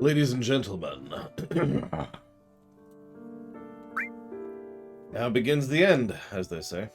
Ladies and gentlemen, now begins the end, as they say.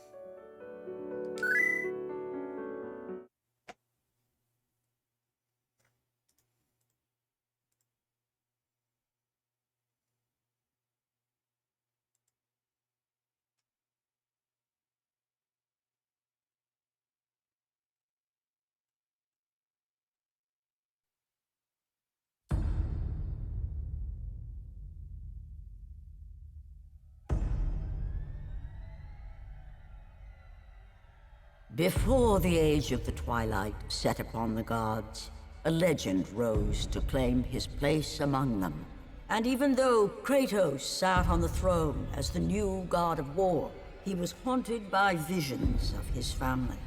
Before the age of the twilight set upon the gods, a legend rose to claim his place among them. And even though Kratos sat on the throne as the new god of war, he was haunted by visions of his family.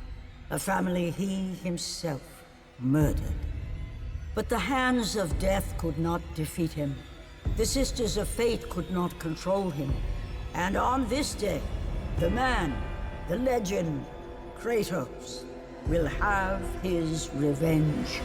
A family he himself murdered. But the hands of death could not defeat him. The Sisters of Fate could not control him. And on this day, the man, the legend, Kratos, will have his revenge.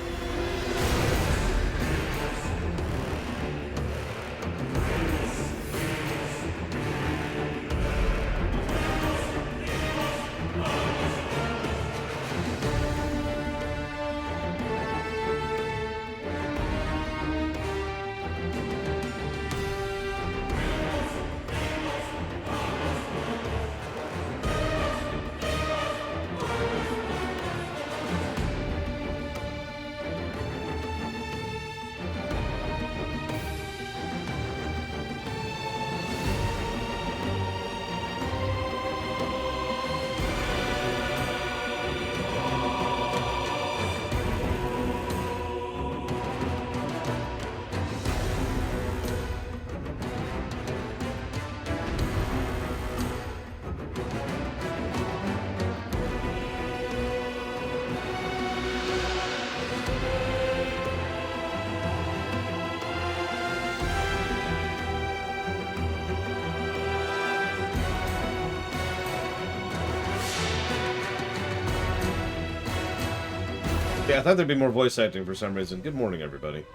Yeah, I thought there'd be more voice acting for some reason. Good morning, everybody.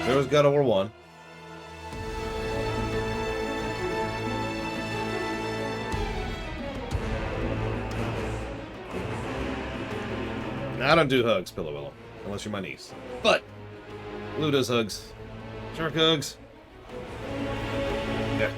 There was God of War 1. I don't do hugs, Pillow Willow, unless you're my niece. But Blue does hugs. Shark hugs. Yeah.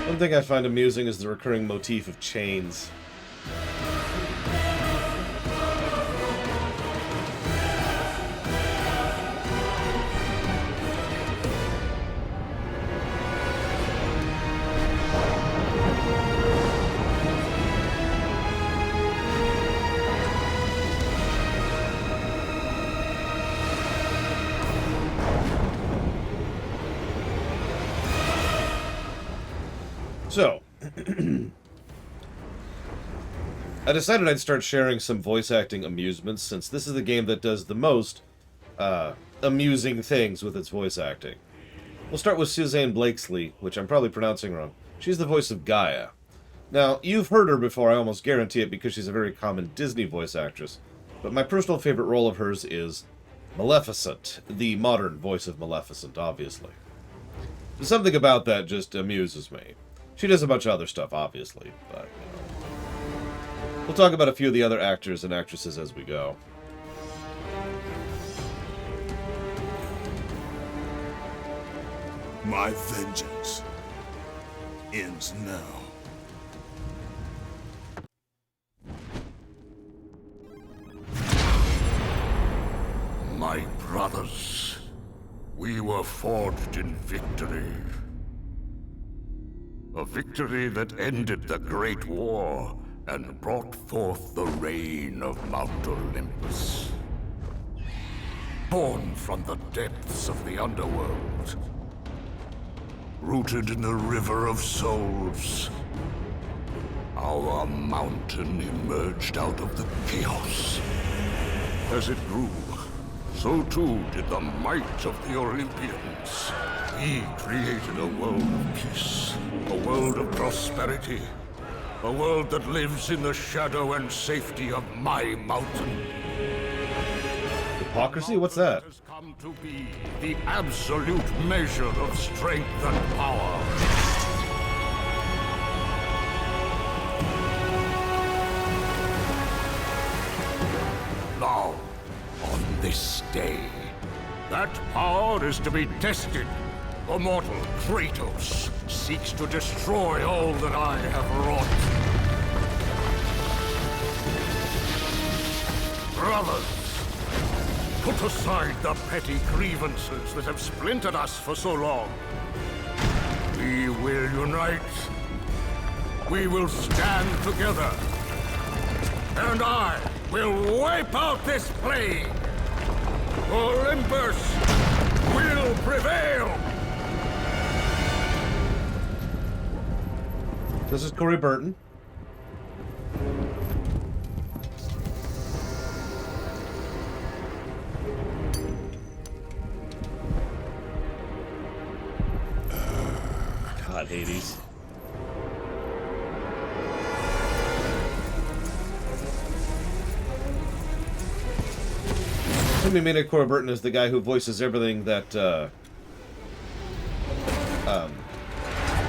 One thing I find amusing is the recurring motif of chains. So, I decided I'd start sharing some voice acting amusements, since this is the game that does the most amusing things with its voice acting. We'll start with Suzanne Blakesley, which I'm probably pronouncing wrong. She's the voice of Gaia. Now, you've heard her before, I almost guarantee it, because she's a very common Disney voice actress. But my personal favorite role of hers is Maleficent, the modern voice of Maleficent, obviously. Something about that just amuses me. She does a bunch of other stuff, obviously, but, we'll talk about a few of the other actors and actresses as we go. My vengeance ends now. My brothers, we were forged in victory. A victory that ended the Great War and brought forth the reign of Mount Olympus. Born from the depths of the Underworld. Rooted in the River of Souls. Our mountain emerged out of the chaos. As it grew, so too did the might of the Olympians. We created a world of peace, a world of prosperity, a world that lives in the shadow and safety of my mountain. Hypocrisy? What's that? Has come to be the absolute measure of strength and power. Now, on this day, that power is to be tested. The mortal Kratos seeks to destroy all that I have wrought. Brothers, put aside the petty grievances that have splintered us for so long. We will unite. We will stand together. And I will wipe out this plague. Olympus will prevail. This is Corey Burton. God, Hades. Assuming Corey Burton is the guy who voices everything that, oh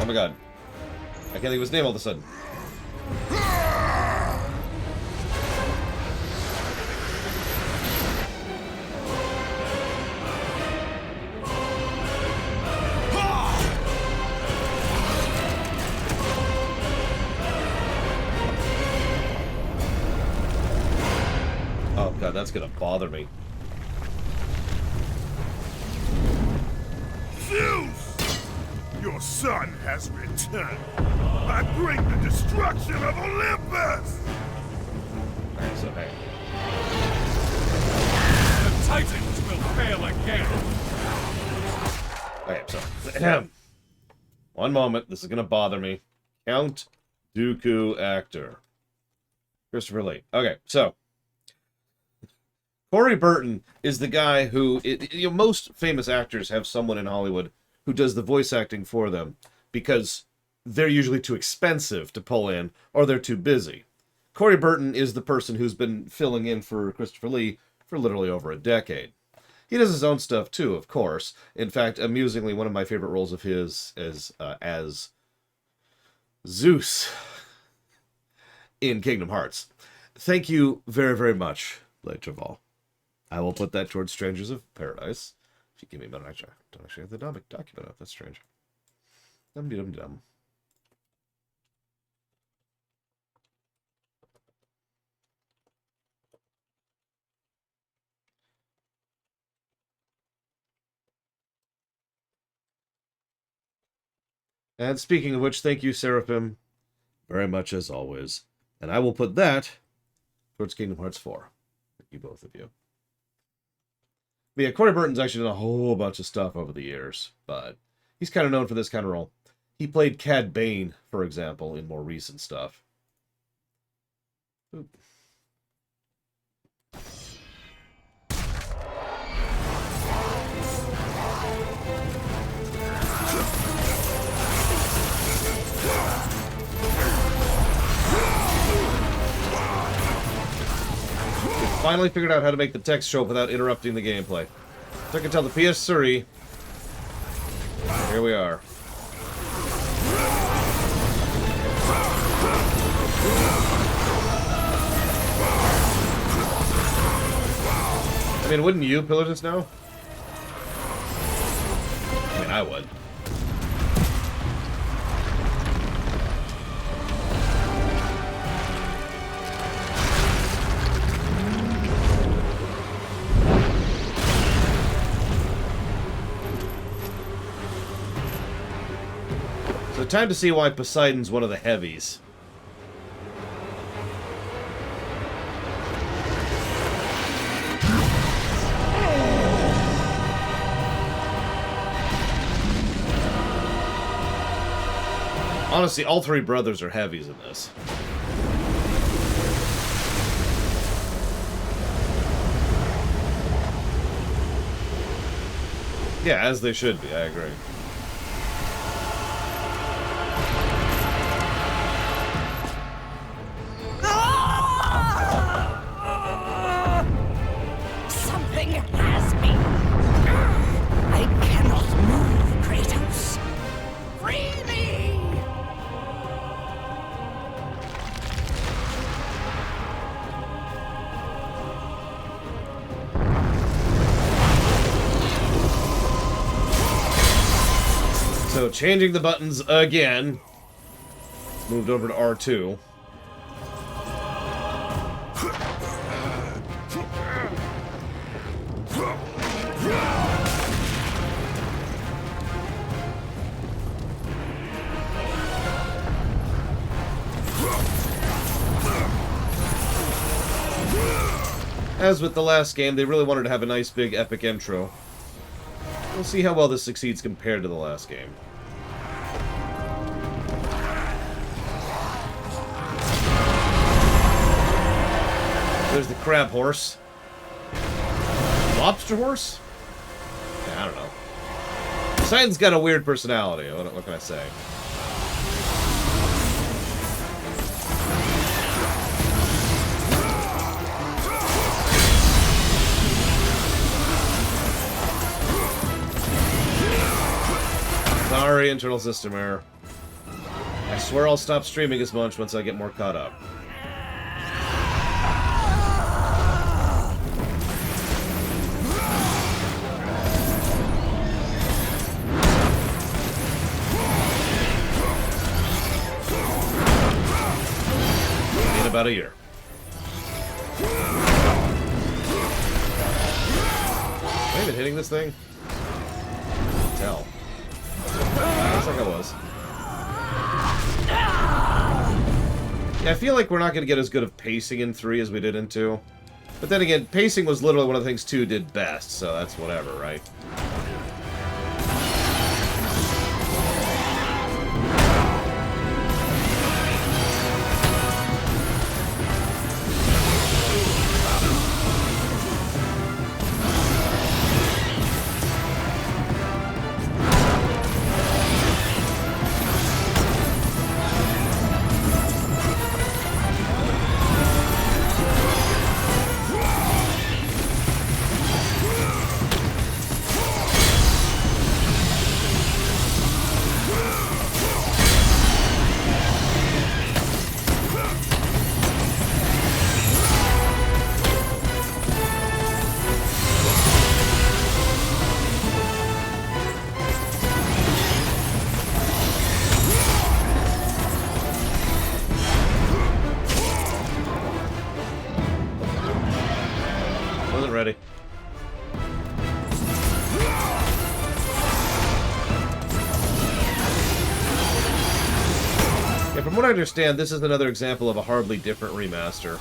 my god. I can't think of his name all of a sudden. Oh god, that's gonna bother me. Zeus! Your son has returned. I bring the destruction of Olympus! Alright, so hey. The Titans will fail again! Okay, so one moment, this is gonna bother me. Count Dooku actor. Christopher Lee. Okay, so Corey Burton is the guy who, most famous actors have someone in Hollywood who does the voice acting for them because they're usually too expensive to pull in or they're too busy. Corey Burton is the person who's been filling in for Christopher Lee for literally over a decade. He does his own stuff too, of course. In fact, amusingly, one of my favorite roles of his is as Zeus in Kingdom Hearts. Thank you very, very much, Blade Traval. I will put that towards Strangers of Paradise. If you give me a minute, I don't actually have the document up. That's strange. Dum-de-dum-dum. And speaking of which, thank you, Seraphim, very much as always. And I will put that towards Kingdom Hearts 4. Thank you, both of you. But yeah, Corey Burton's actually done a whole bunch of stuff over the years, but he's kind of known for this kind of role. He played Cad Bane, for example, in more recent stuff. Oop. Finally figured out how to make the text show up without interrupting the gameplay. Took until the PS3. Here we are. I mean, wouldn't you pillar this now? I mean, I would. time to see why Poseidon's one of the heavies. Honestly, all three brothers are heavies in this. Yeah, as they should be, I agree. Something has me. I cannot move, Kratos. Free me! So, changing the buttons again. Moved over to R2. As with the last game, they really wanted to have a nice big epic intro. We'll see how well this succeeds compared to the last game. There's the crab horse. Lobster horse? Yeah, I don't know. Poseidon's got a weird personality. What can I say? Sorry, internal system error. I swear I'll stop streaming as much once I get more caught up. In about a year. Am I even hitting this thing? I can't tell. Looks like I was. Yeah, I feel like we're not going to get as good of pacing in 3 as we did in 2. But then again, pacing was literally one of the things 2 did best, so that's whatever, right? Ready. Yeah, from what I understand, this is another example of a hardly different remaster.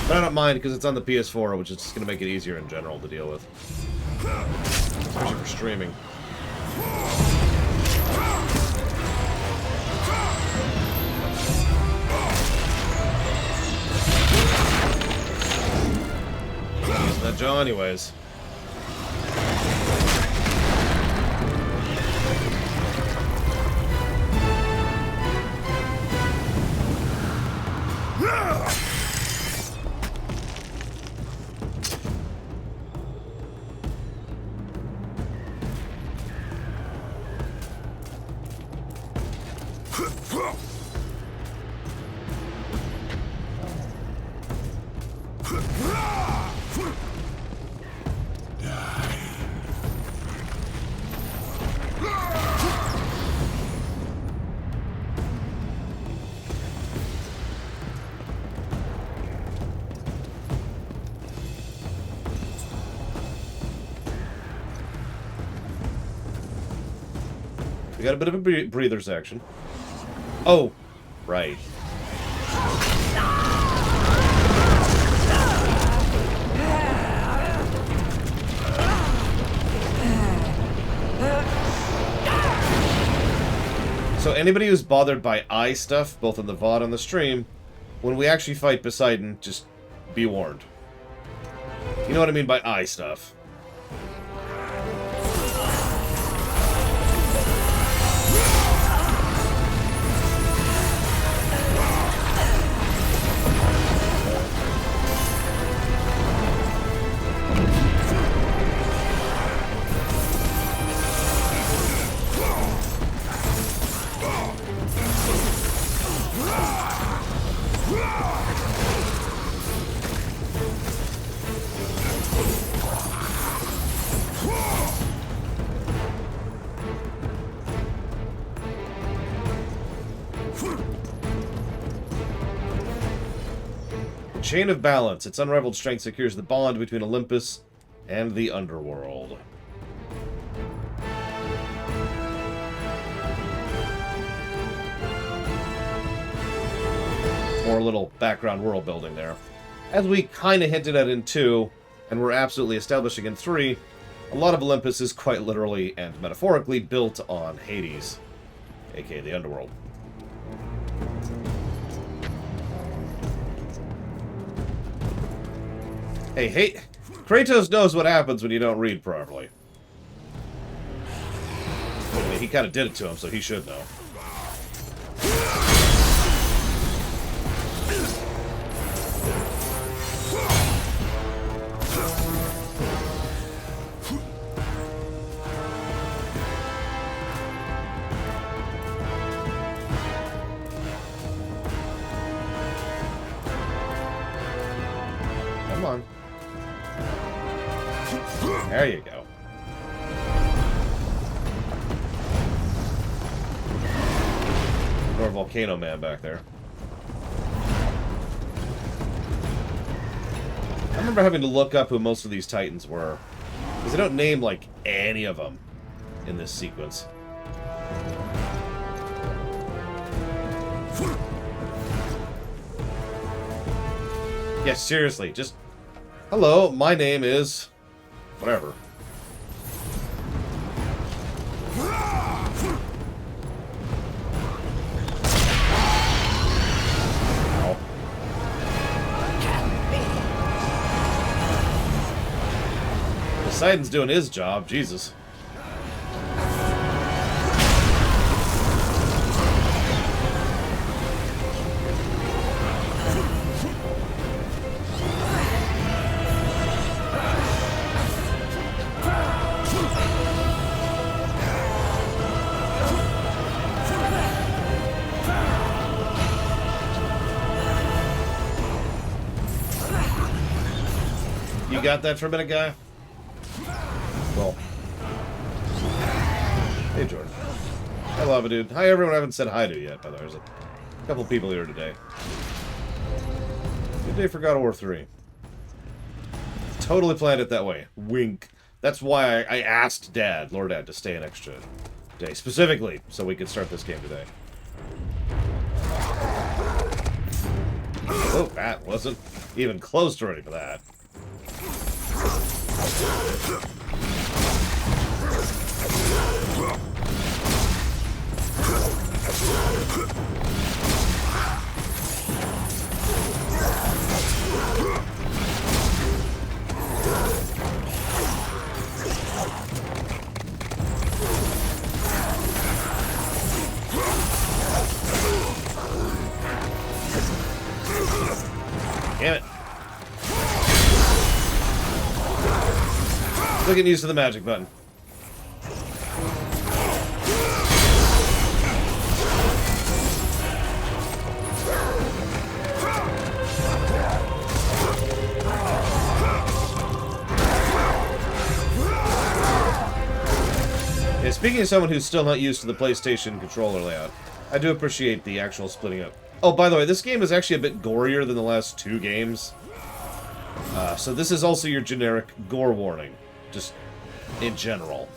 But I don't mind because it's on the PS4, which is just going to make it easier in general to deal with. Especially for streaming. Using that jaw anyways. We got a bit of a breather section. Oh, right. So anybody who's bothered by eye stuff, both in the VOD and the stream, when we actually fight Poseidon, just be warned. You know what I mean by eye stuff. Chain of Balance. Its unrivaled strength secures the bond between Olympus and the Underworld. More little background world building there. As we kind of hinted at in 2, and we're absolutely establishing in 3, a lot of Olympus is quite literally and metaphorically built on Hades, aka the Underworld. Hey, Kratos knows what happens when you don't read properly. I mean, he kind of did it to him, so he should know. Come on. There you go. More Volcano Man back there. I remember having to look up who most of these Titans were, because they don't name, like, any of them in this sequence. Yeah, seriously, just... Hello, my name is... whatever. Ow. Poseidon's doing his job, Jesus. You got that for a minute, guy? Well. Hey, Jordan. Hi, Lava Dude. Hi, everyone I haven't said hi to yet, by the way. There's a couple people here today. Good day for God of War 3. Totally planned it that way. Wink. That's why I asked Dad, Lord Dad, to stay an extra day. Specifically, so we could start this game today. Oh, that wasn't even close to ready for that. Damn it. Still getting used to the magic button. Yeah, speaking of someone who's still not used to the PlayStation controller layout, I do appreciate the actual splitting up. Oh, by the way, this game is actually a bit gorier than the last 2 games. So this is also your generic gore warning. Just in general.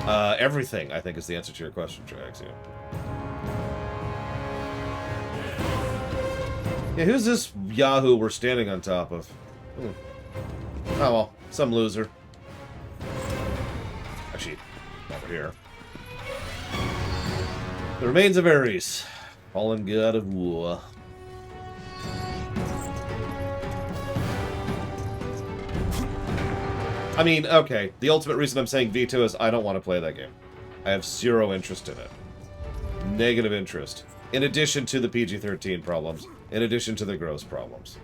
Everything, I think, is the answer to your question, Trax. Yeah, who's this Yahoo we're standing on top of? Oh, well, some loser. Actually, over here. The remains of Ares, fallen god of war. I mean, okay, the ultimate reason I'm saying veto is I don't want to play that game. I have zero interest in it. Negative interest. In addition to the PG-13 problems. In addition to the gross problems.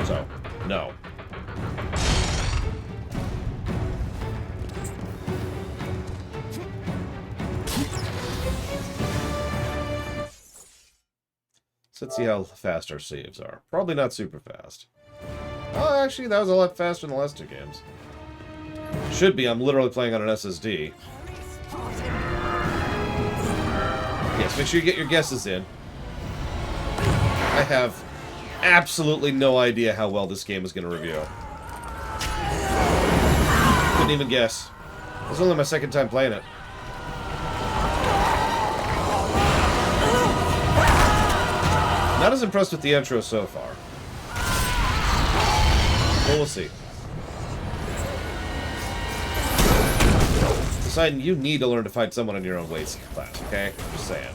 So, no. So let's see how fast our saves are. Probably not super fast. Oh, actually, that was a lot faster than the last two games. Should be. I'm literally playing on an SSD. Yes, make sure you get your guesses in. I have absolutely no idea how well this game is going to review. Couldn't even guess. This is only my second time playing it. Not as impressed with the intro so far. Well, we'll see. Poseidon, you need to learn to fight someone in your own weight class, okay? Just saying.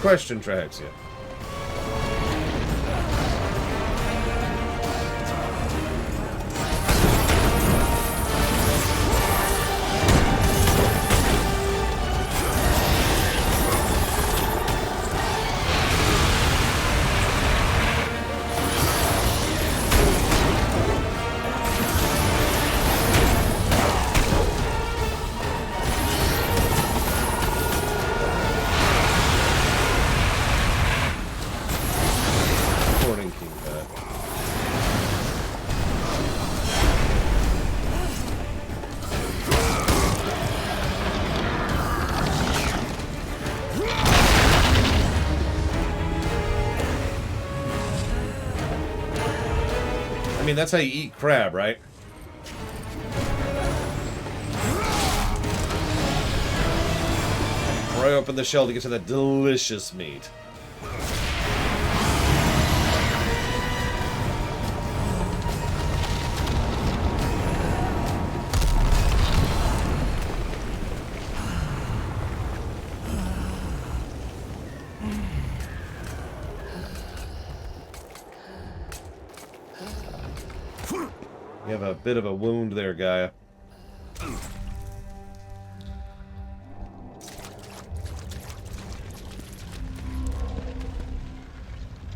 Question, Traxia. I mean, that's how you eat crab, right? Pry open the shell to get to that delicious meat. You have a bit of a wound there, Gaia.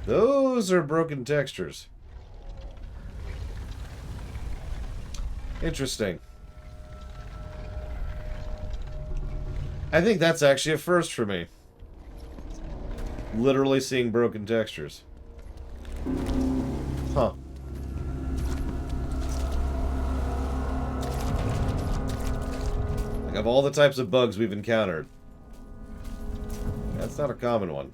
Those are broken textures. Interesting. I think that's actually a first for me. Literally seeing broken textures. Huh. Like, of all the types of bugs we've encountered, that's not a common one.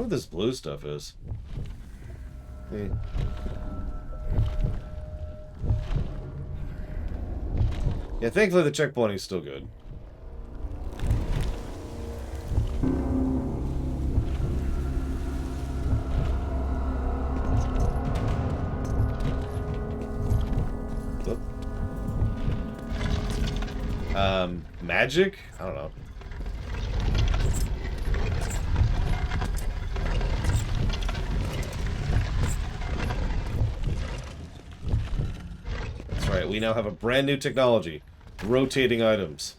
what this blue stuff is. Eh. Yeah, thankfully the checkpointing is still good. Magic? I don't know. That's right, we now have a brand new technology. Rotating items.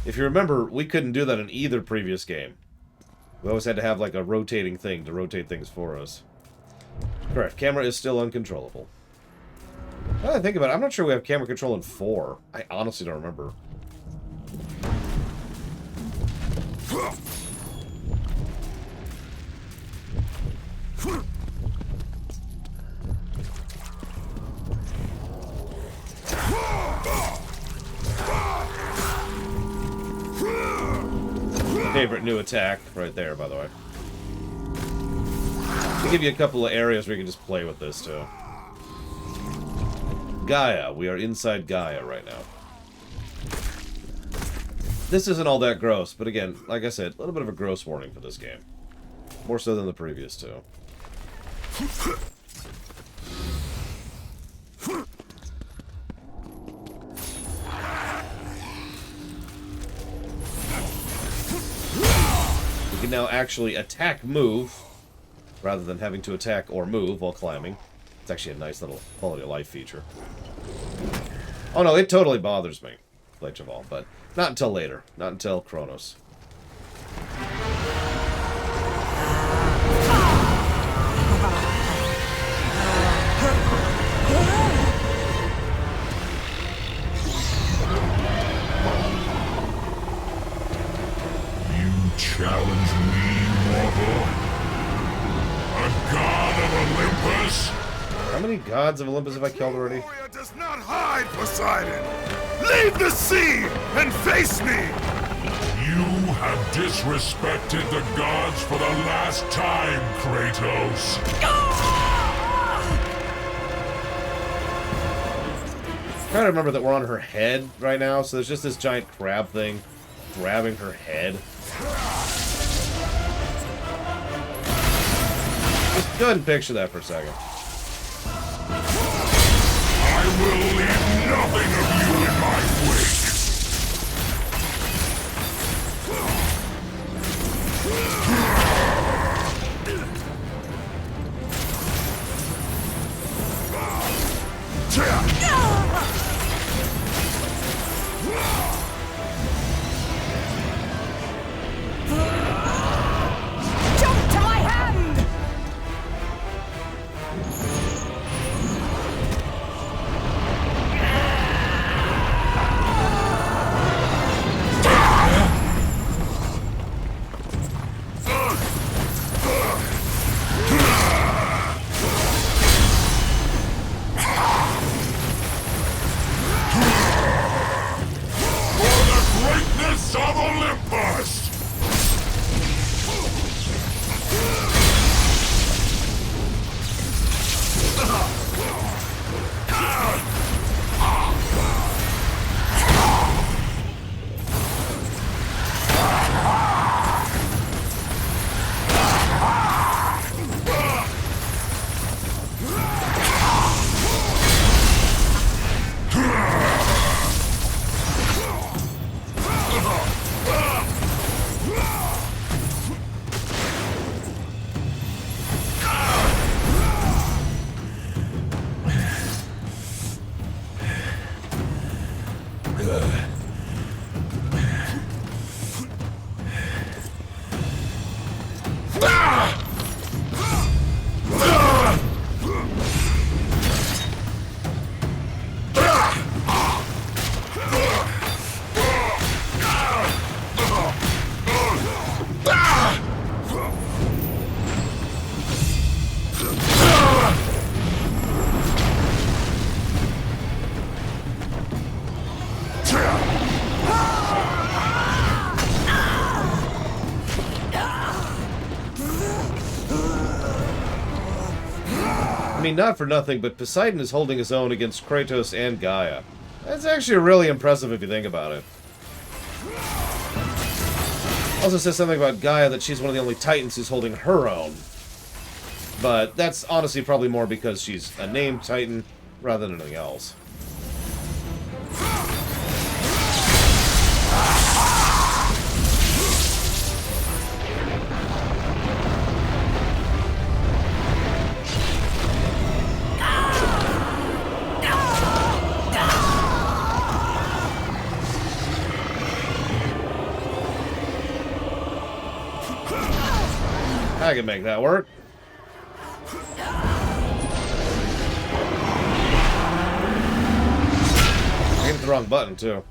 If you remember, we couldn't do that in either previous game. We always had to have like a rotating thing to rotate things for us. Correct, camera is still uncontrollable. Now that I think about it, I'm not sure we have camera control in 4. I honestly don't remember. Favorite new attack right there, by the way. I'll give you a couple of areas where you can just play with this, too. Gaia. We are inside Gaia right now. This isn't all that gross, but again, like I said, a little bit of a gross warning for this game. More so than the previous two. You can now actually attack move, rather than having to attack or move while climbing. It's actually a nice little quality of life feature. Oh no, it totally bothers me, Lich of All, but not until later. Not until Chronos. You challenge me, mortal? A god of Olympus? How many gods of Olympus have I killed already? Warrior does not hide, Poseidon! Leave the sea and face me! You have disrespected the gods for the last time, Kratos. I'm trying to remember that we're on her head right now, so there's just this giant crab thing grabbing her head. Just go ahead and picture that for a second. I will leave nothing of you in my wake. Jump to my hand! For the greatness of Olympus! I mean, not for nothing, but Poseidon is holding his own against Kratos and Gaia. That's actually really impressive if you think about it. Also says something about Gaia that she's one of the only Titans who's holding her own. But that's honestly probably more because she's a named Titan rather than anything else. I can make that work. I hit the wrong button, too.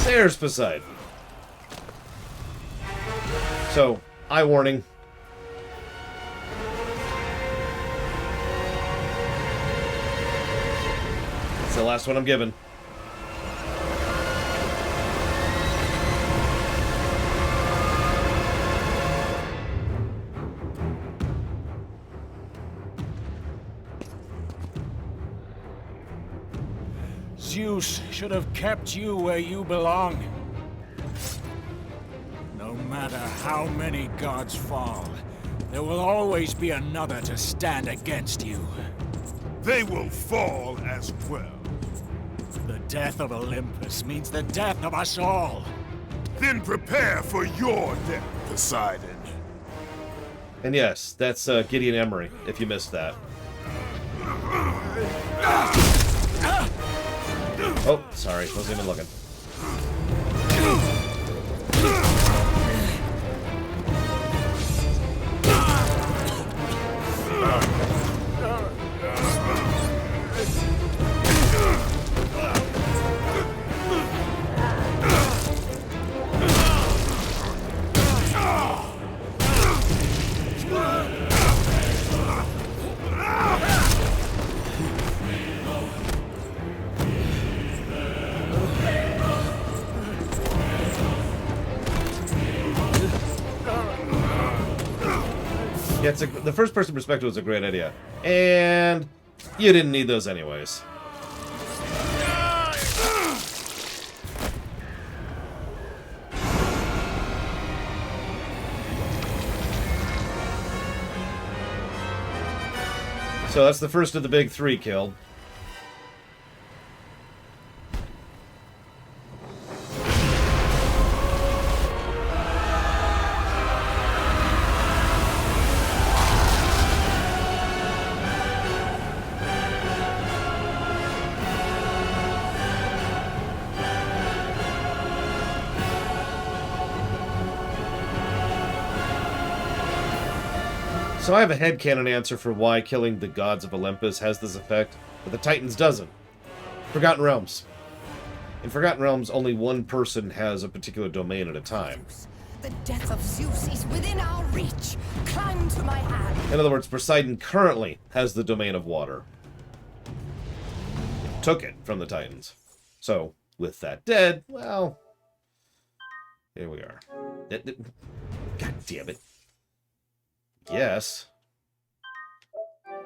There's Poseidon. So, eye warning. It's the last one I'm giving. Zeus should have kept you where you belong. No matter how many gods fall, there will always be another to stand against you. They will fall as well. The death of Olympus means the death of us all. Then prepare for your death, Poseidon. And yes, that's Gideon Emery, if you missed that. Oh, sorry, wasn't even looking. Yeah, the first-person perspective was a great idea. And you didn't need those anyways. So that's the first of the big three killed. So I have a headcanon answer for why killing the gods of Olympus has this effect, but the Titans doesn't. Forgotten Realms. In Forgotten Realms, only one person has a particular domain at a time. The death of Zeus is within our reach. Climb to my hand. In other words, Poseidon currently has the domain of water. It took it from the Titans. So, with that dead, well, here we are. God damn it. Yes.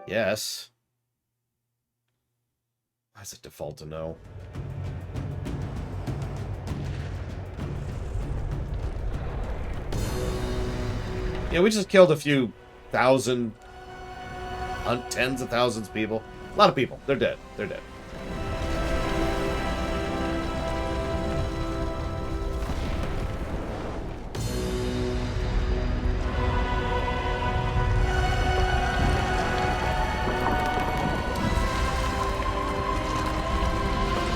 Yes. Why is it default to no? Yeah, we just killed a few thousand, tens of thousands of people. A lot of people. They're dead. They're dead.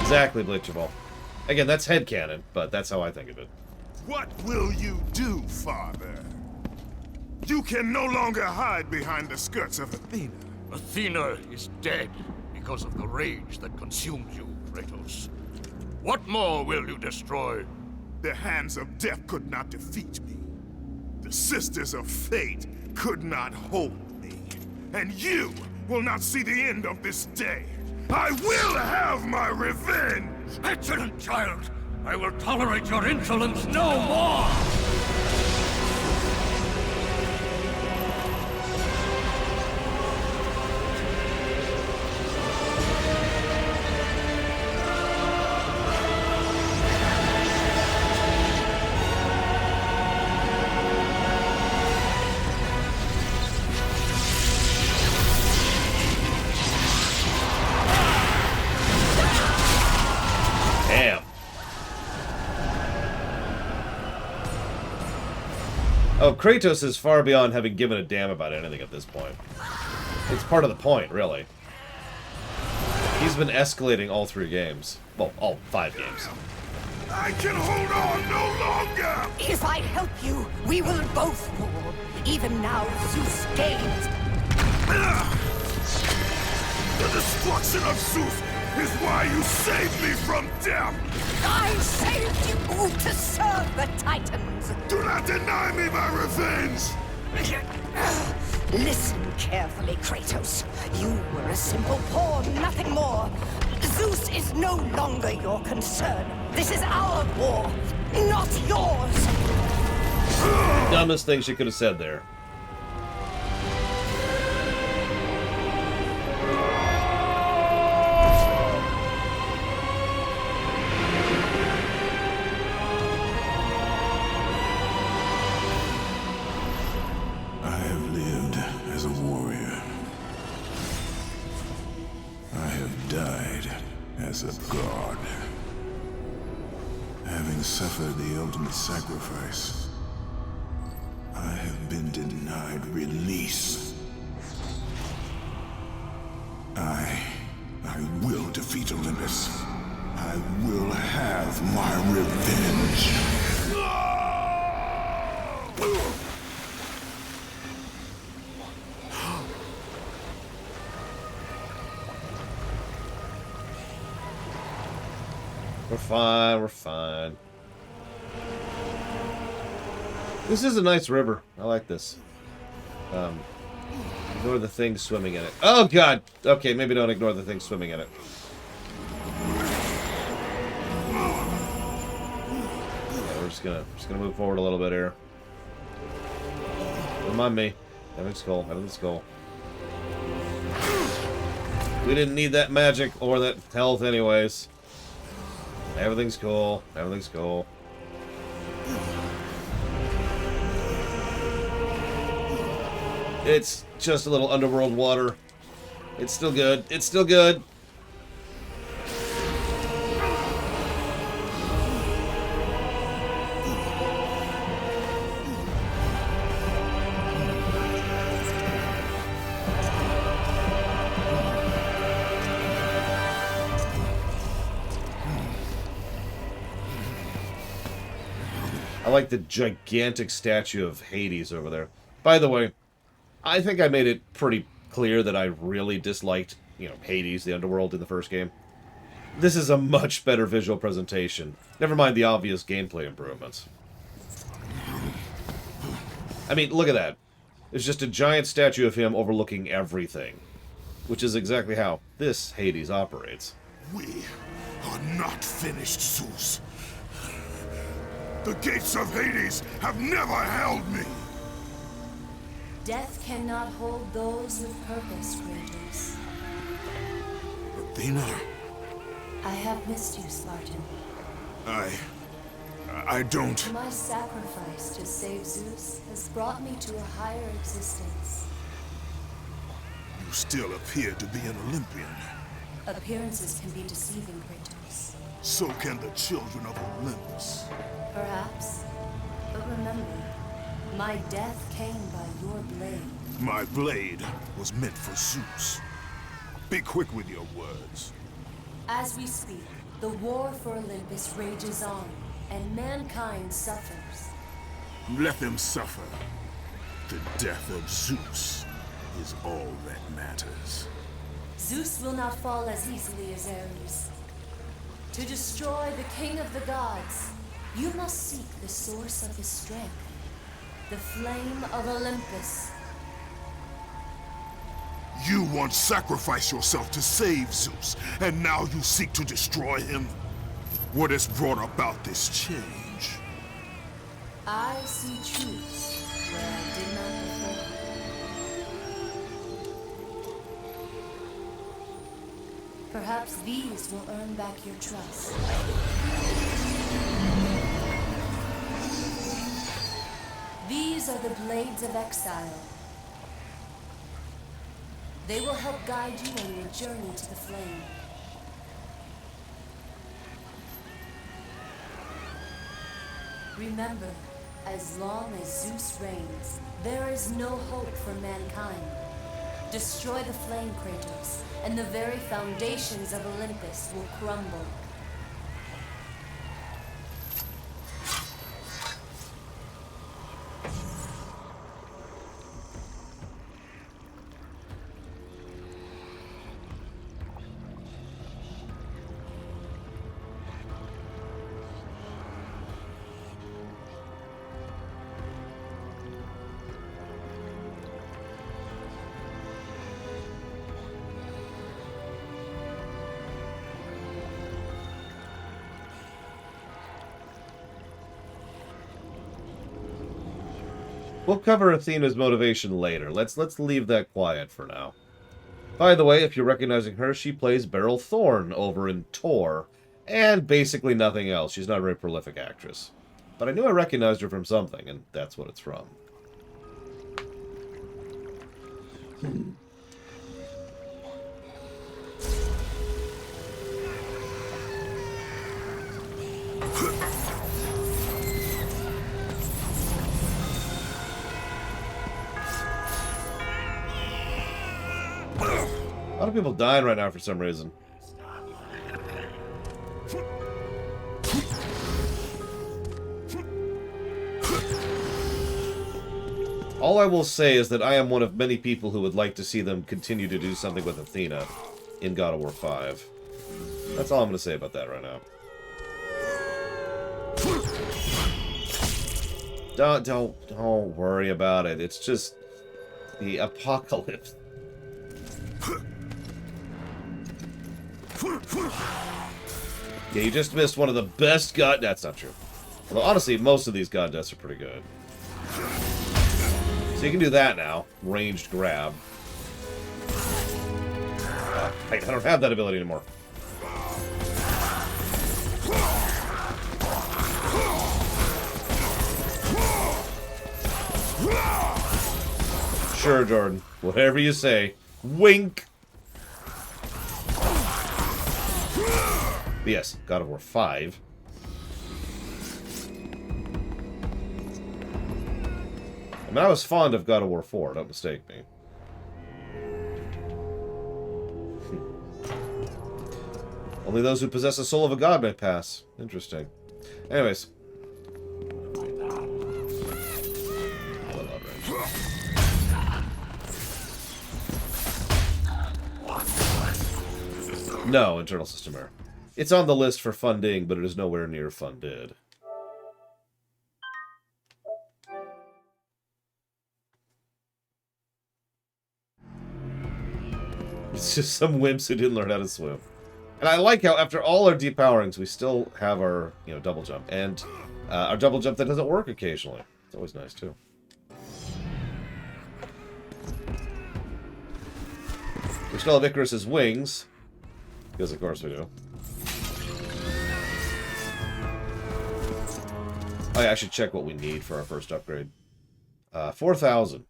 Exactly, Bleachable. Again, that's headcanon, but that's how I think of it. What will you do, Father? You can no longer hide behind the skirts of Athena. Athena is dead. because of the rage that consumes you, Kratos. What more will you destroy? The hands of death could not defeat me. The sisters of fate could not hold me. And you will not see the end of this day. I will have my revenge! Petulant child! I will tolerate your insolence no more! Oh, Kratos is far beyond having given a damn about anything at this point. It's part of the point, really. He's been escalating all 3 games. Well, all 5 games. I can hold on no longer! If I help you, we will both fall. Even now, Zeus gains. The destruction of Zeus is why you saved me from death! I saved you to serve the Titans! Do not deny me my revenge! Listen carefully, Kratos. You were a simple pawn, nothing more. Zeus is no longer your concern. This is our war, not yours! Dumbest thing she could have said there. As a god, having suffered the ultimate sacrifice, I have been denied release. I will defeat Olympus. I will have my revenge. We're fine, we're fine. This is a nice river. I like this. Ignore the thing swimming in it. Oh god! Okay, maybe don't ignore the thing swimming in it. Yeah, we're just gonna move forward a little bit here. Don't mind me. Everything's cool. Everything's cool. We didn't need that magic or that health anyways. Everything's cool. Everything's cool. It's just a little underworld water. It's still good. It's still good. I like the gigantic statue of Hades over there. By the way, I think I made it pretty clear that I really disliked, Hades, the Underworld, in the first game. This is a much better visual presentation. Never mind the obvious gameplay improvements. I mean, look at that. It's just a giant statue of him overlooking everything. Which is exactly how this Hades operates. We are not finished, Zeus. The gates of Hades have never held me! Death cannot hold those with purpose, Kratos. Athena? I have missed you, Spartan. I don't... My sacrifice to save Zeus has brought me to a higher existence. You still appear to be an Olympian. Appearances can be deceiving, Kratos. So can the children of Olympus. Perhaps. But remember, my death came by your blade. My blade was meant for Zeus. Be quick with your words. As we speak, the war for Olympus rages on, and mankind suffers. Let them suffer. The death of Zeus is all that matters. Zeus will not fall as easily as Erebus. To destroy the king of the gods, you must seek the source of his strength, the Flame of Olympus. You once sacrificed yourself to save Zeus, and now you seek to destroy him? What has brought about this change? I see truths where I did not before. Perhaps these will earn back your trust. These are the Blades of Exile. They will help guide you on your journey to the flame. Remember, as long as Zeus reigns, there is no hope for mankind. Destroy the flame, Kratos, and the very foundations of Olympus will crumble. We'll cover Athena's motivation later. Let's leave that quiet for now. By the way, if you're recognizing her, she plays Beryl Thorne over in Tor, and basically nothing else. She's not a very prolific actress. But I knew I recognized her from something, and that's what it's from. A lot of people dying right now for some reason. All I will say is that I am one of many people who would like to see them continue to do something with Athena in God of War 5. That's all I'm going to say about that right now. Don't worry about it. It's just the apocalypse. Yeah, you just missed one of the best god... That's not true. Well, honestly, most of these god deaths are pretty good. So you can do that now. Ranged grab. Wait, I don't have that ability anymore. Sure, Jordan. Whatever you say. Wink! But yes, God of War 5. I mean, I was fond of God of War 4, don't mistake me. Only those who possess the soul of a god may pass. Interesting. Anyways. No, internal system error. It's on the list for funding, but it is nowhere near funded. It's just some wimps who didn't learn how to swim. And I like how after all our depowerings, we still have our, double jump. And our double jump that doesn't work occasionally. It's always nice, too. We still have Icarus's wings. Because of course we do. Oh yeah, I should check what we need for our first upgrade. 4,000.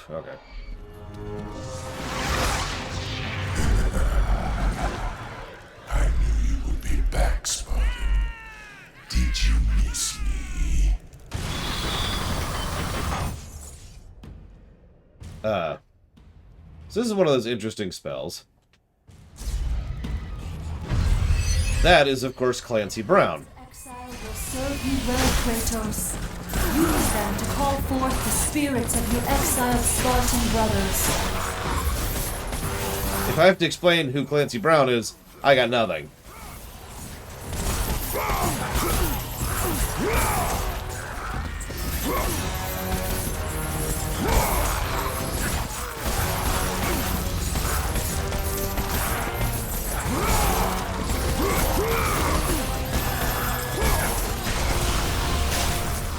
Okay. I knew you would be back, Spartan. Did you miss me? So this is one of those interesting spells. That is, of course, Clancy Brown. Exile will serve you well, Kratos. Use them to call forth the spirits of your exiled Spartan brothers. If I have to explain who Clancy Brown is, I got nothing.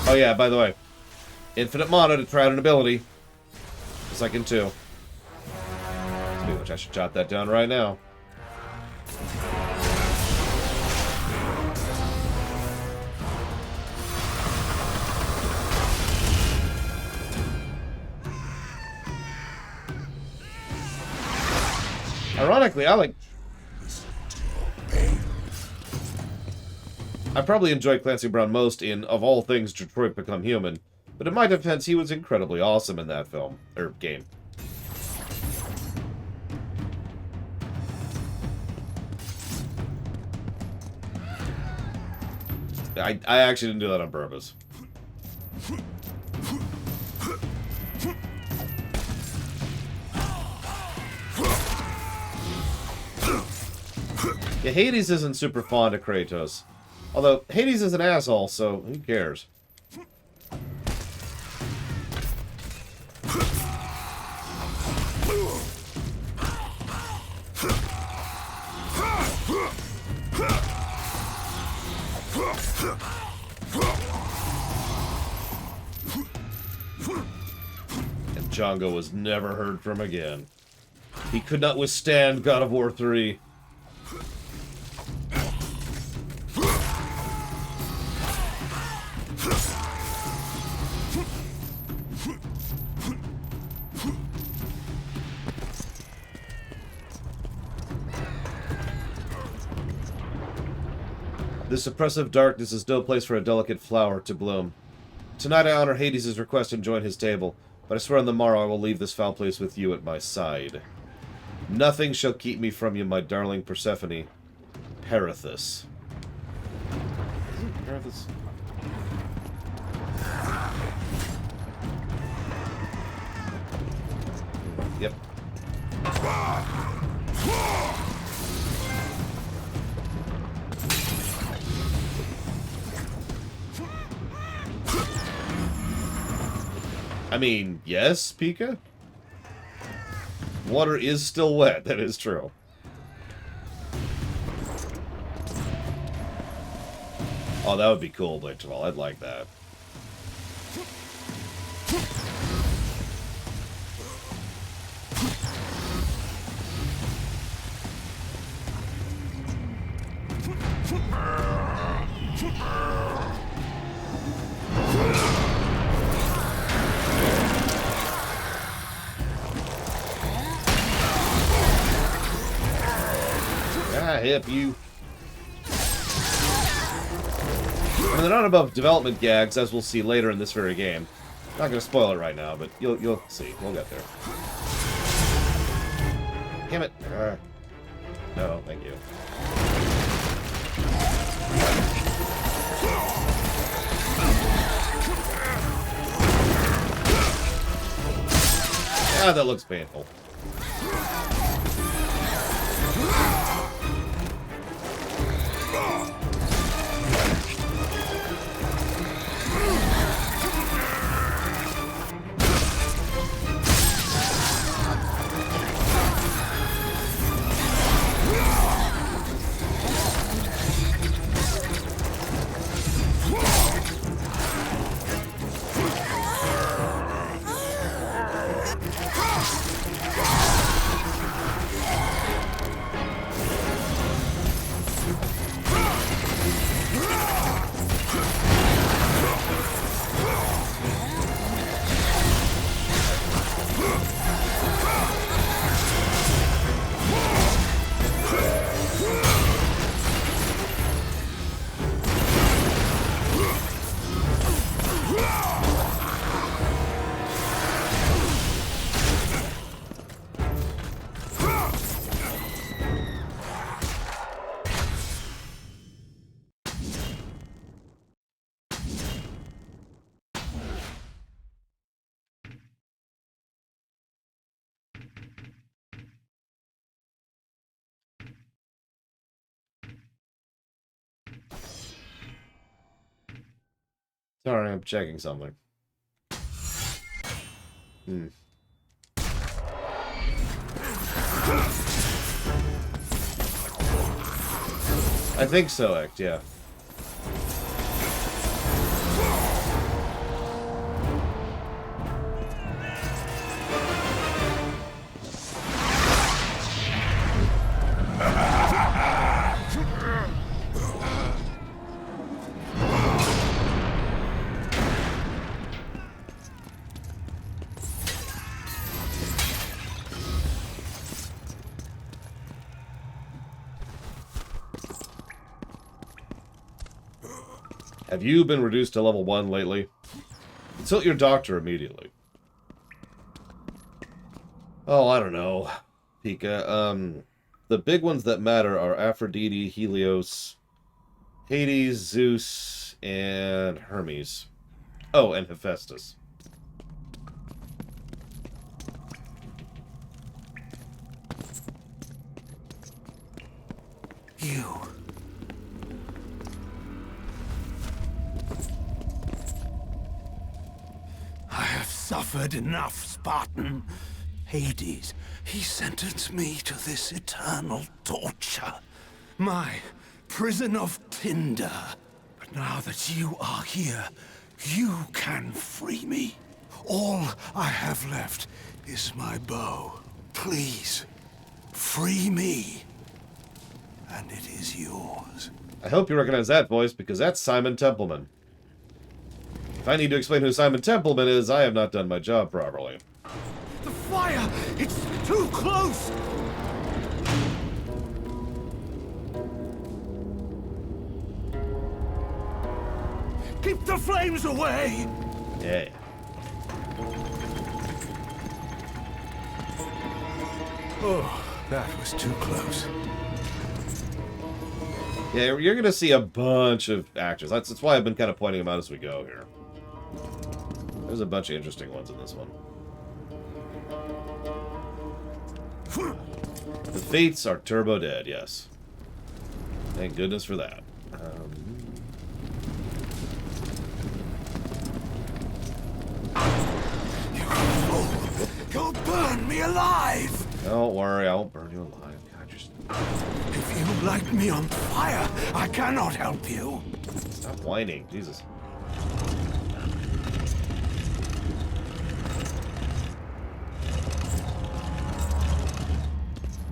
Oh yeah, by the way, infinite mana to try out an ability. Just like in 2. Which I should jot that down right now. Ironically, I probably enjoy Clancy Brown most in Of All Things, Detroit Become Human, but in my defense, he was incredibly awesome in that film, or game. I actually didn't do that on purpose. Yeah, Hades isn't super fond of Kratos. Although, Hades is an asshole, so who cares? And Django was never heard from again. He could not withstand God of War 3. This oppressive darkness is no place for a delicate flower to bloom. Tonight I honor Hades' request and join his table, but I swear on the morrow I will leave this foul place with you at my side. Nothing shall keep me from you, my darling Persephone. Perithus. Perithus. Yep. I mean, yes, Pika? Water is still wet, that is true. Oh, that would be cool, Betrayal. I'd like that. Hip you. I mean, they're not above development gags, as we'll see later in this very game. Not gonna spoil it right now, but you'll see. We'll get there. Damn it! No, thank you. Ah, that looks painful. Sorry, I'm checking something. I think so, Act, yeah. Have you been reduced to level 1 lately? Consult your doctor immediately. Oh, I don't know, Pika. The big ones that matter are Aphrodite, Helios, Hades, Zeus, and Hermes. Oh, and Hephaestus. You. I have suffered enough, Spartan. Hades, he sentenced me to this eternal torture. My prison of tinder. But now that you are here, you can free me. All I have left is my bow. Please, free me. And it is yours. I hope you recognize that voice, because that's Simon Templeman. If I need to explain who Simon Templeman is, I have not done my job properly. The fire! It's too close! Keep the flames away! Yeah. Oh, that was too close. Yeah, you're going to see a bunch of actors. That's why I've been kind of pointing them out as we go here. There's a bunch of interesting ones in this one. The Fates are turbo dead, yes. Thank goodness for that. You fool! You'll burn me alive! Don't worry, I won't burn you alive. God, just... If you light me on fire, I cannot help you. Stop whining, Jesus.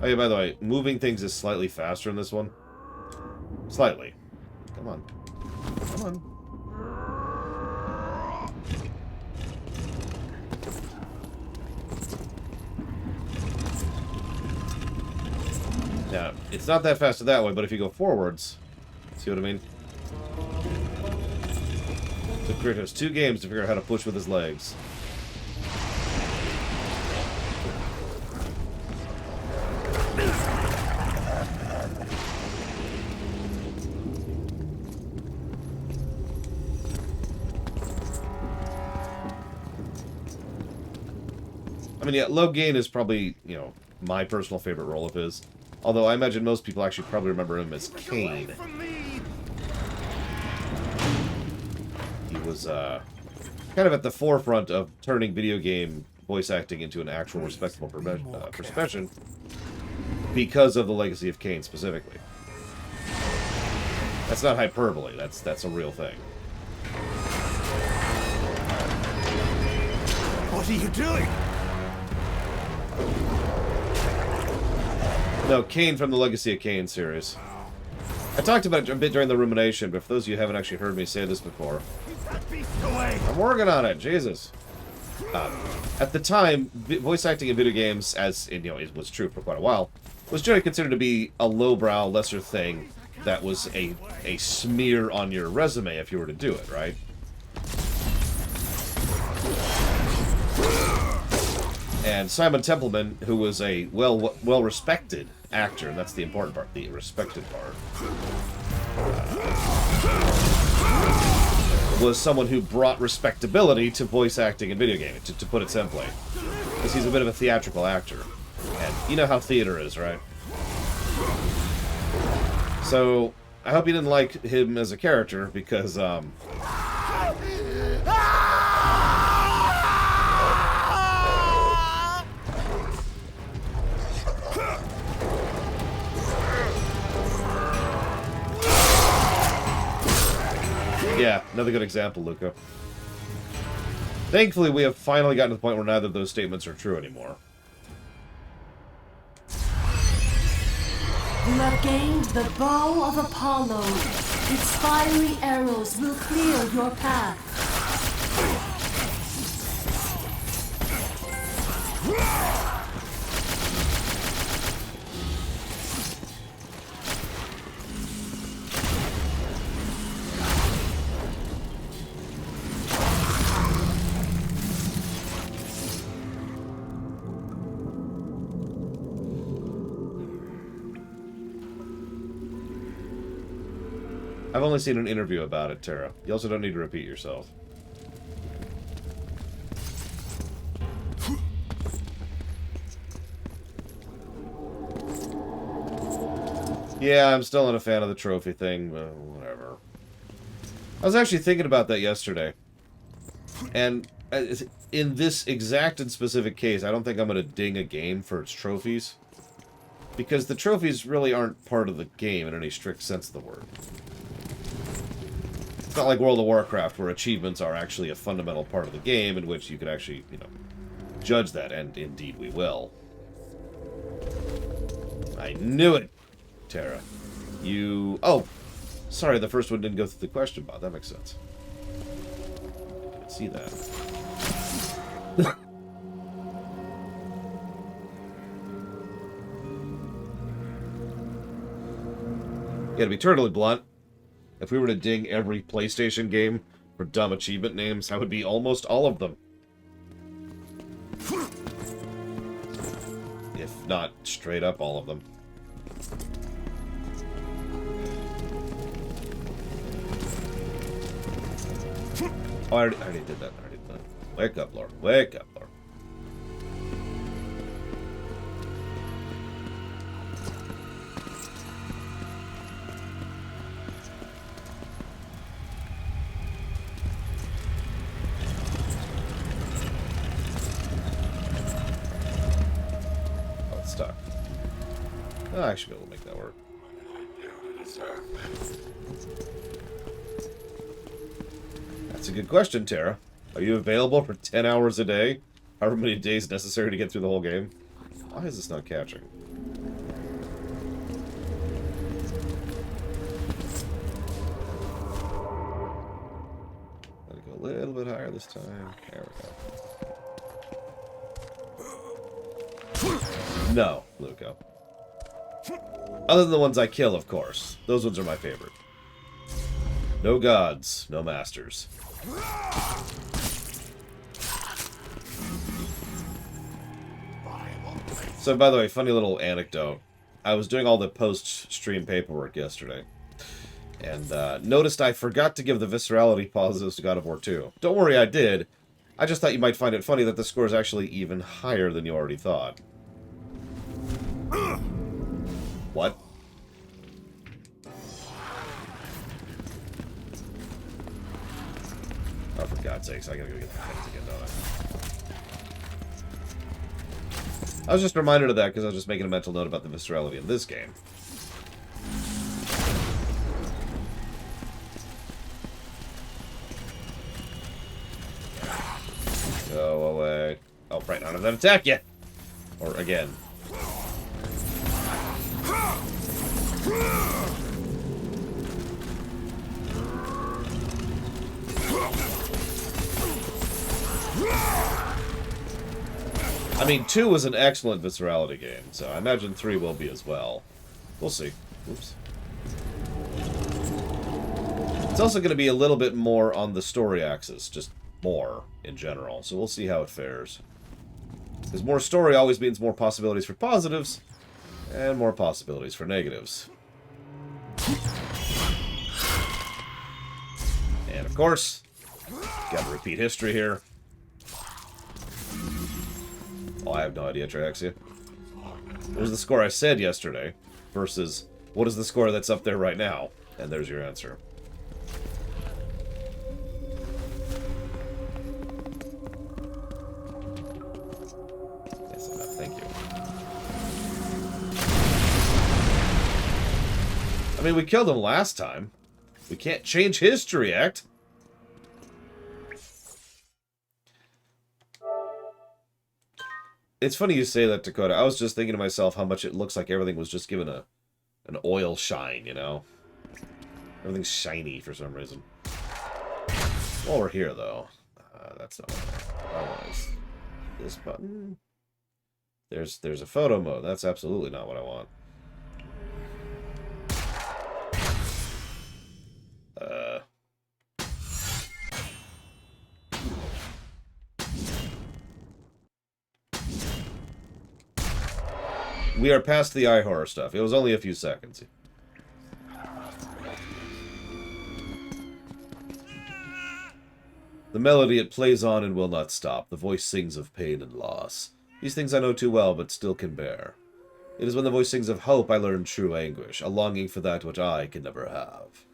Oh yeah, by the way, moving things is slightly faster in this one. Slightly. Come on. Come on. Yeah, it's not that fast that way, but if you go forwards, see what I mean? Took Kratos 2 games to figure out how to push with his legs. I mean, yeah, low gain is probably, you know, my personal favorite role of his. Although I imagine most people actually probably remember him as Cain. He was kind of at the forefront of turning video game voice acting into an actual respectable profession because of the legacy of Cain specifically. That's not hyperbole. That's a real thing. What are you doing? No, Cain from the Legacy of Cain series. I talked about it a bit during the rumination, but for those of you who haven't actually heard me say this before, I'm working on it, Jesus. At the time, voice acting in video games, as you know, it was true for quite a while, was generally considered to be a lowbrow, lesser thing that was a smear on your resume if you were to do it, right? And Simon Templeman, who was a well-respected actor, and that's the important part, the respected part, was someone who brought respectability to voice acting in video gaming, to put it simply. Because he's a bit of a theatrical actor. And you know how theater is, right? So, I hope you didn't like him as a character, because, Yeah, another good example, Luca. Thankfully, we have finally gotten to the point where neither of those statements are true anymore. You have gained the bow of Apollo. Its fiery arrows will clear your path. I've only seen an interview about it, Tara. You also don't need to repeat yourself. Yeah, I'm still not a fan of the trophy thing, but whatever. I was actually thinking about that yesterday. And in this exact and specific case, I don't think I'm going to ding a game for its trophies. Because the trophies really aren't part of the game in any strict sense of the word. It's not like World of Warcraft, where achievements are actually a fundamental part of the game, in which you can actually, you know, judge that, and indeed we will. I knew it, Tara. You... Oh! Sorry, the first one didn't go through the question bot. That makes sense. I can see that. Yeah, to be totally blunt, if we were to ding every PlayStation game for dumb achievement names, that would be almost all of them. If not straight up all of them. Oh, I already did that. Wake up, Lord. Wake up, Lord. Oh, I should be able to make that work. That's a good question, Tara. Are you available for 10 hours a day? However many days necessary to get through the whole game? Why is this not catching? Let it go a little bit higher this time. There we go. No, Luca. Other than the ones I kill, of course. Those ones are my favorite. No gods, no masters. So, by the way, funny little anecdote. I was doing all the post-stream paperwork yesterday. And noticed I forgot to give the viscerality positives to God of War 2. Don't worry, I did. I just thought you might find it funny that the score is actually even higher than you already thought. What? Oh, for God's sakes, I gotta go get the heads again, don't I? I was just reminded of that because I was just making a mental note about the viscerality in this game. Go away. Oh, right, none of them attack yet! Or again. I mean, 2 was an excellent viscerality game, so I imagine 3 will be as well. We'll see. Oops. It's also going to be a little bit more on the story axis, just more in general, so we'll see how it fares. Because more story always means more possibilities for positives, and more possibilities for negatives. And of course, gotta repeat history here. Oh, I have no idea, Triaxia. What was the score I said yesterday versus what is the score that's up there right now? And there's your answer. I mean, we killed him last time. We can't change history, act. It's funny you say that, Dakota. I was just thinking to myself how much it looks like everything was just given an oil shine, you know? Everything's shiny for some reason. While we're here, though, that's not what I want. Is this button? There's a photo mode. That's absolutely not what I want. We are past the eye horror stuff. It was only a few seconds. The melody it plays on and will not stop. The voice sings of pain and loss. These things I know too well, but still can bear. It is when the voice sings of hope I learn true anguish, a longing for that which I can never have.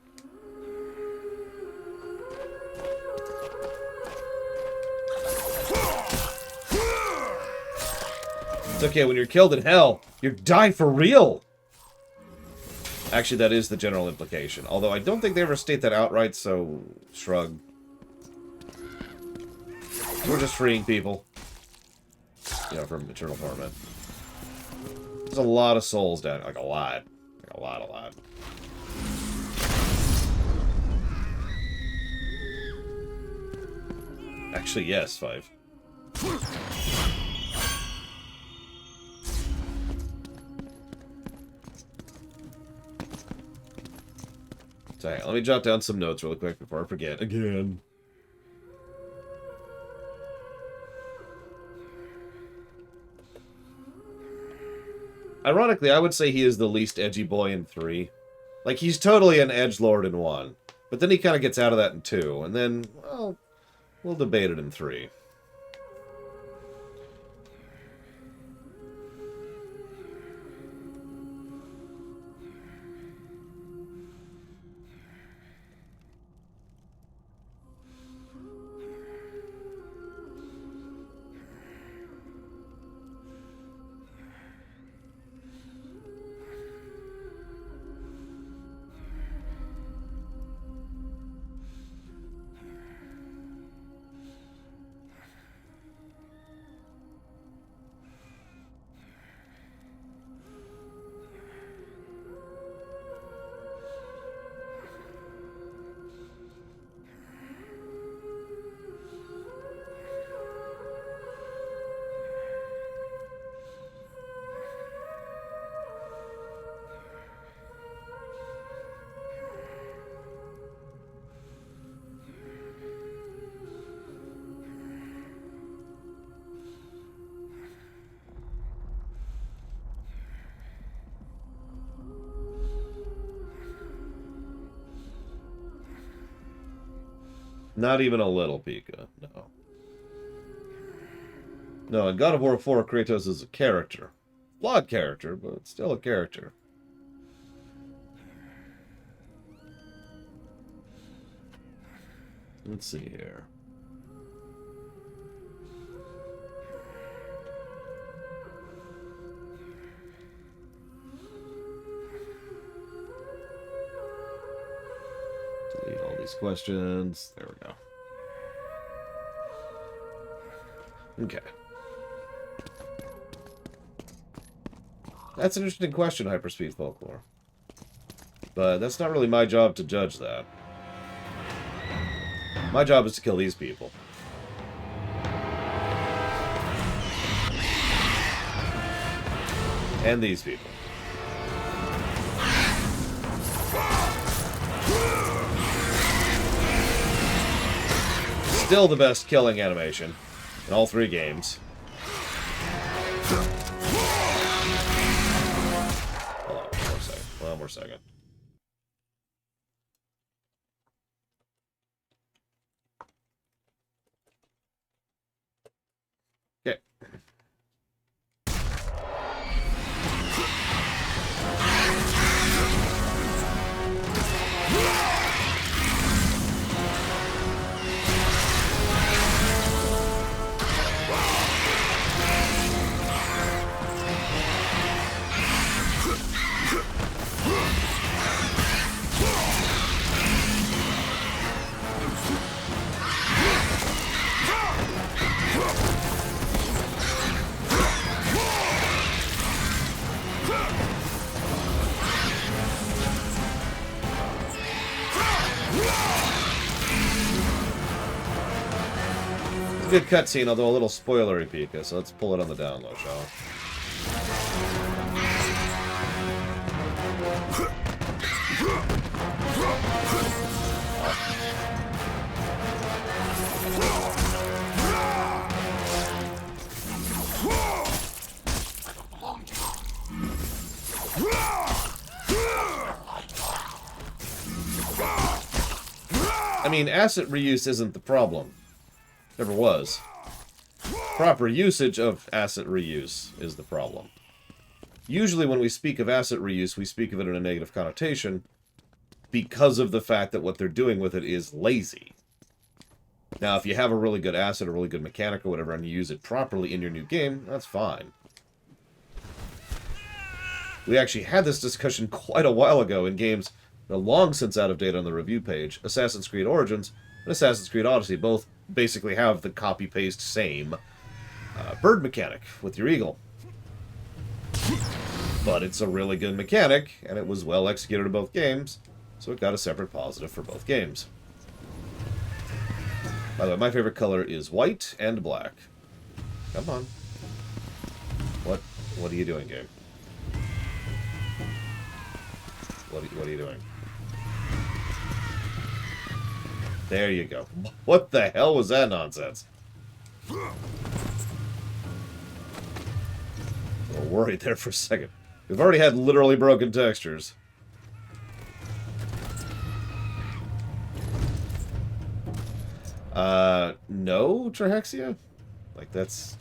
It's okay, when you're killed in hell, you die for real! Actually, that is the general implication. Although I don't think they ever state that outright, so shrug. We're just freeing people. You know, from eternal torment. There's a lot of souls down, like a lot. Like a lot. Actually, yes, 5. So, let me jot down some notes really quick before I forget again. Ironically, I would say he is the least edgy boy in 3. Like, he's totally an edgelord in 1. But then he kind of gets out of that in 2. And then, well, we'll debate it in 3. Not even a little Pika, no. No, in God of War 4, Kratos is a character. Flawed character, but still a character. Let's see here. Delete all these questions. There we go. Okay. That's an interesting question, Hyperspeed Folklore. But that's not really my job to judge that. My job is to kill these people. And these people. Still the best killing animation in all 3 games. Hold on, one more second. Okay. Good cutscene, although a little spoilery, Pika, so let's pull it on the down low, shall I mean, asset reuse isn't the problem. Never was. Proper usage of asset reuse is the problem. Usually when we speak of asset reuse, we speak of it in a negative connotation because of the fact that what they're doing with it is lazy. Now, if you have a really good asset, a really good mechanic or whatever, and you use it properly in your new game, that's fine. We actually had this discussion quite a while ago in games that are long since out of date on the review page. Assassin's Creed Origins and Assassin's Creed Odyssey both basically have the copy-paste same bird mechanic with your eagle. But it's a really good mechanic, and it was well executed in both games, so it got a separate positive for both games. By the way, my favorite color is white and black. Come on. What are you doing, game? What are you doing? There you go. What the hell was that nonsense? A little worried there for a second. We've already had literally broken textures. No, Trahexia? Like, that's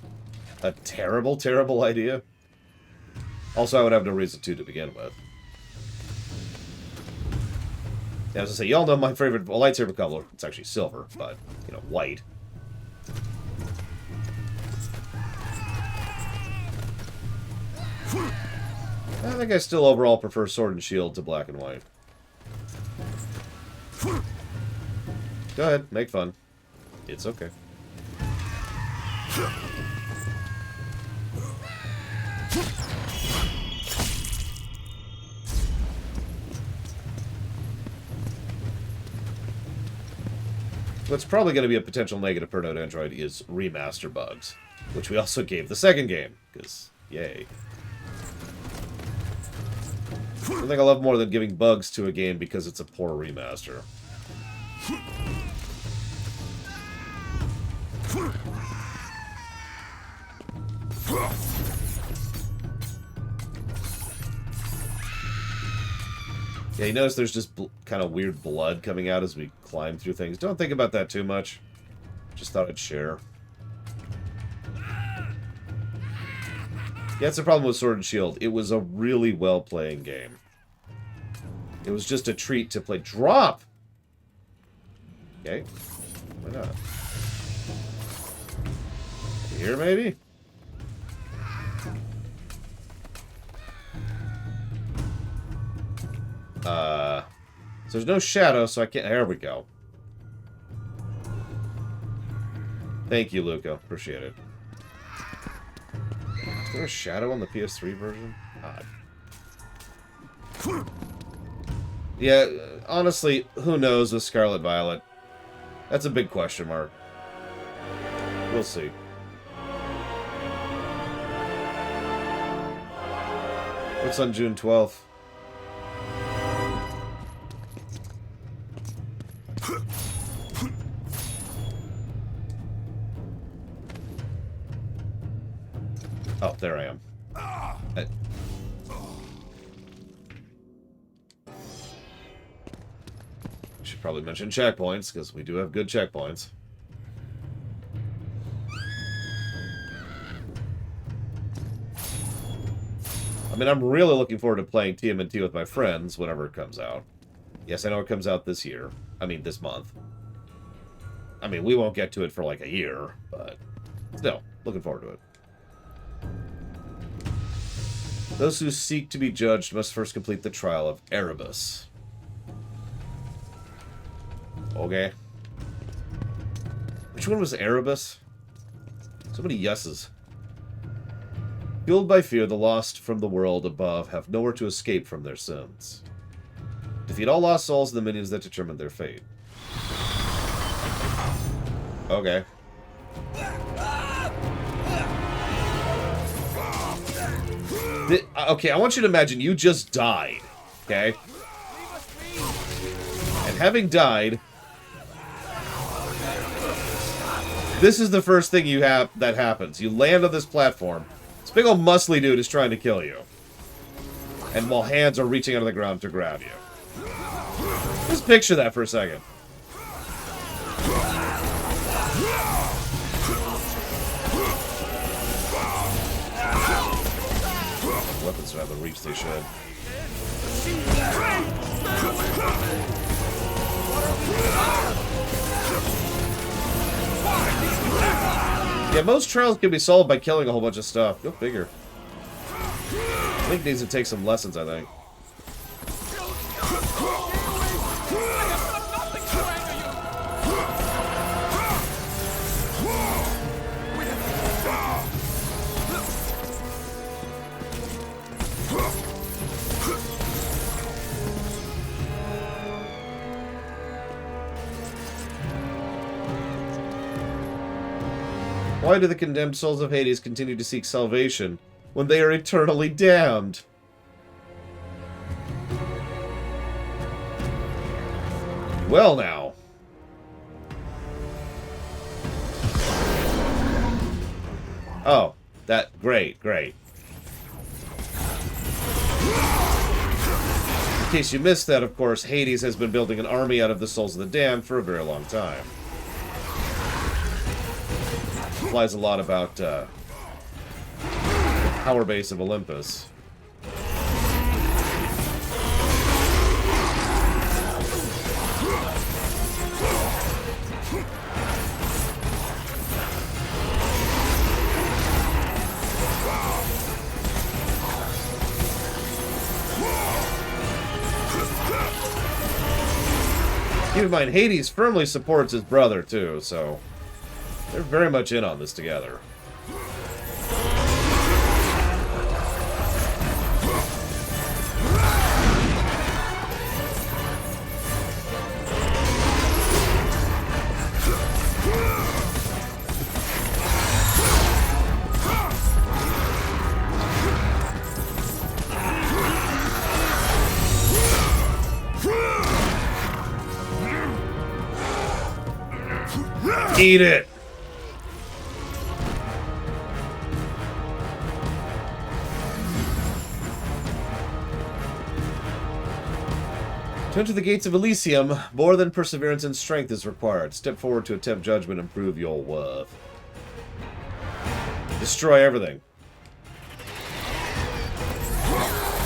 a terrible, terrible idea. Also, I would have no reason to begin with. Yeah, as I say, y'all know my favorite lightsaber color. It's actually silver, but, you know, white. I think I still overall prefer Sword and Shield to black and white. Go ahead, make fun. It's okay. What's probably going to be a potential negative per node Android is remaster bugs, which we also gave the second game, because, yay. I think I love more than giving bugs to a game because it's a poor remaster. Yeah, you notice there's just kind of weird blood coming out as we climb through things. Don't think about that too much. Just thought I'd share. Yeah, that's the problem with Sword and Shield. It was a really well-playing game. It was just a treat to play. Drop! Okay. Why not? Here, maybe? So there's no shadow, so I can't... There we go. Thank you, Luca. Appreciate it. Is there a shadow on the PS3 version? Odd. Yeah, honestly, who knows with Scarlet Violet? That's a big question mark. We'll see. What's on June 12th? Oh, there I am. Should probably mention checkpoints, because we do have good checkpoints. I mean, I'm really looking forward to playing TMNT with my friends whenever it comes out. Yes, I know it comes out this year. I mean, this month. I mean, we won't get to it for like a year, but still, looking forward to it. Those who seek to be judged must first complete the trial of Erebus. Okay. Which one was Erebus? So many yeses. Fueled by fear, the lost from the world above have nowhere to escape from their sins. Defeat all lost souls and the minions that determine their fate. Okay. Okay, I want you to imagine you just died, okay? And having died, this is the first thing that happens. You land on this platform. This big old muscly dude is trying to kill you. And while hands are reaching out of the ground to grab you. Just picture that for a second. Weapons don't have the reach they should. Yeah, most trials can be solved by killing a whole bunch of stuff. Go figure. Link needs to take some lessons, I think. Why do the condemned souls of Hades continue to seek salvation when they are eternally damned? Well, now. Oh, great. In case you missed that, of course, Hades has been building an army out of the souls of the damned for a very long time. Implies a lot about the power base of Olympus. Keep in mind, Hades firmly supports his brother, too, so they're very much in on this together. Eat it! To enter the gates of Elysium, more than perseverance and strength is required. Step forward to attempt judgment and prove your worth. Destroy everything.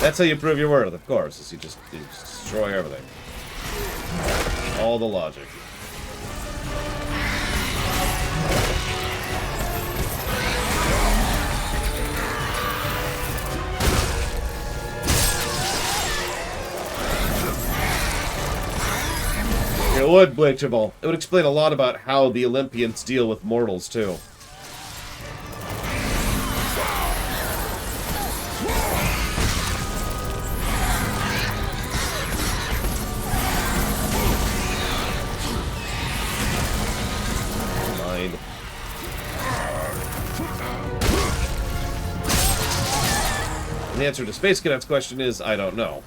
That's how you prove your worth, of course, is you just destroy everything. All the logic. It would, Blitchable. It would explain a lot about how the Olympians deal with mortals, too. Mind. And the answer to Space Cadet's question is, I don't know.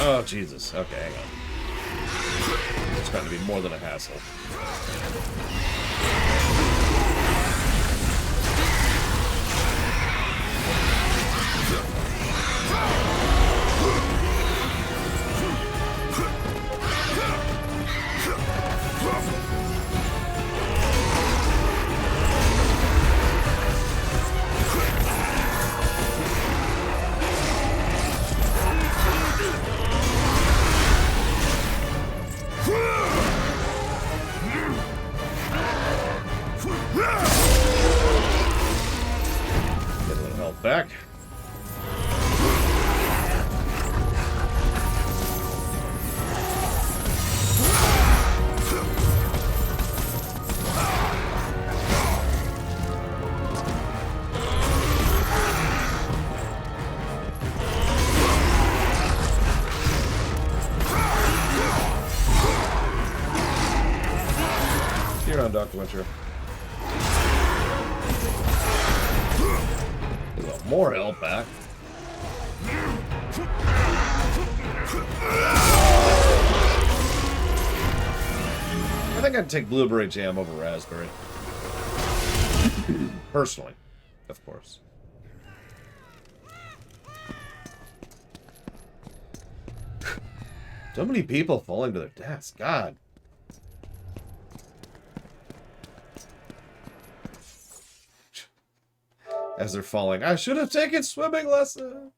Oh, Jesus. Okay, hang on. It's got to be more than a hassle. Hang on, Dr. Winter. Well, more help back. I think I'd take blueberry jam over raspberry. Personally, of course. So many people falling to their deaths. God. As they're falling, I should have taken swimming lesson.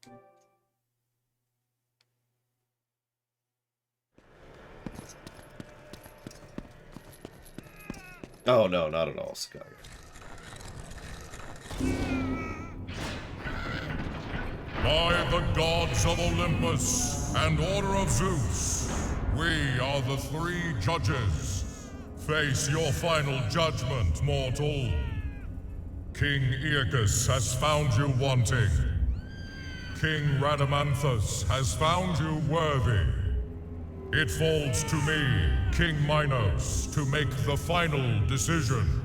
Oh no, not at all, Sky. By the gods of Olympus and Order of Zeus, we are the three judges. Face your final judgment, mortal. King Aeacus has found you wanting. King Rhadamanthus has found you worthy. It falls to me, King Minos, to make the final decision.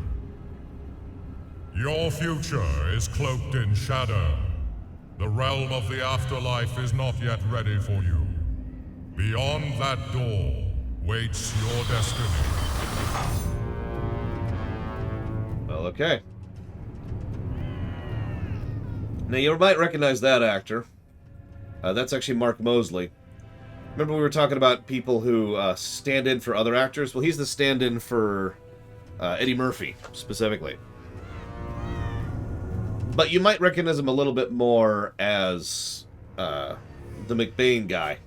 Your future is cloaked in shadow. The realm of the afterlife is not yet ready for you. Beyond that door waits your destiny. Well, okay. Now, you might recognize that actor. That's actually Mark Mosley. Remember we were talking about people who stand in for other actors? Well, he's the stand-in for Eddie Murphy, specifically. But you might recognize him a little bit more as the McBain guy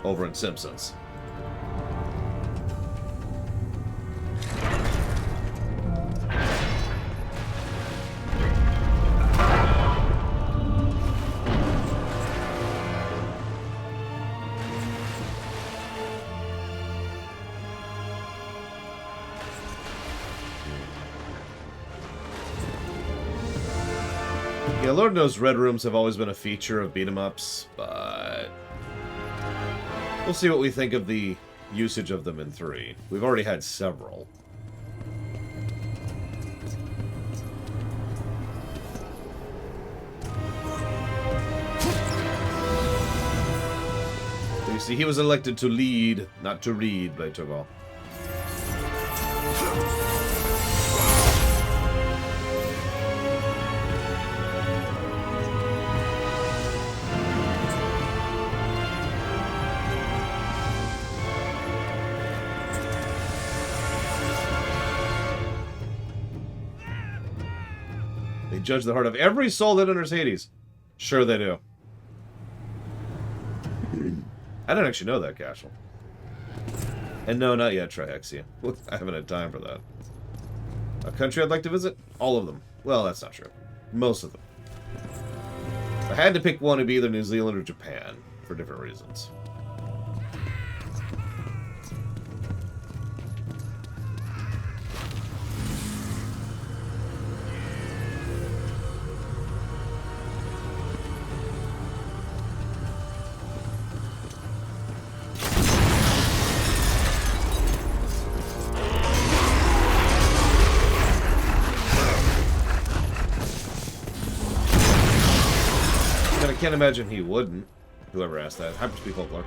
over in Simpsons. Yeah, Lord knows Red Rooms have always been a feature of beat-em-ups, but we'll see what we think of the usage of them in 3. We've already had several. You see, he was elected to lead, not to read, by Togol. Judge the heart of every soul that enters Hades. Sure they do. I didn't actually know that, Cashel. And no, not yet, Trihexia. I haven't had time for that. A country I'd like to visit? All of them. Well, that's not true. Most of them. If I had to pick one, it'd be either New Zealand or Japan, for different reasons. I can't imagine he wouldn't. Whoever asked that. Hyperspeed Folklore.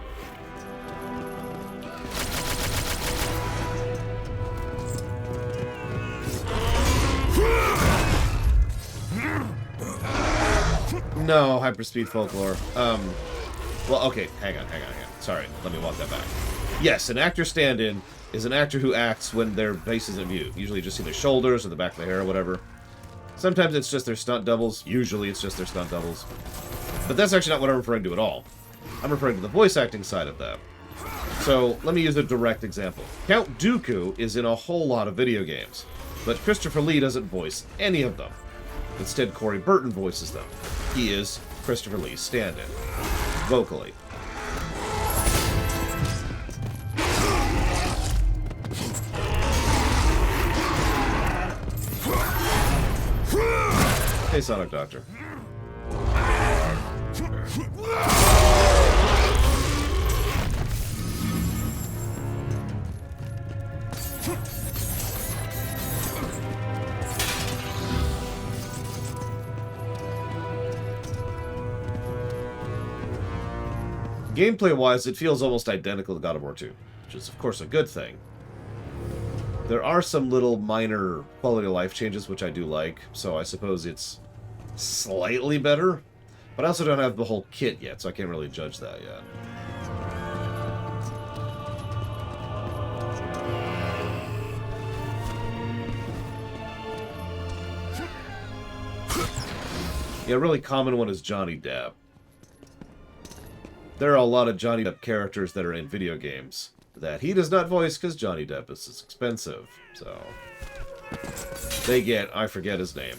No, Hyperspeed Folklore. Well, okay, hang on. Sorry, let me walk that back. Yes, an actor stand-in is an actor who acts when their face isn't viewed. Usually just see their shoulders or the back of the hair or whatever. Sometimes it's just their stunt doubles. Usually it's just their stunt doubles. But that's actually not what I'm referring to at all. I'm referring to the voice acting side of that. So, let me use a direct example. Count Dooku is in a whole lot of video games, but Christopher Lee doesn't voice any of them. Instead, Corey Burton voices them. He is Christopher Lee's stand-in, vocally. Hey, Sonic Doctor. Gameplay-wise, it feels almost identical to God of War 2, which is, of course, a good thing. There are some little minor quality-of-life changes, which I do like, so I suppose it's slightly better. But I also don't have the whole kit yet, so I can't really judge that yet. Yeah, a really common one is Johnny Depp. There are a lot of Johnny Depp characters that are in video games that he does not voice because Johnny Depp is expensive. So they get, I forget his name,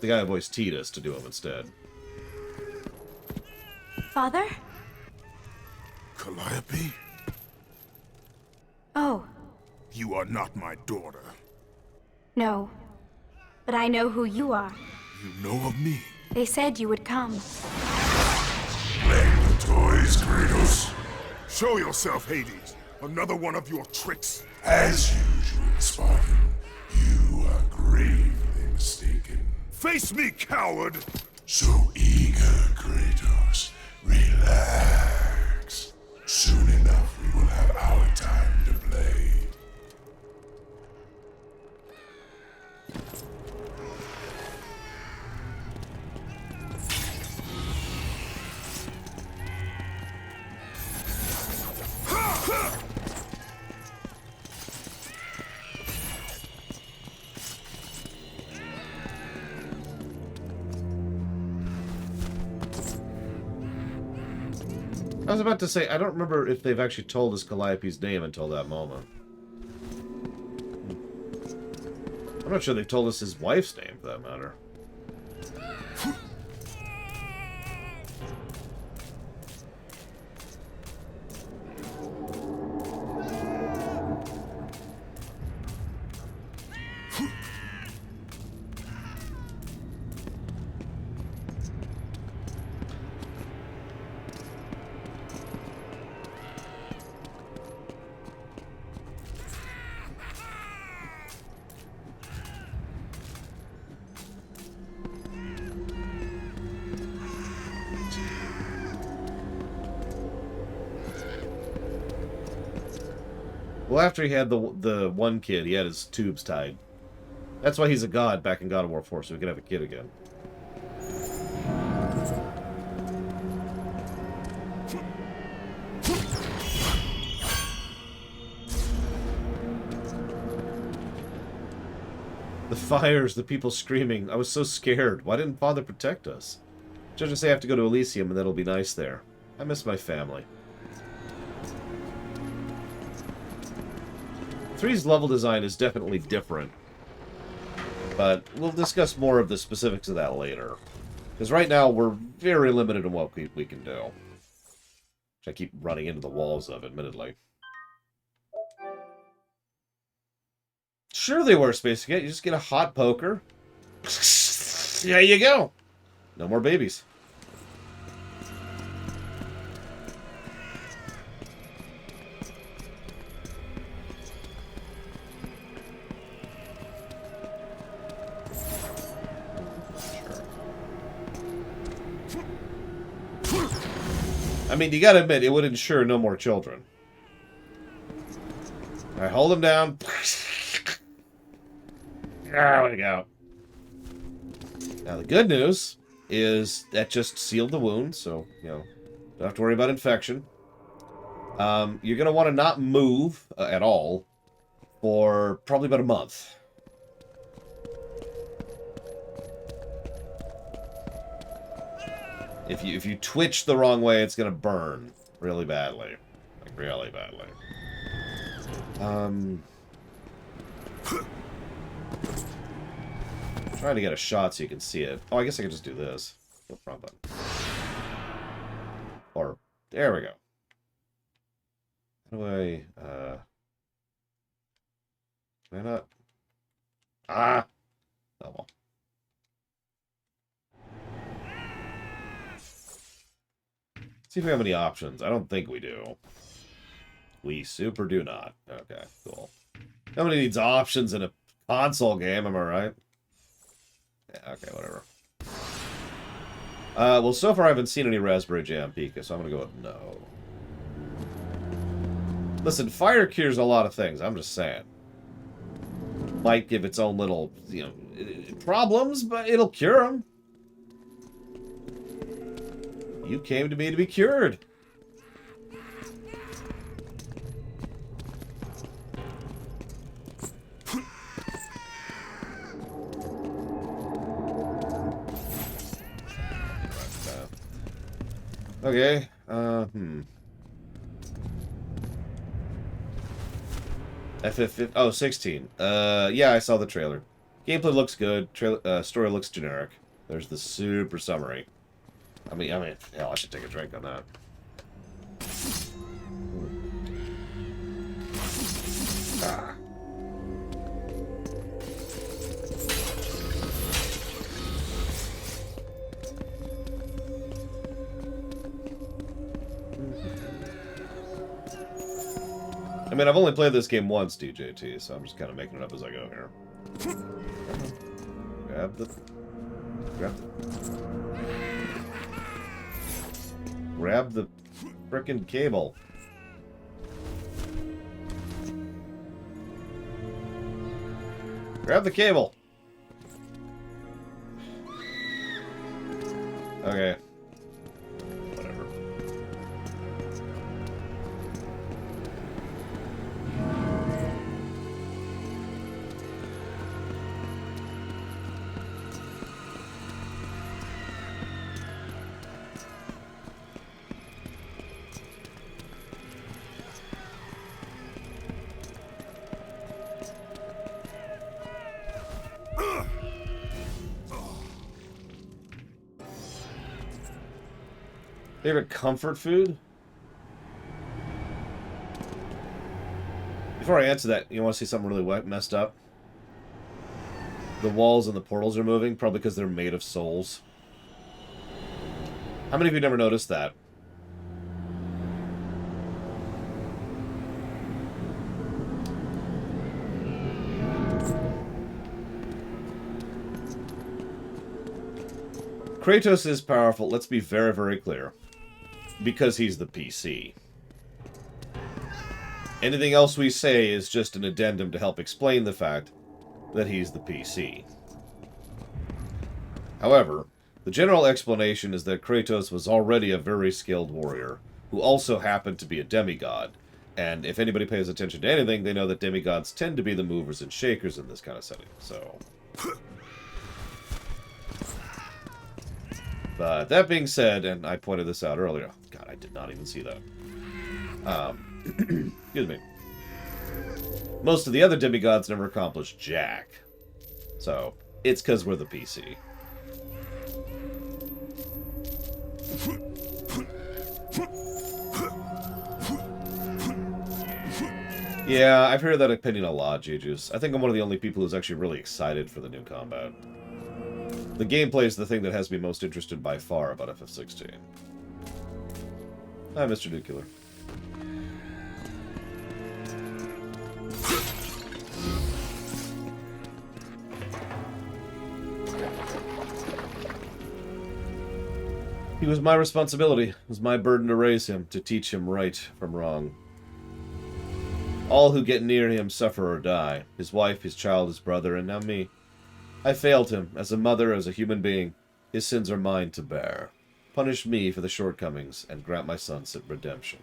the guy who voiced Titus to do him instead. Father? Calliope? Oh, You are not my daughter. no. But I know who you are. You know of me. They said you would come. Playing the toys, Kratos. Show yourself, Hades. Another one of your tricks. As usual, Spartan, you are gravely mistaken. Face me, coward! So eager, Kratos. Relax. Soon enough, we will have our time to play. I was about to say, I don't remember if they've actually told us Calliope's name until that moment. I'm not sure they've told us his wife's name, for that matter. Well, after he had the one kid, he had his tubes tied. That's why he's a god back in God of War 4, so he can have a kid again. The fires, the people screaming. I was so scared. Why didn't Father protect us? Just say I have to go to Elysium and that'll be nice there. I miss my family. 3's level design is definitely different, but we'll discuss more of the specifics of that later. Because right now, we're very limited in what we can do. Which I keep running into the walls of, admittedly. Sure they were, Space Cadet. You just get a hot poker. There you go. No more babies. I mean, you gotta admit, it would ensure no more children. Alright, hold him down. There we go. Now, the good news is that just sealed the wound, so, you know, don't have to worry about infection. You're gonna want to not move at all for probably about a month. If you twitch the wrong way, it's gonna burn really badly. Like, really badly. Trying to get a shot so you can see it. Oh, I guess I could just do this. No problem. Or, there we go. How do I, can I not? Ah! Oh, well. See if we have any options. I don't think we do. We super do not. Okay, cool. Nobody needs options in a console game, am I right? Yeah, okay, whatever. Well, so far I haven't seen any Raspberry Jam Pika, so I'm gonna go with no. Listen, fire cures a lot of things. I'm just saying. Might give its own little, you know, problems, but it'll cure them. You came to me to be cured. Okay, FF, oh, 16. Yeah, I saw the trailer. Gameplay looks good. Story looks generic. There's the super summary. I mean, hell, I should take a drink on that. Ah. I mean, I've only played this game once, DJT, so I'm just kind of making it up as I go here. Grab the frickin' cable. Grab the cable. Okay. Whatever. Favorite comfort food? Before I answer that, you want to see something really messed up? The walls and the portals are moving, probably because they're made of souls. How many of you never noticed that? Kratos is powerful, let's be very, very clear. Because he's the PC. Anything else we say is just an addendum to help explain the fact that he's the PC. However, the general explanation is that Kratos was already a very skilled warrior, who also happened to be a demigod. And if anybody pays attention to anything, they know that demigods tend to be the movers and shakers in this kind of setting, so... But that being said, and I pointed this out earlier. God, I did not even see that. Excuse me. Most of the other demigods never accomplished jack. So, it's because we're the PC. Yeah, I've heard that opinion a lot, Juju's. I think I'm one of the only people who's actually really excited for the new combat. The gameplay is the thing that has me most interested by far about FF16. Hi, Mr. Nuclear. He was my responsibility. It was my burden to raise him, to teach him right from wrong. All who get near him suffer or die. His wife, his child, his brother, and now me. I failed him, as a mother, as a human being. His sins are mine to bear. Punish me for the shortcomings, and grant my sons redemption.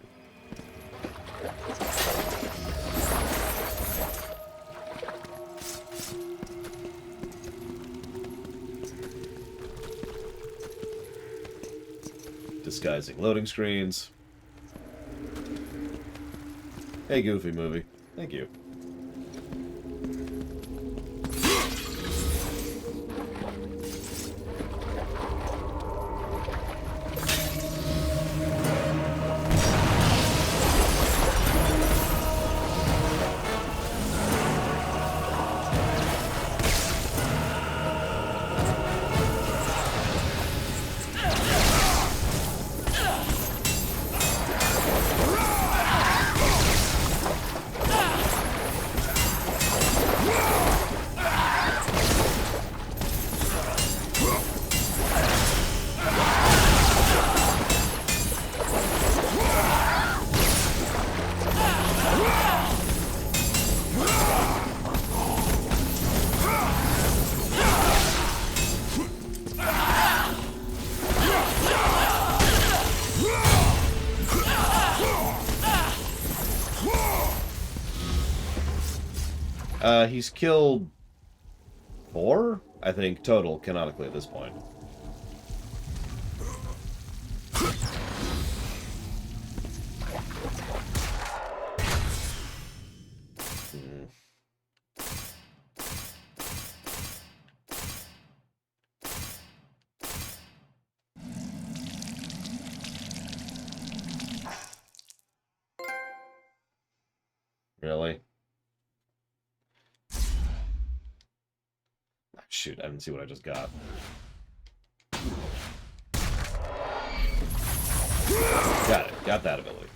Disguising loading screens. Hey, Goofy movie. Thank you. He's killed 4, I think, total, canonically, at this point. Really? Shoot, I didn't see what I just got. Got it. Got that ability.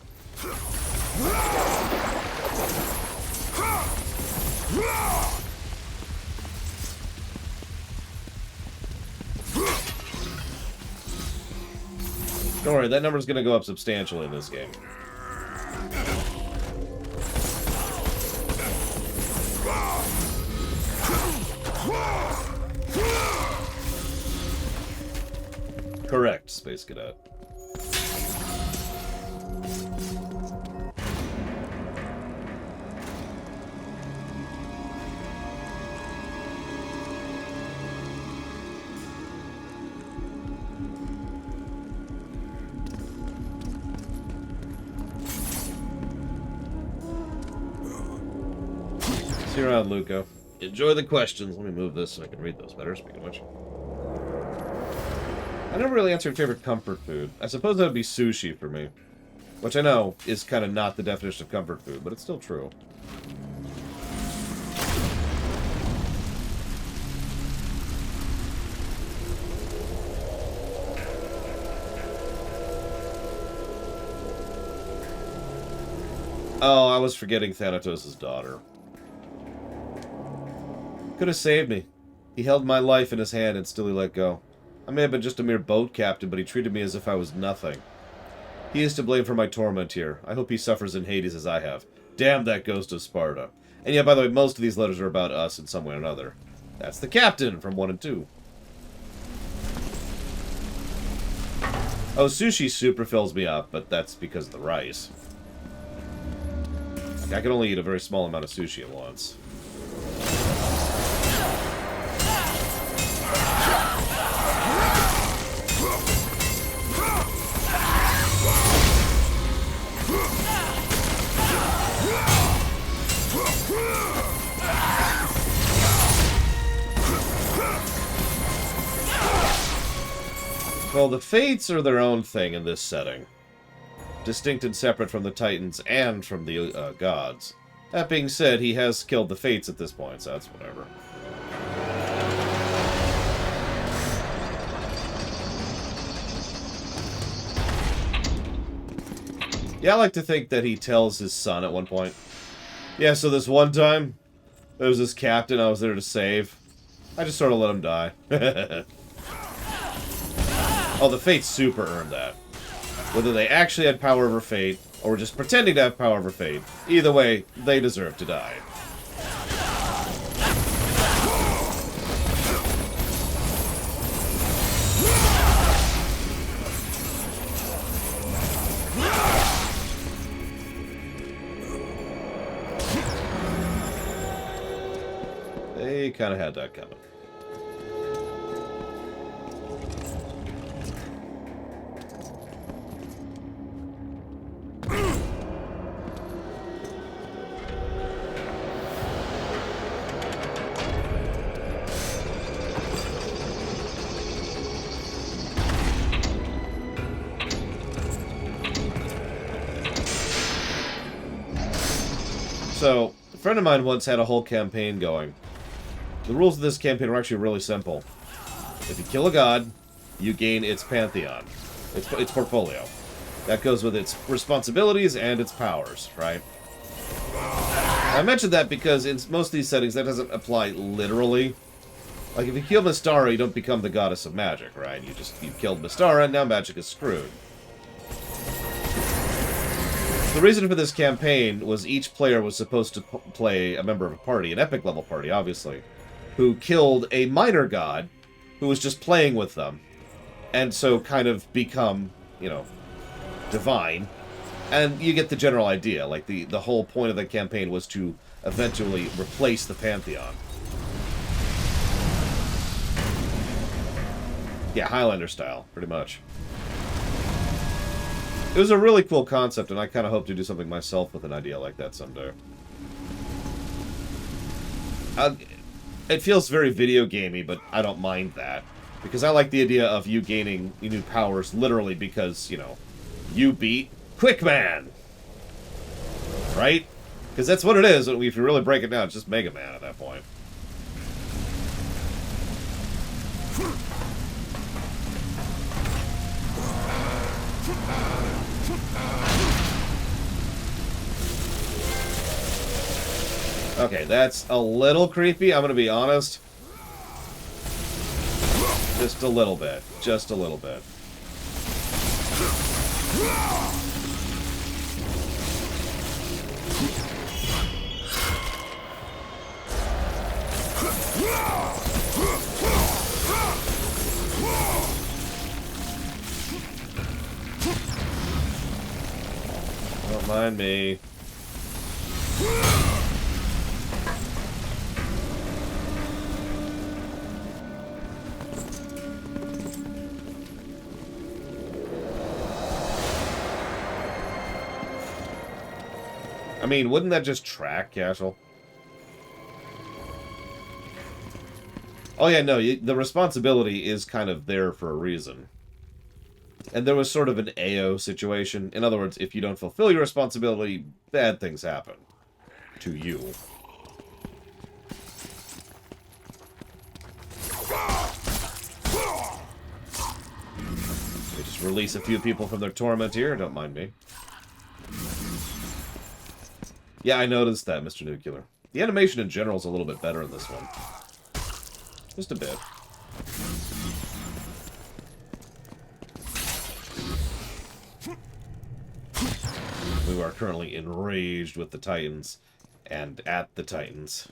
Don't worry, that number's gonna go up substantially in this game. Correct, Space Cadet. See you around, Luco. Enjoy the questions. Let me move this so I can read those better, speaking of which. I never really answered favorite comfort food. I suppose that would be sushi for me. Which I know is kind of not the definition of comfort food, but it's still true. Oh, I was forgetting Thanatos' daughter. Could have saved me. He held my life in his hand and still he let go. I may have been just a mere boat captain, but he treated me as if I was nothing. He is to blame for my torment here. I hope he suffers in Hades as I have. Damn that ghost of Sparta. And yeah, by the way, most of these letters are about us in some way or another. That's the captain from 1 and 2. Oh, sushi super fills me up, but that's because of the rice. I can only eat a very small amount of sushi at once. Well, the Fates are their own thing in this setting. Distinct and separate from the Titans and from the gods. That being said, he has killed the Fates at this point, so that's whatever. Yeah, I like to think that he tells his son at one point, yeah, so this one time, there was this captain I was there to save. I just sort of let him die. Oh, the Fates super earned that. Whether they actually had power over fate, or were just pretending to have power over fate, either way, they deserve to die. They kind of had that coming. So, a friend of mine once had a whole campaign going. The rules of this campaign were actually really simple. If you kill a god, you gain its pantheon, its portfolio. That goes with its responsibilities and its powers, right? I mentioned that because in most of these settings that doesn't apply literally. Like if you kill Mystara, you don't become the goddess of magic, right? You've killed Mystara, and now magic is screwed. The reason for this campaign was each player was supposed to play a member of a party, an epic level party, obviously, who killed a minor god who was just playing with them, and so kind of become, you know, divine, And you get the general idea. Like, the whole point of the campaign was to eventually replace the Pantheon. Yeah, Highlander style, pretty much. It was a really cool concept, and I kind of hope to do something myself with an idea like that someday. It feels very video gamey, but I don't mind that. Because I like the idea of you gaining new powers literally because, you know, you beat Quickman! Right? Because that's what it is, if you really break it down, it's just Mega Man at that point. Okay, that's a little creepy, I'm gonna be honest. Just a little bit. Just a little bit. Don't mind me. I mean, wouldn't that just track, Cashel? Oh yeah, no, the responsibility is kind of there for a reason. And there was sort of an AO situation. In other words, if you don't fulfill your responsibility, bad things happen. To you. We just release a few people from their torment here, don't mind me. Yeah, I noticed that, Mr. Nuclear. The animation in general is a little bit better in this one. Just a bit. We are currently enraged with the Titans and at the Titans.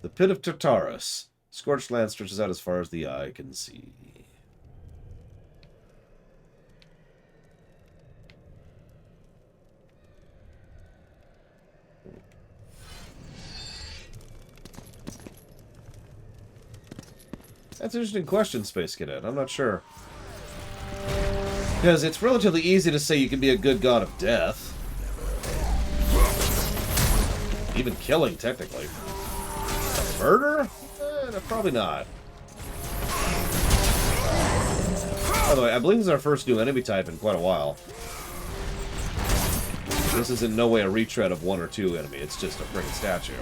The Pit of Tartarus. Scorched land stretches out as far as the eye can see. That's an interesting question, Space Cadet. I'm not sure. Because it's relatively easy to say you can be a good god of death. Even killing, technically. Murder? Probably not. By the way, I believe this is our first new enemy type in quite a while. This is in no way a retread of 1 or 2 enemy, it's just a freaking statue.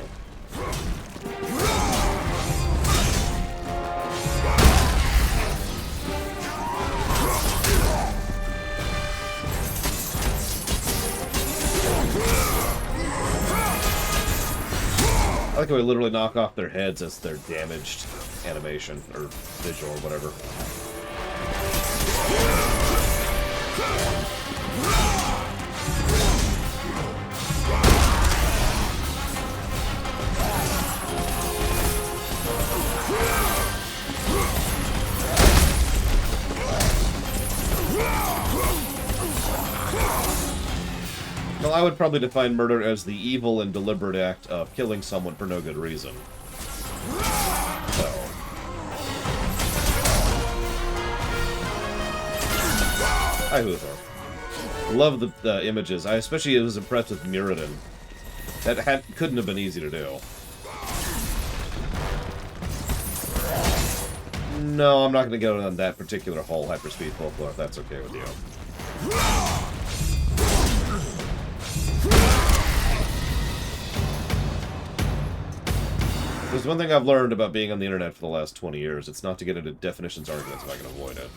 I like how we literally knock off their heads as their damaged animation, or visual, or whatever. Well, I would probably define murder as the evil and deliberate act of killing someone for no good reason. So. Hi, Huther. Love the images. I especially was impressed with Muradin. That couldn't have been easy to do. No, I'm not going to go on that particular whole hyperspeed folklore, if that's okay with you. There's one thing I've learned about being on the internet for the last 20 years. It's not to get into definitions arguments if I can avoid it.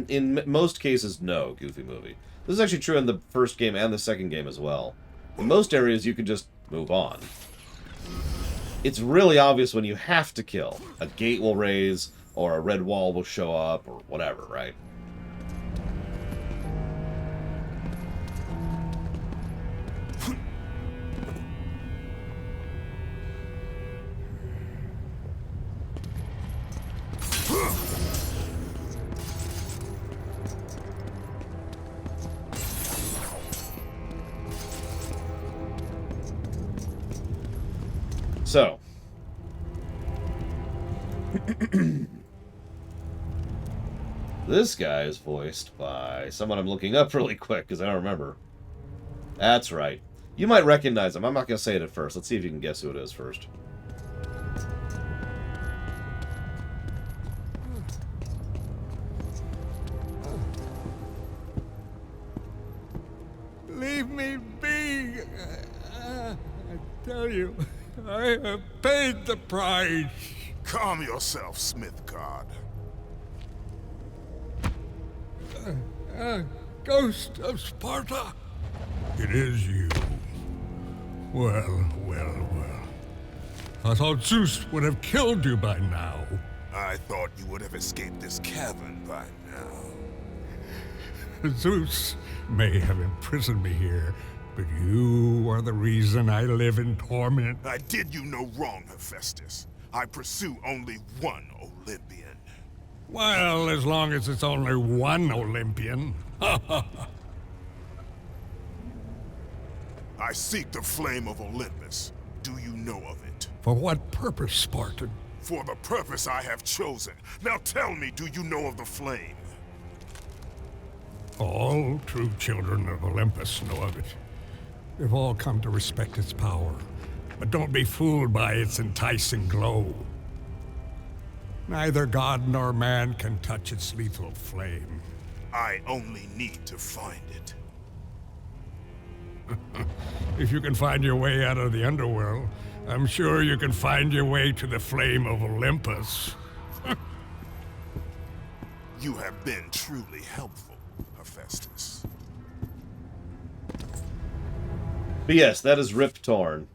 In most cases, no, Goofy Movie. This is actually true in the first game and the second game as well. In most areas, you can just move on. it's really obvious when you have to kill. A gate will raise, or a red wall will show up, or whatever, right? So, this guy is voiced by someone I'm looking up really quick because I don't remember. That's right. You might recognize him. I'm not going to say it at first. Let's see if you can guess who it is first. Leave me be. I tell you, I have paid the price. Calm yourself, Smith God. Ghost of Sparta. It is you. Well. I thought Zeus would have killed you by now. I thought you would have escaped this cavern by now. Zeus may have imprisoned me here, but you are the reason I live in torment. I did you no wrong, Hephaestus. I pursue only one Olympian. Well, as long as it's only one Olympian. I seek the Flame of Olympus. Do you know of it? For what purpose, Spartan? For the purpose I have chosen. Now tell me, do you know of the flame? All true children of Olympus know of it. They've all come to respect its power. But don't be fooled by its enticing glow. Neither god nor man can touch its lethal flame. I only need to find it. If you can find your way out of the Underworld, I'm sure you can find your way to the Flame of Olympus. You have been truly helpful, Hephaestus. But yes, that is Rip Torn.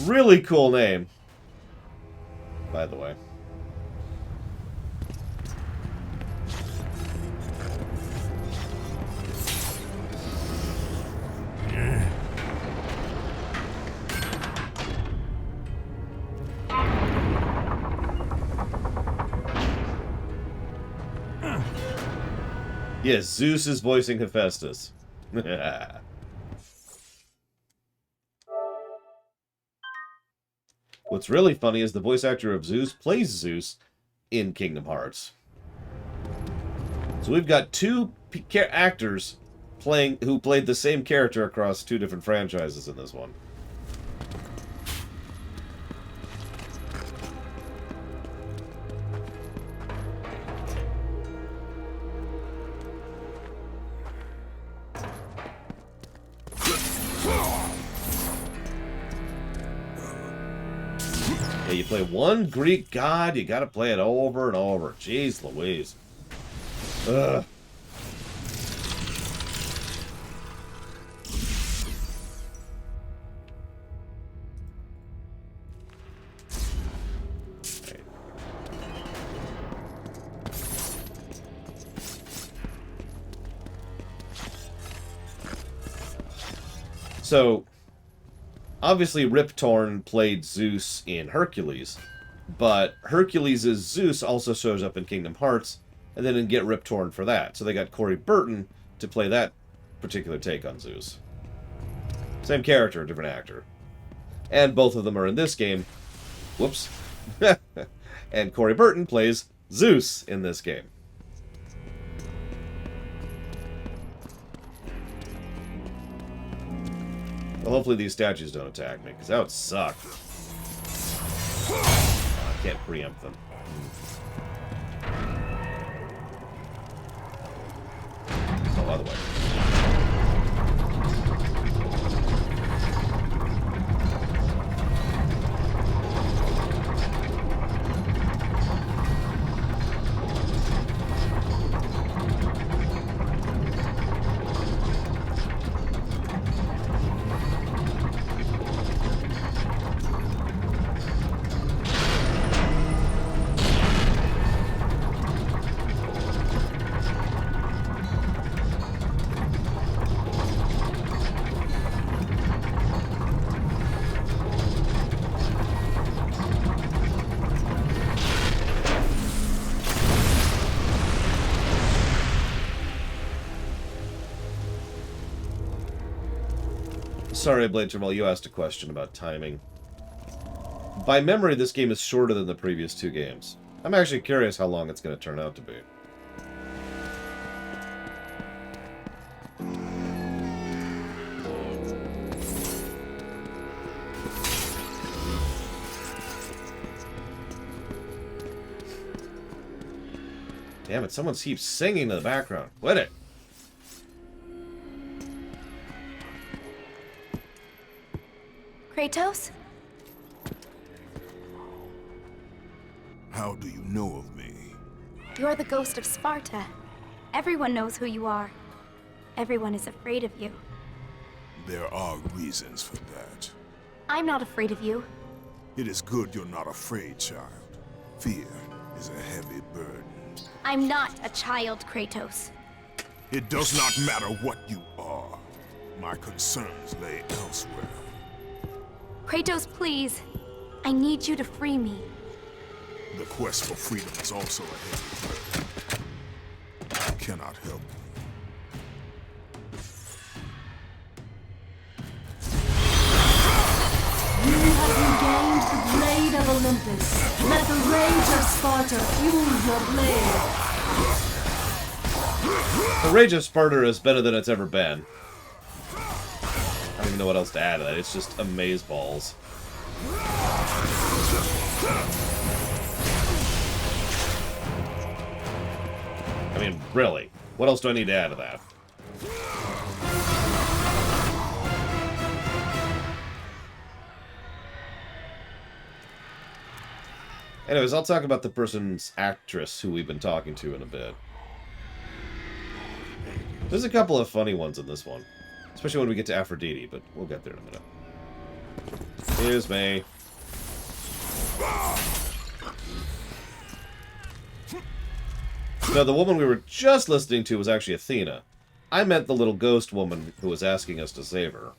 Really cool name, by the way. Yes, Zeus is voicing Hephaestus. What's really funny is the voice actor of Zeus plays Zeus in Kingdom Hearts. So we've got two actors who played the same character across two different franchises in this one. Yeah, you play one Greek god, you gotta play it over and over. Jeez Louise. Ugh. So, obviously Rip Torn played Zeus in Hercules, but Hercules' Zeus also shows up in Kingdom Hearts, and they didn't get Rip Torn for that. So they got Corey Burton to play that particular take on Zeus. Same character, different actor. And both of them are in this game. Whoops. And Corey Burton plays Zeus in this game. Well, hopefully these statues don't attack me, because that would suck. I can't preempt them. Oh, by the way. sorry, Blade Terminal, you asked a question about timing. By memory, this game is shorter than the previous 2 games. I'm actually curious how long it's going to turn out to be. Damn it, someone keeps singing in the background. Quit it! Kratos? How do you know of me? You're the ghost of Sparta. Everyone knows who you are. Everyone is afraid of you. There are reasons for that. I'm not afraid of you. It is good you're not afraid, child. Fear is a heavy burden. I'm not a child, Kratos. It does not matter what you are. My concerns lay elsewhere. Kratos, please. I need you to free me. The quest for freedom is also a heavy burden. I cannot help you. You have regained the blade of Olympus. Let the rage of Sparta fuel your blade. The Rage of Sparta is better than it's ever been. I don't even know what else to add to that. It's just amazeballs. I mean, really. What else do I need to add to that? Anyways, I'll talk about the person's actress who we've been talking to in a bit. There's a couple of funny ones in this one. Especially when we get to Aphrodite, but we'll get there in a minute. Excuse me. No, the woman we were just listening to was actually Athena. I meant the little ghost woman who was asking us to save her.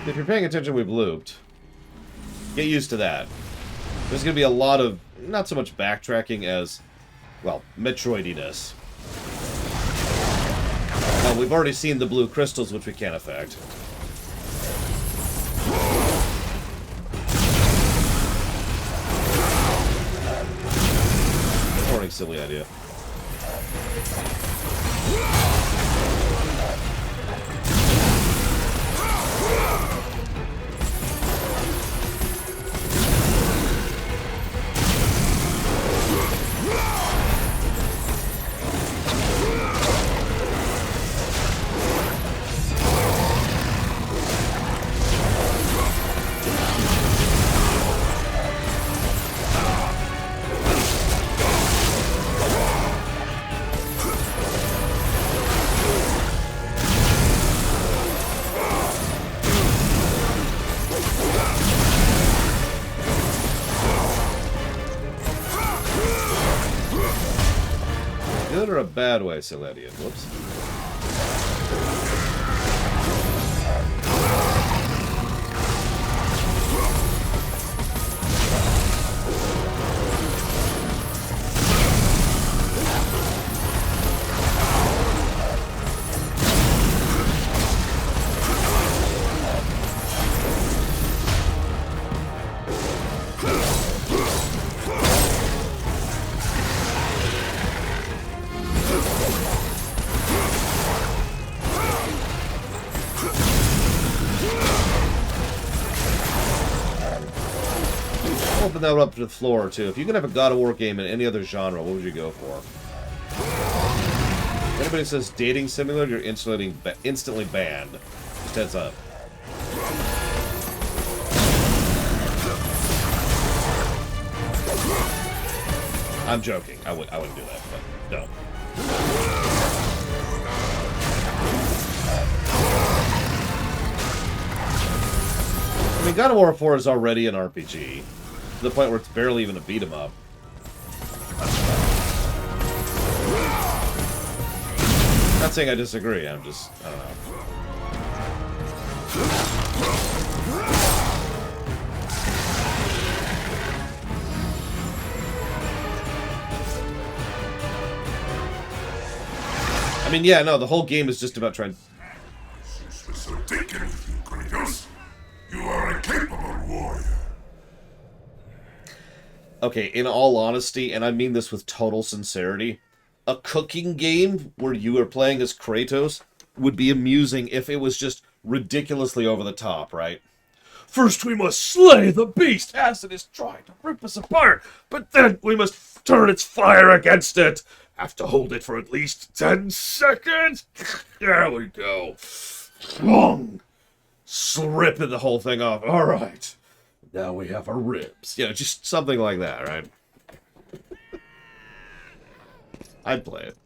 If you're paying attention, we've looped. Get used to that. There's going to be a lot of, not so much backtracking as, well, Metroidiness. We've already seen the blue crystals, which we can't affect. Morning, silly idea. Good or a bad way, Celedian? Whoops. open that up to the floor, too. If you could have a God of War game in any other genre, what would you go for? If anybody says dating simulator, you're instantly banned. Just heads up. I'm joking. I wouldn't do that, but no. I mean, God of War 4 is already an RPG, to the point where it's barely even a beat-em-up. Not saying I disagree, I'm just, I don't know. I mean, yeah, no, the whole game is just about trying... So taken with you, Kratos. You are a capable warrior. Okay, in all honesty, and I mean this with total sincerity, a cooking game where you are playing as Kratos would be amusing if it was just ridiculously over the top, right? First we must slay the beast as it is trying to rip us apart, but then we must turn its fire against it. Have to hold it for at least 10 seconds. There we go. Ripping the whole thing off. All right. Now we have our ribs. You know, just something like that, right? I'd play it.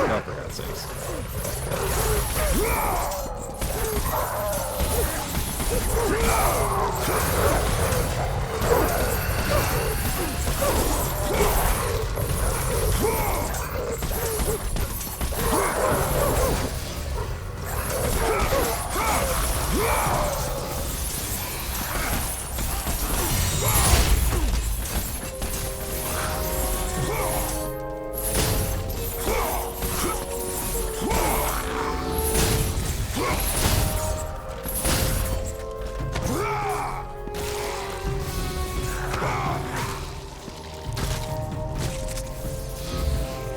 Oh, for God's sakes.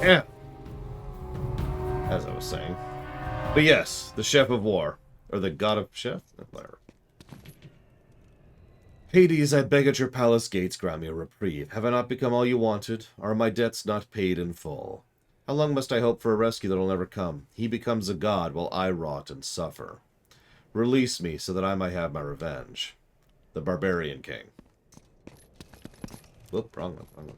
Yeah. As I was saying. But yes, the Chef of War. Or the God of Chef? Whatever. Hades, I beg at your palace gates, grant me a reprieve. Have I not become all you wanted? Are my debts not paid in full? How long must I hope for a rescue that'll never come? He becomes a god while I rot and suffer. Release me so that I might have my revenge. The Barbarian King. Whoop, wrong one, wrong one.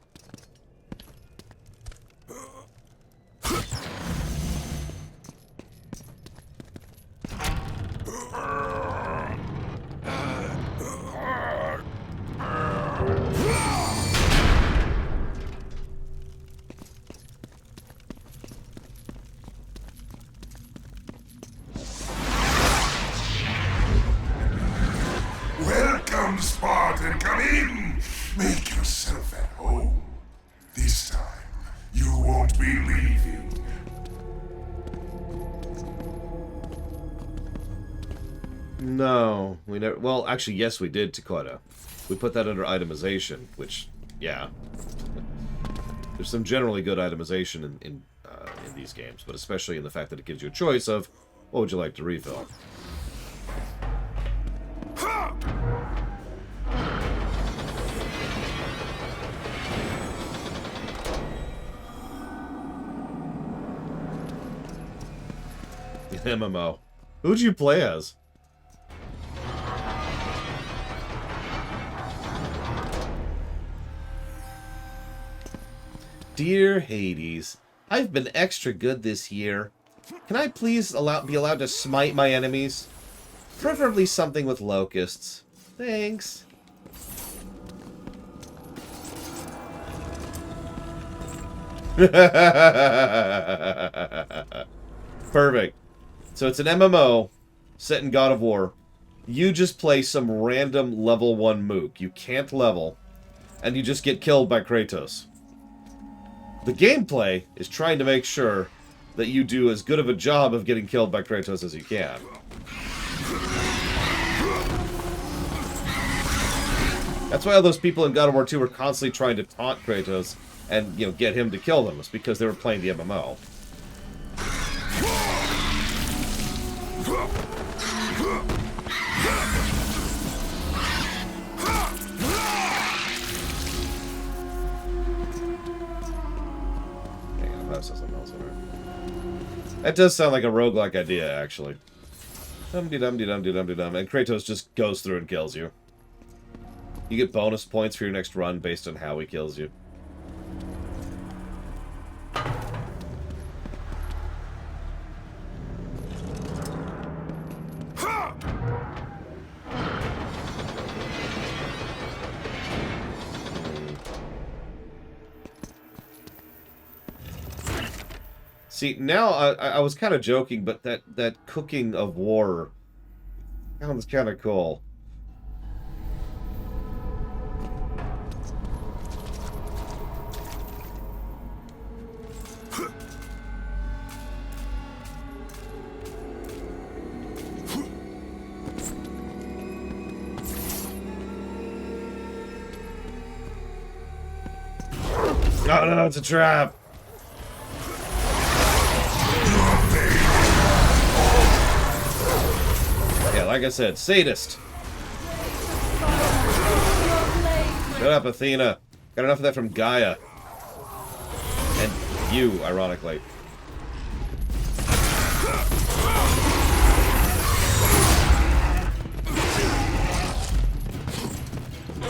Welcome, Spartan. Come in. Make yourself at home. This time, you won't be leaving. No, we never... Well, actually, yes, we did, Dakota. We put that under itemization, which, yeah. There's some generally good itemization in these games, but especially in the fact that it gives you a choice of, what would you like to refill? MMO. Who'd you play as? Dear Hades, I've been extra good this year. Can I please be allowed to smite my enemies? Preferably something with locusts. Thanks. Perfect. So it's an MMO set in God of War. You just play some random level 1 mook. You can't level. And you just get killed by Kratos. The gameplay is trying to make sure that you do as good of a job of getting killed by Kratos as you can. That's why all those people in God of War 2 were constantly trying to taunt Kratos and, you know, get him to kill them. It's because they were playing the MMO. Hang on, that says something else in there. That does sound like a roguelike idea, actually. Dum-de-dum-de-dum-de-dum-de-dum. And Kratos just goes through and kills you. You get bonus points for your next run based on how he kills you. See, now I was kind of joking, but that cooking of war sounds kind of cool. Oh no, it's a trap! Yeah, like I said, sadist. Shut up, Athena. Got enough of that from Gaia. And you, ironically.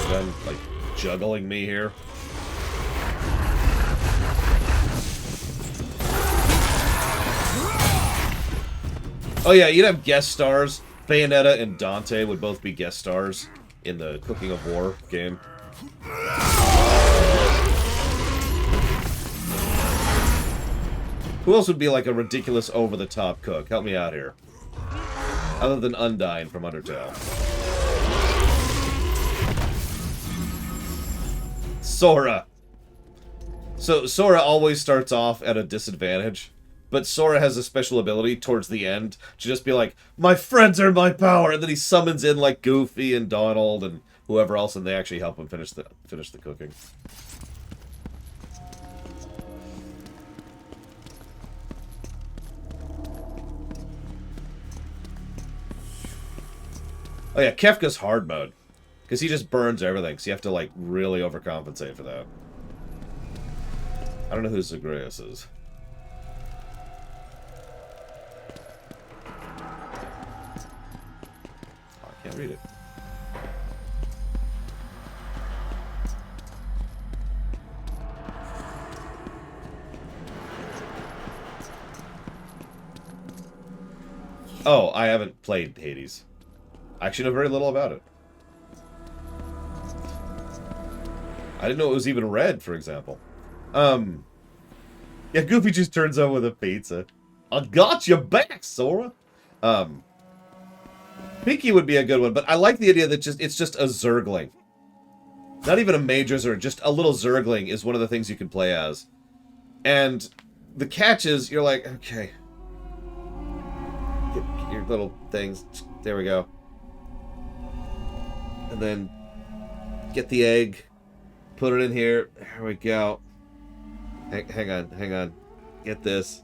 Done, like, juggling me here. Oh yeah, you'd have guest stars. Bayonetta and Dante would both be guest stars in the Cooking of War game. Who else would be like a ridiculous over-the-top cook? Help me out here. Other than Undyne from Undertale. Sora. So Sora always starts off at a disadvantage. But Sora has a special ability towards the end to just be like, my friends are my power, and then he summons in like Goofy and Donald and whoever else, and they actually help him finish the cooking. Oh yeah, Kefka's hard mode. Because he just burns everything, so you have to like really overcompensate for that. I don't know who Zagreus is. Can't read it. Oh, I haven't played Hades. I actually know very little about it. I didn't know it was even red, for example. Yeah, Goofy just turns up with a pizza. I got your back, Sora. Pinky would be a good one, but I like the idea that it's just a Zergling. Not even a major Zerg, just a little Zergling is one of the things you can play as. And the catch is, you're like, okay. Get your little things. There we go. And then get the egg. Put it in here. There we go. Hang on. Get this.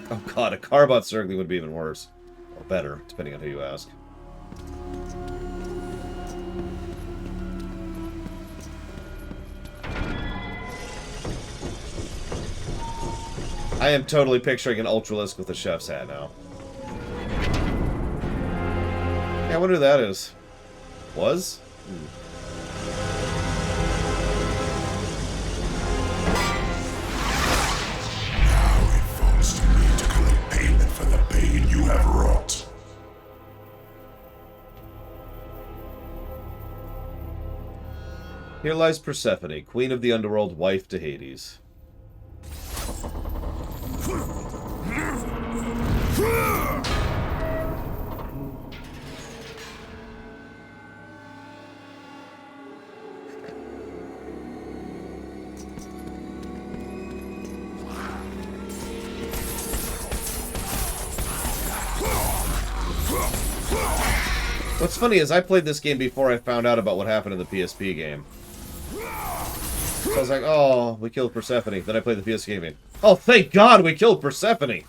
Oh god, a Carbot Zergling would be even worse. Or better, depending on who you ask. I am totally picturing an Ultralisk with a chef's hat now. Yeah, I wonder who that is. Was? Now it falls to me to collect payment for the pain you have wrought. Here lies Persephone, queen of the underworld, wife to Hades. What's funny is I played this game before I found out about what happened in the PSP game. So I was like, oh, we killed Persephone. Then I played the PSP game. Oh, thank God we killed Persephone!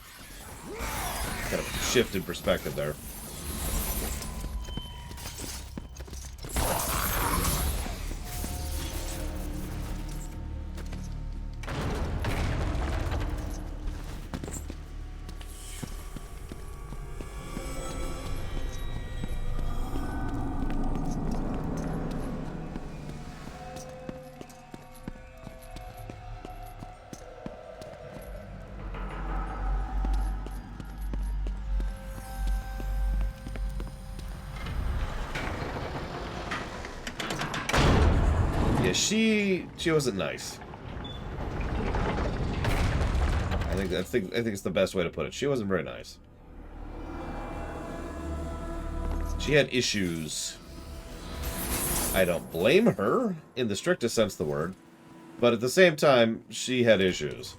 Kind of shift in perspective there. Yeah, she wasn't nice. I think it's the best way to put it. She wasn't very nice. She had issues. I don't blame her in the strictest sense of the word, but at the same time, she had issues.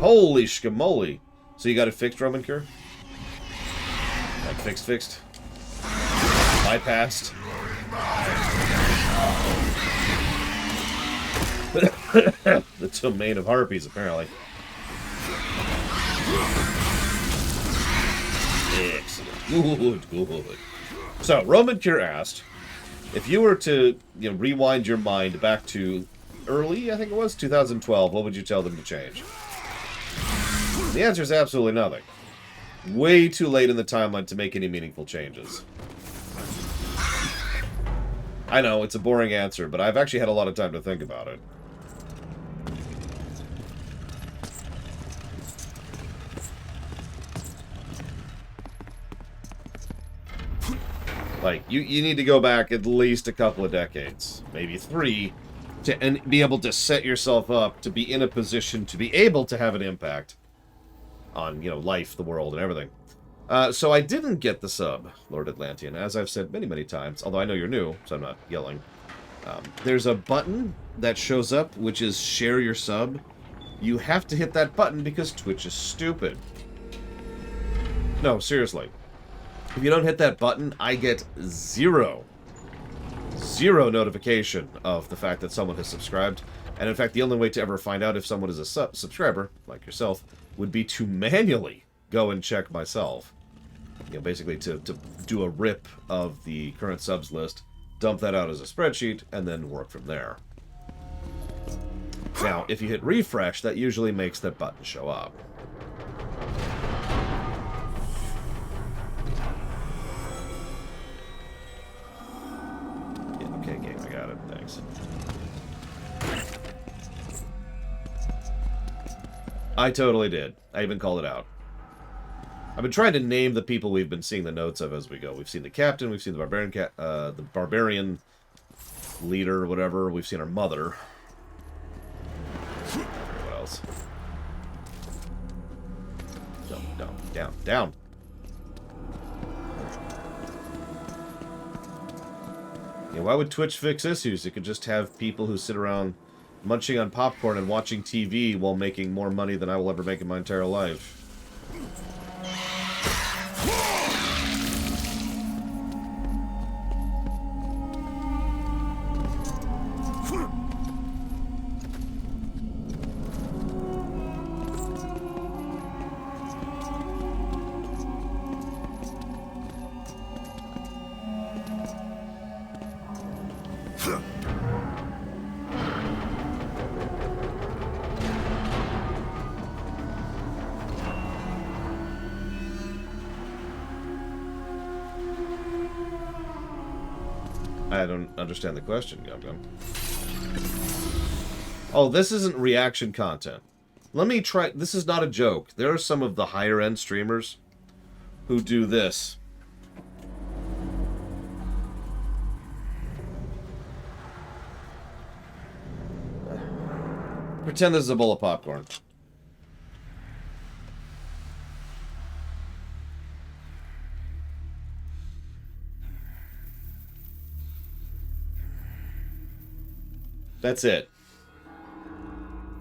Holy shkamoly. So you got it fixed, Roman Cure? Like, fixed. Bypassed. The domain of harpies, apparently. Excellent. Good. So, Roman Cure asked, if you were to, rewind your mind back to early, I think it was, 2012, what would you tell them to change? The answer is absolutely nothing. Way too late in the timeline to make any meaningful changes. I know, it's a boring answer, but I've actually had a lot of time to think about it. Like, you need to go back at least a couple of decades, maybe 3, and be able to set yourself up to be in a position to be able to have an impact on, life, the world, and everything. So I didn't get the sub, Lord Atlantean, as I've said many, many times, although I know you're new, so I'm not yelling. There's a button that shows up, which is share your sub. You have to hit that button because Twitch is stupid. No, seriously. If you don't hit that button, I get zero notification of the fact that someone has subscribed. And in fact, the only way to ever find out if someone is a subscriber, like yourself, would be to manually go and check myself. Basically to do a rip of the current subs list, dump that out as a spreadsheet, and then work from there. Now, if you hit refresh, that usually makes that button show up. Yeah, okay, game, I got it. Thanks. I totally did. I even called it out. I've been trying to name the people we've been seeing the notes of as we go. We've seen the captain, we've seen the barbarian leader, whatever. We've seen our mother. What else? Down. Yeah, why would Twitch fix issues? It could just have people who sit around munching on popcorn and watching TV while making more money than I will ever make in my entire life. I don't understand the question, Gum. Oh, this isn't reaction content. Let me try... This is not a joke. There are some of the higher-end streamers who do this. Pretend this is a bowl of popcorn. That's it.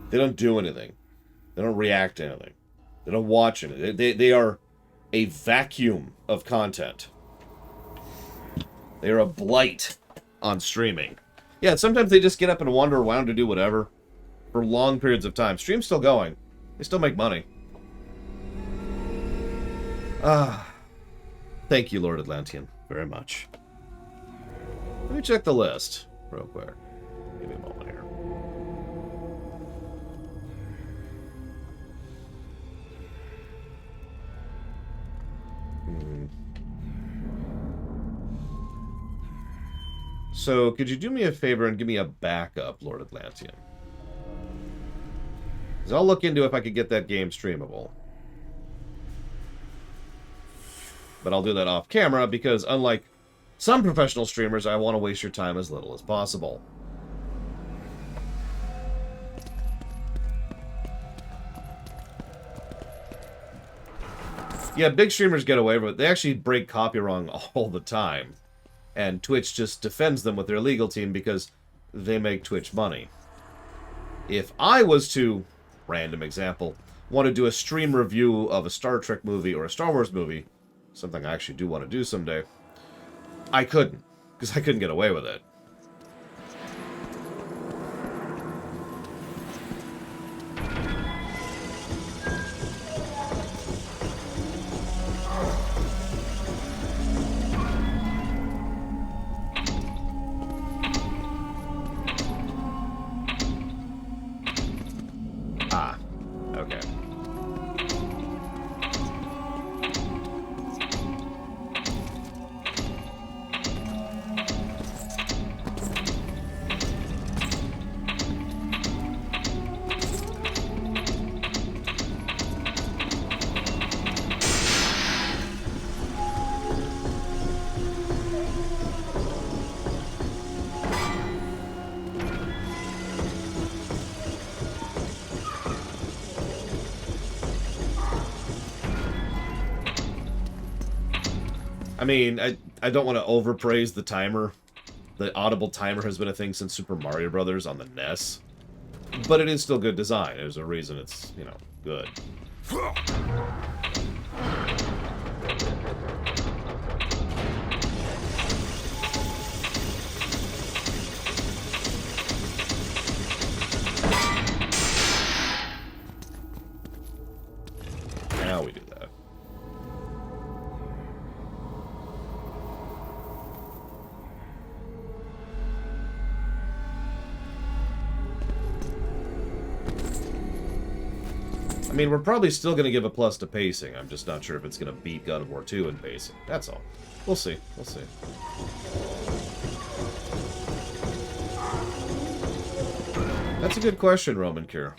They don't do anything. They don't react to anything. They don't watch anything. They are a vacuum of content. They are a blight on streaming. Yeah, sometimes they just get up and wander around to do whatever for long periods of time. Stream's still going. They still make money. Thank you, Lord Atlantean, very much. Let me check the list real quick. Give me a moment here. So, could you do me a favor and give me a backup, Lord Atlantean? Because I'll look into if I could get that game streamable. But I'll do that off camera because, unlike some professional streamers, I want to waste your time as little as possible. Yeah, big streamers get away with it. They actually break copy wrong all the time. And Twitch just defends them with their legal team because they make Twitch money. If I was to, random example, want to do a stream review of a Star Trek movie or a Star Wars movie, something I actually do want to do someday, I couldn't, because I couldn't get away with it. Okay. I mean, I don't want to overpraise the timer. The audible timer has been a thing since Super Mario Brothers on the NES. But it is still good design. There's a reason it's, you know, good. Now we do that. I mean, we're probably still going to give a plus to pacing. I'm just not sure if it's going to beat God of War 2 in pacing. That's all. We'll see. We'll see. That's a good question, Roman Cure.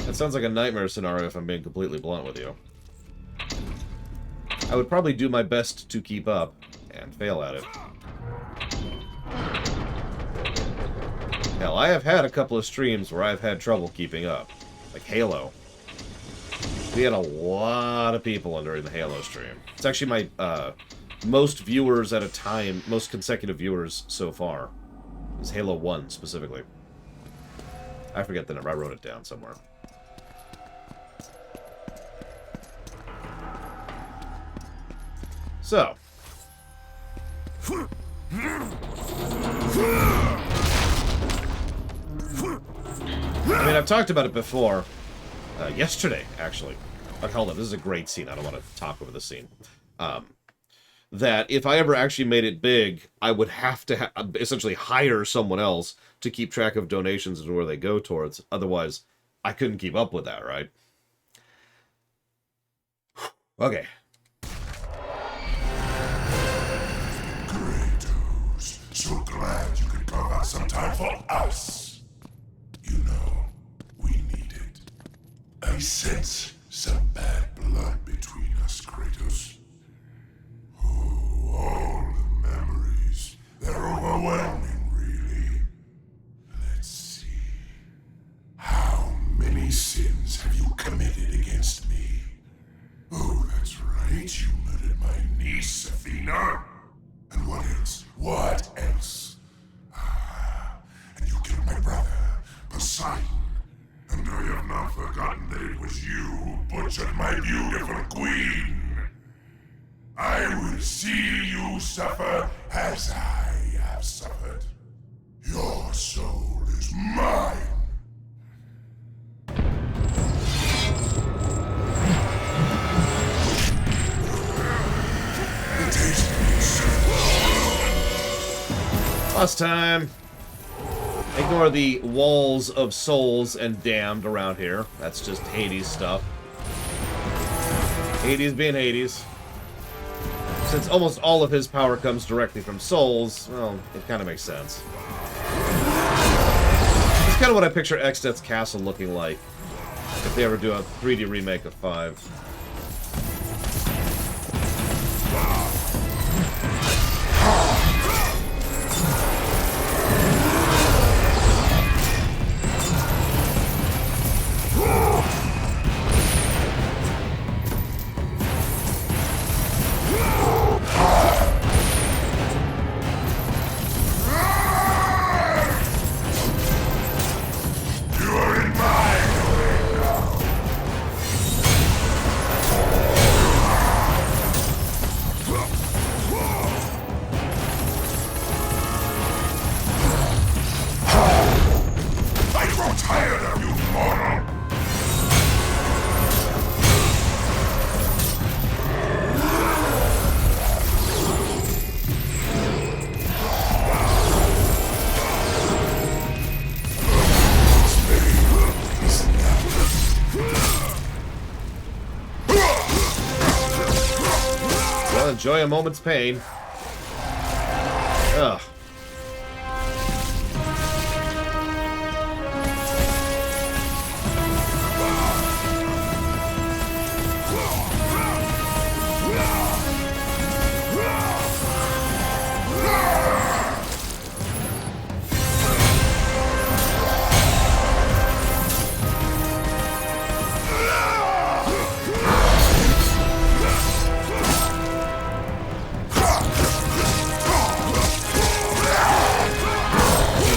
That sounds like a nightmare scenario if I'm being completely blunt with you. I would probably do my best to keep up and fail at it. Hell, I have had a couple of streams where I've had trouble keeping up. Like Halo. We had a lot of people during the Halo stream. It's actually my most viewers at a time, most consecutive viewers so far. It's Halo 1 specifically. I forget the number, I wrote it down somewhere. So. I mean, I've talked about it before. Yesterday, actually. But hold on, this is a great scene. I don't want to talk over the scene. That if I ever actually made it big, I would have to essentially hire someone else to keep track of donations and where they go towards. Otherwise, I couldn't keep up with that, right? Okay. Kratos, so glad you could carve out some time for us. You know, we need it. I sense some bad blood between us, Kratos. Oh, all the memories. They're overwhelming, really. Let's see. How many sins have you committed against me? Oh, that's right. You murdered my niece, Athena. And what else? What else? And you mine. And I have not forgotten that it was you who butchered my beautiful queen. I will see you suffer as I have suffered. Your soul is mine. Last time. Ignore the walls of souls and damned around here. That's just Hades stuff. Hades being Hades. Since almost all of his power comes directly from souls, well, it kind of makes sense. It's kind of what I picture Extet's castle looking like if they ever do a 3D remake of 5. Enjoy a moment's pain. Ugh.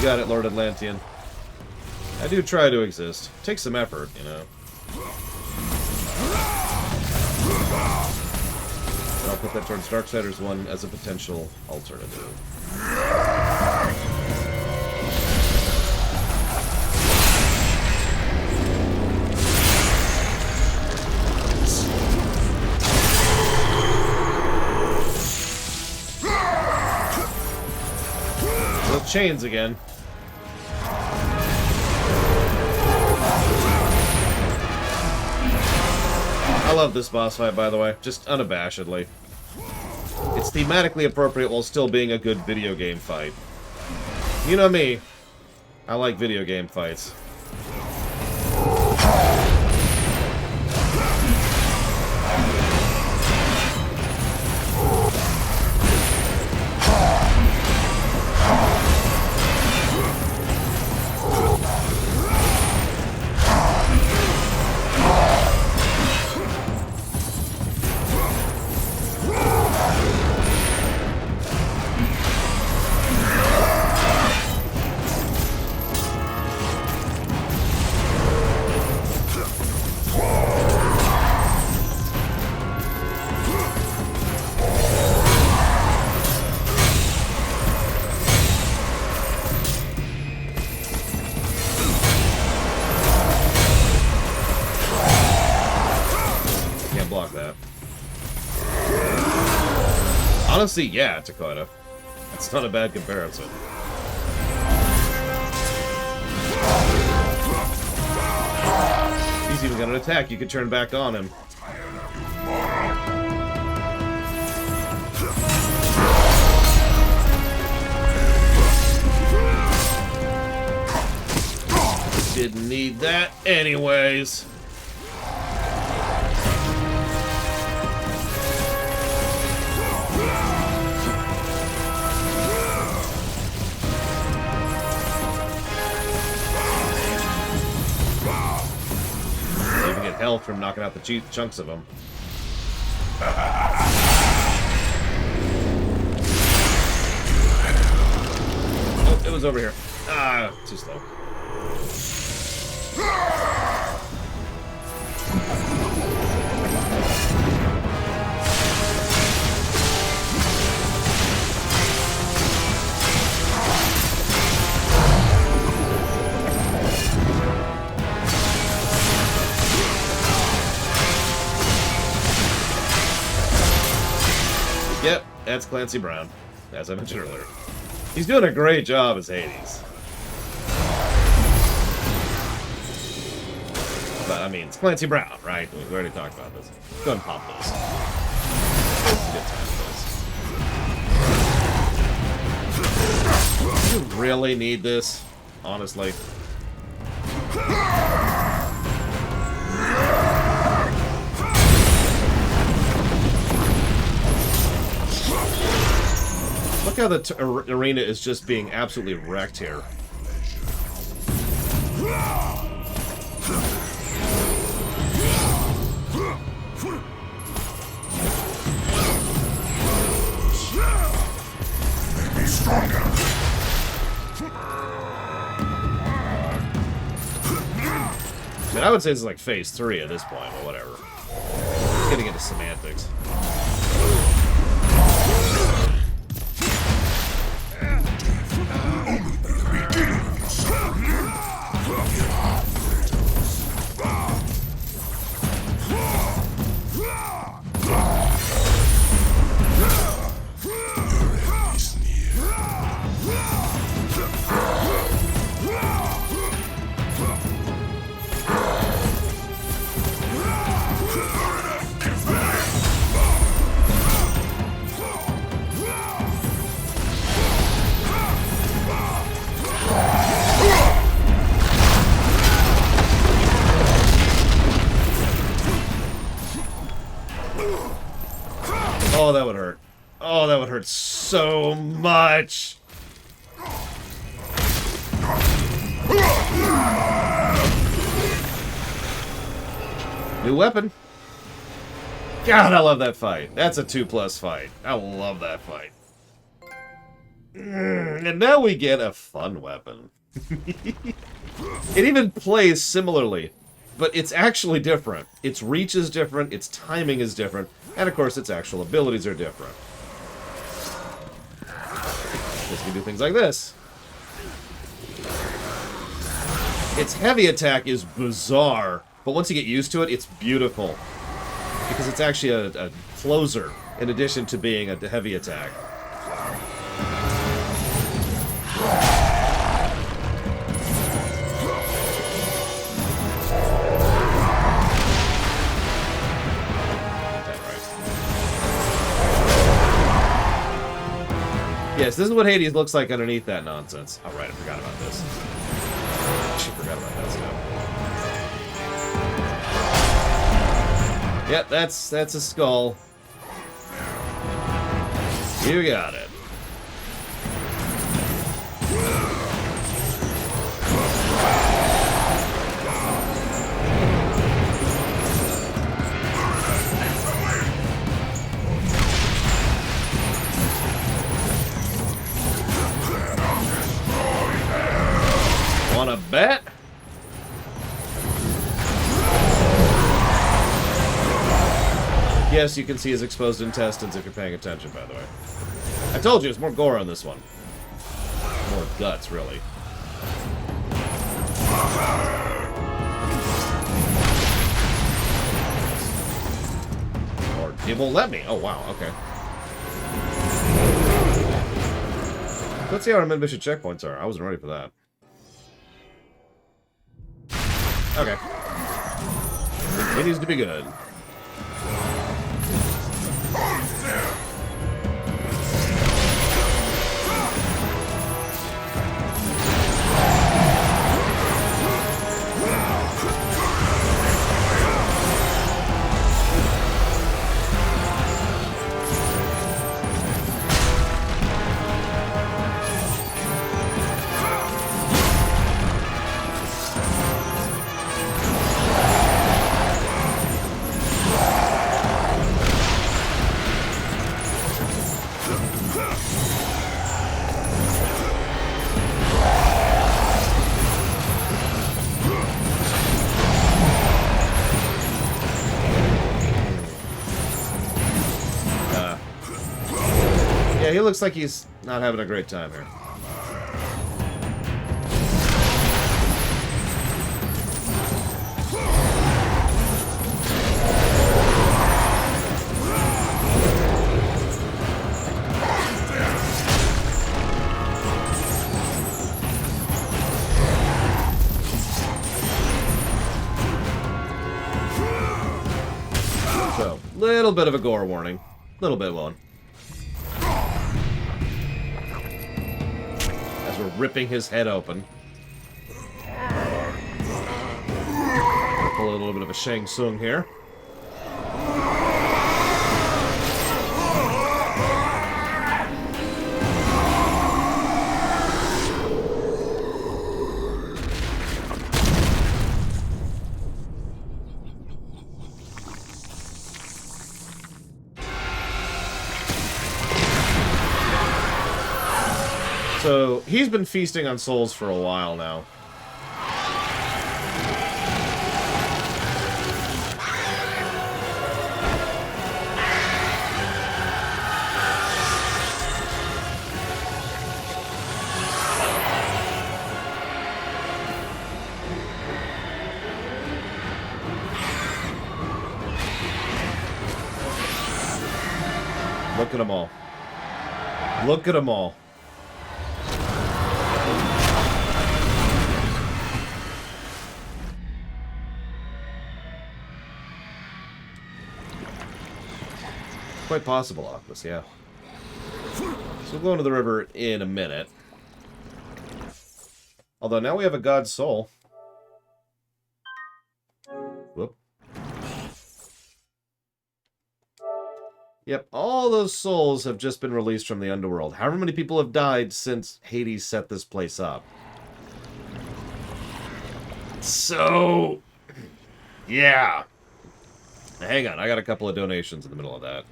Got it, Lord Atlantean. I do try to exist. Takes some effort, you know. But I'll put that towards Darksiders 1 as a potential alternative. Those chains again. I love this boss fight, by the way, just unabashedly. It's thematically appropriate while still being a good video game fight. You know me. I like video game fights. Honestly, yeah, Dakota. That's not a bad comparison. He's even got an attack you could turn back on him. Didn't need that anyways. Health from knocking out the chunks of them. Oh, it was over here. Ah, too slow. that's Clancy Brown, as I mentioned earlier. He's doing a great job as Hades. But, I mean, it's Clancy Brown, right? We already talked about this. Go ahead and pop this. Do you really need this? Honestly. Look how the arena is just being absolutely wrecked here. Make me stronger. I mean, I would say this is like phase 3 at this point, but whatever. It's getting into semantics. Oh, that would hurt. Oh, that would hurt so much. New weapon. God, I love that fight. That's a 2+ fight. I love that fight. And now we get a fun weapon. It even plays similarly, but it's actually different. Its reach is different, its timing is different, and of course its actual abilities are different. This can do things like this. Its heavy attack is bizarre, but once you get used to it, it's beautiful. Because it's actually a closer, in addition to being a heavy attack. Yes, this is what Hades looks like underneath that nonsense. Oh, right, I forgot about this. I forgot about that stuff. Yep, that's a skull. You got it. Wanna bet? Yes, you can see his exposed intestines if you're paying attention, by the way. I told you, there's more gore on this one. More guts, really. Or it won't let me. Oh, wow, okay. Let's see how our mid-mission checkpoints are. I wasn't ready for that. Okay. It needs to be good. Yeah, he looks like he's not having a great time here. Little bit of a gore warning. Little bit one. As we're ripping his head open. Pull a little bit of a Shang Tsung here. So, he's been feasting on souls for a while now. Look at them all. Look at them all. Quite possible, Oculus, yeah. So we'll go into the river in a minute. Although now we have a god's soul. Whoop. Yep, all those souls have just been released from the Underworld. However many people have died since Hades set this place up. So, yeah. Hang on, I got a couple of donations in the middle of that.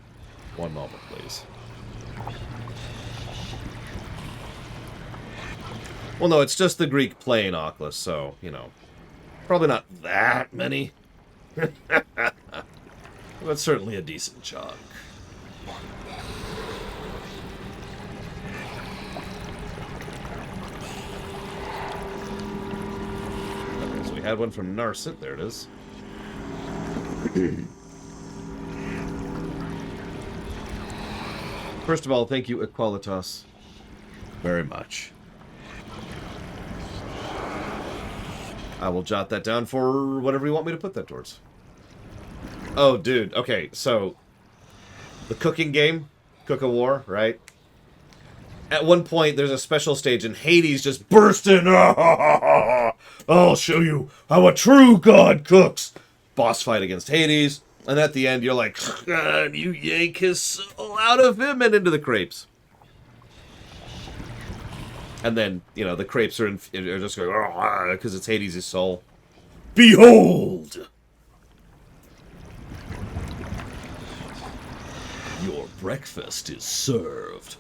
One moment, please. Well, no, it's just the Greek plane, Oculus, so, you know. Probably not that many. But certainly a decent chunk. Okay, so we had one from Narset. There it is. First of all, thank you, Equalitas, very much. I will jot that down for whatever you want me to put that towards. Oh, dude. Okay, so the cooking game, Cook a War, right? At one point, there's a special stage, and Hades just burst in. I'll show you how a true god cooks. Boss fight against Hades. And at the end, you're like, you yank his soul out of him and into the crepes. And then, you know, the crepes are just going, because it's Hades' soul. Behold! Your breakfast is served.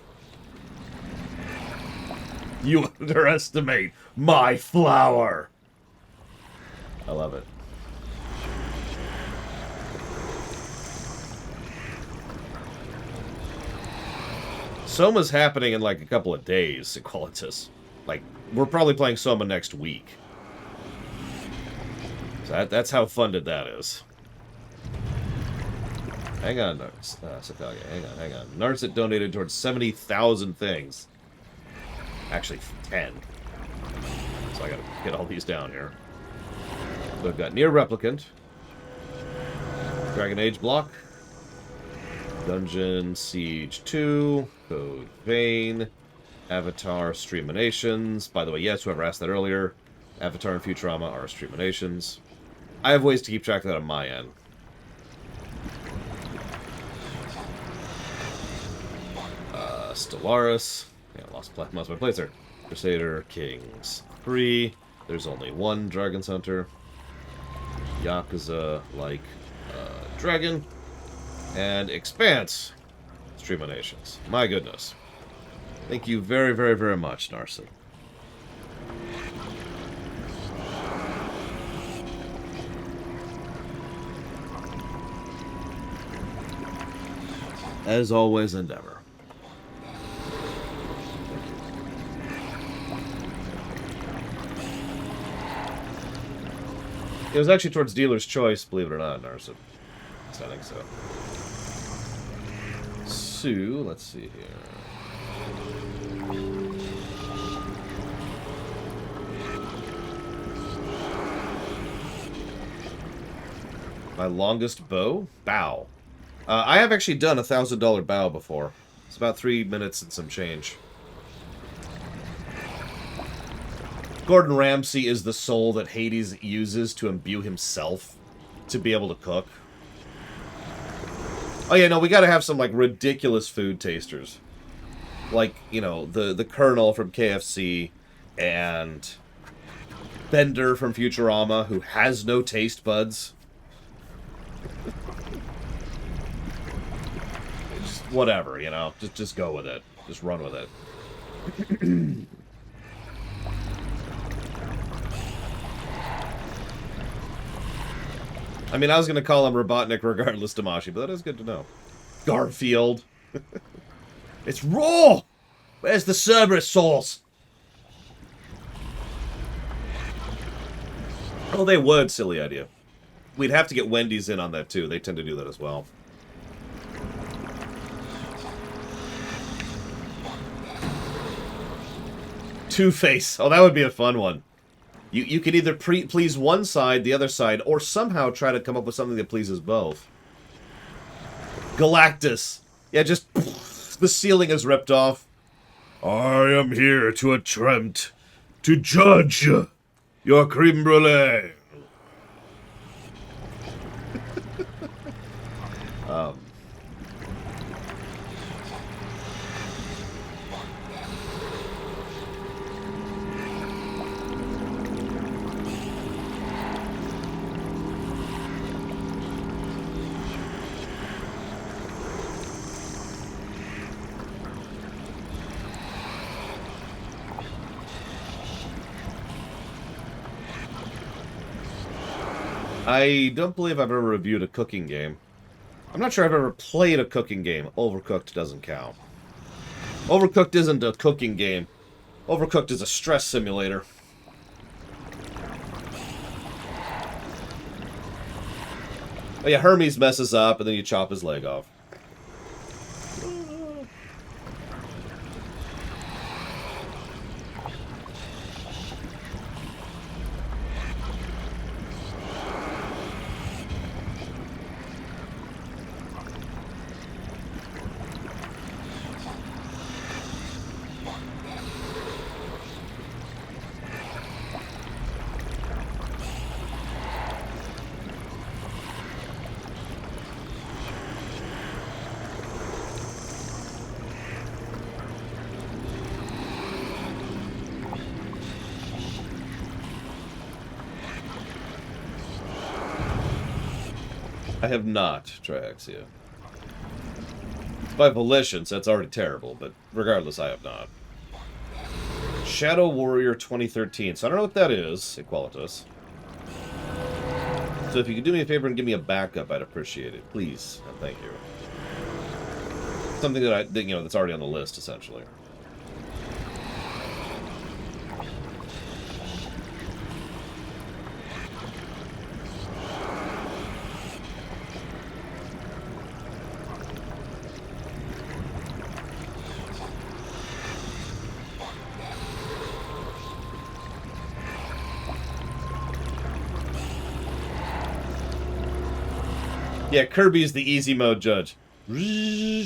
You underestimate my flour. I love it. Soma's happening in like a couple of days, Equalitas. Like, we're probably playing Soma next week. So that's how funded that is. Hang on, Sakage, hang on. Narset donated towards 70,000 things. Actually, 10. So I gotta get all these down here. So we've got Near Replicant. Dragon Age block. Dungeon Siege 2, Code Vein, Avatar Streaminations. By the way, yes, whoever asked that earlier, Avatar and Futurama are Streaminations. I have ways to keep track of that on my end. Stellaris. Yeah, lost my place there. Crusader Kings 3. There's only one Dragon's Hunter. Yakuza like Dragon. And Expanse Streaminations. My goodness. Thank you very, very, very much, Narset. As always, Endeavor. It was actually towards Dealer's Choice, believe it or not, Narset. I think so. So, let's see here. My longest bow? Bow. I have actually done a $1,000 bow before. It's about 3 minutes and some change. Gordon Ramsay is the soul that Hades uses to imbue himself to be able to cook. Oh yeah, no, we gotta have some, like, ridiculous food tasters. Like, you know, the Colonel from KFC and Bender from Futurama, who has no taste buds. Just whatever, you know? Just go with it. Just run with it. I mean, I was going to call him Robotnik regardless, Damashi, but that is good to know. Garfield. It's raw! Where's the Cerberus sauce? Oh, they would. Silly idea. We'd have to get Wendy's in on that, too. They tend to do that as well. Two-Face. Oh, that would be a fun one. You could either please one side, the other side, or somehow try to come up with something that pleases both. Galactus. Yeah, just... the ceiling is ripped off. I am here to attempt to judge your creme brulee. I don't believe I've ever reviewed a cooking game. I'm not sure I've ever played a cooking game. Overcooked doesn't count. Overcooked isn't a cooking game. Overcooked is a stress simulator. Oh yeah, Hermes messes up and then you chop his leg off. I have not, Triaxia. By volition, so that's already terrible, but regardless, I have not. Shadow Warrior 2013. So I don't know what that is, Equalitas. So if you could do me a favor and give me a backup, I'd appreciate it. Please. And thank you. Something that that's already on the list, essentially. Yeah, Kirby's the easy mode judge. Yeah,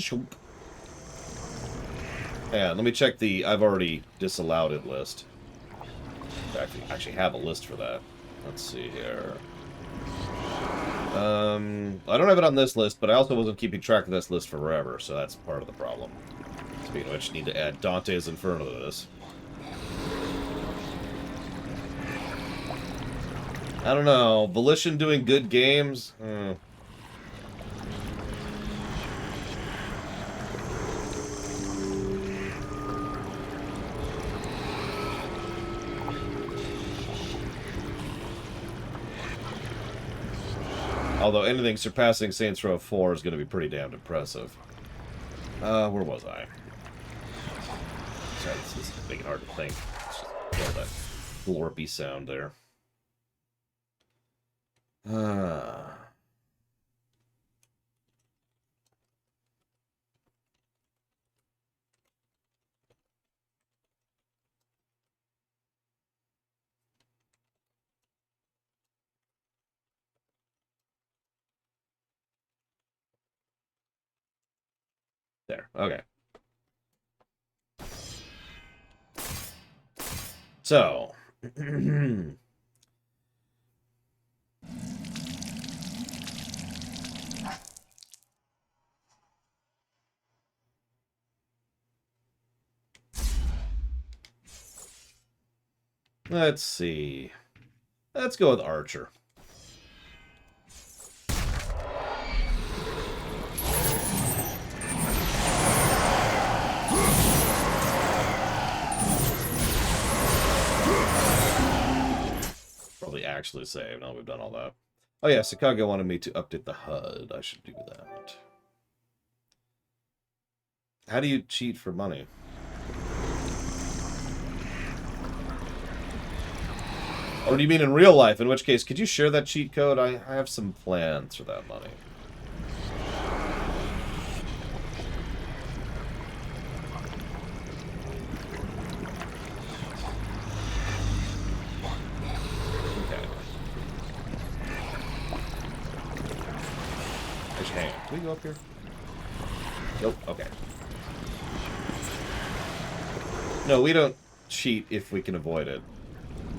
let me check the I've already disallowed it list. I actually have a list for that. Let's see here. I don't have it on this list, but I also wasn't keeping track of this list forever, so that's part of the problem. Speaking of which, need to add Dante's Inferno to this. I don't know. Volition doing good games? Although anything surpassing Saints Row 4 is going to be pretty damned impressive. Where was I? Sorry, this is making it hard to think. Let's just kill that glorpy sound there. There. Okay. So. Let's see. Let's go with Archer. Probably actually save. Now we've done all that. Oh yeah, Chicago wanted me to update the HUD. I should do that. How do you cheat for money? Oh, do you mean in real life? In which case, could you share that cheat code? I have some plans for that money. Okay. Actually, hang on. Can we go up here? Nope. Okay. No, we don't cheat if we can avoid it.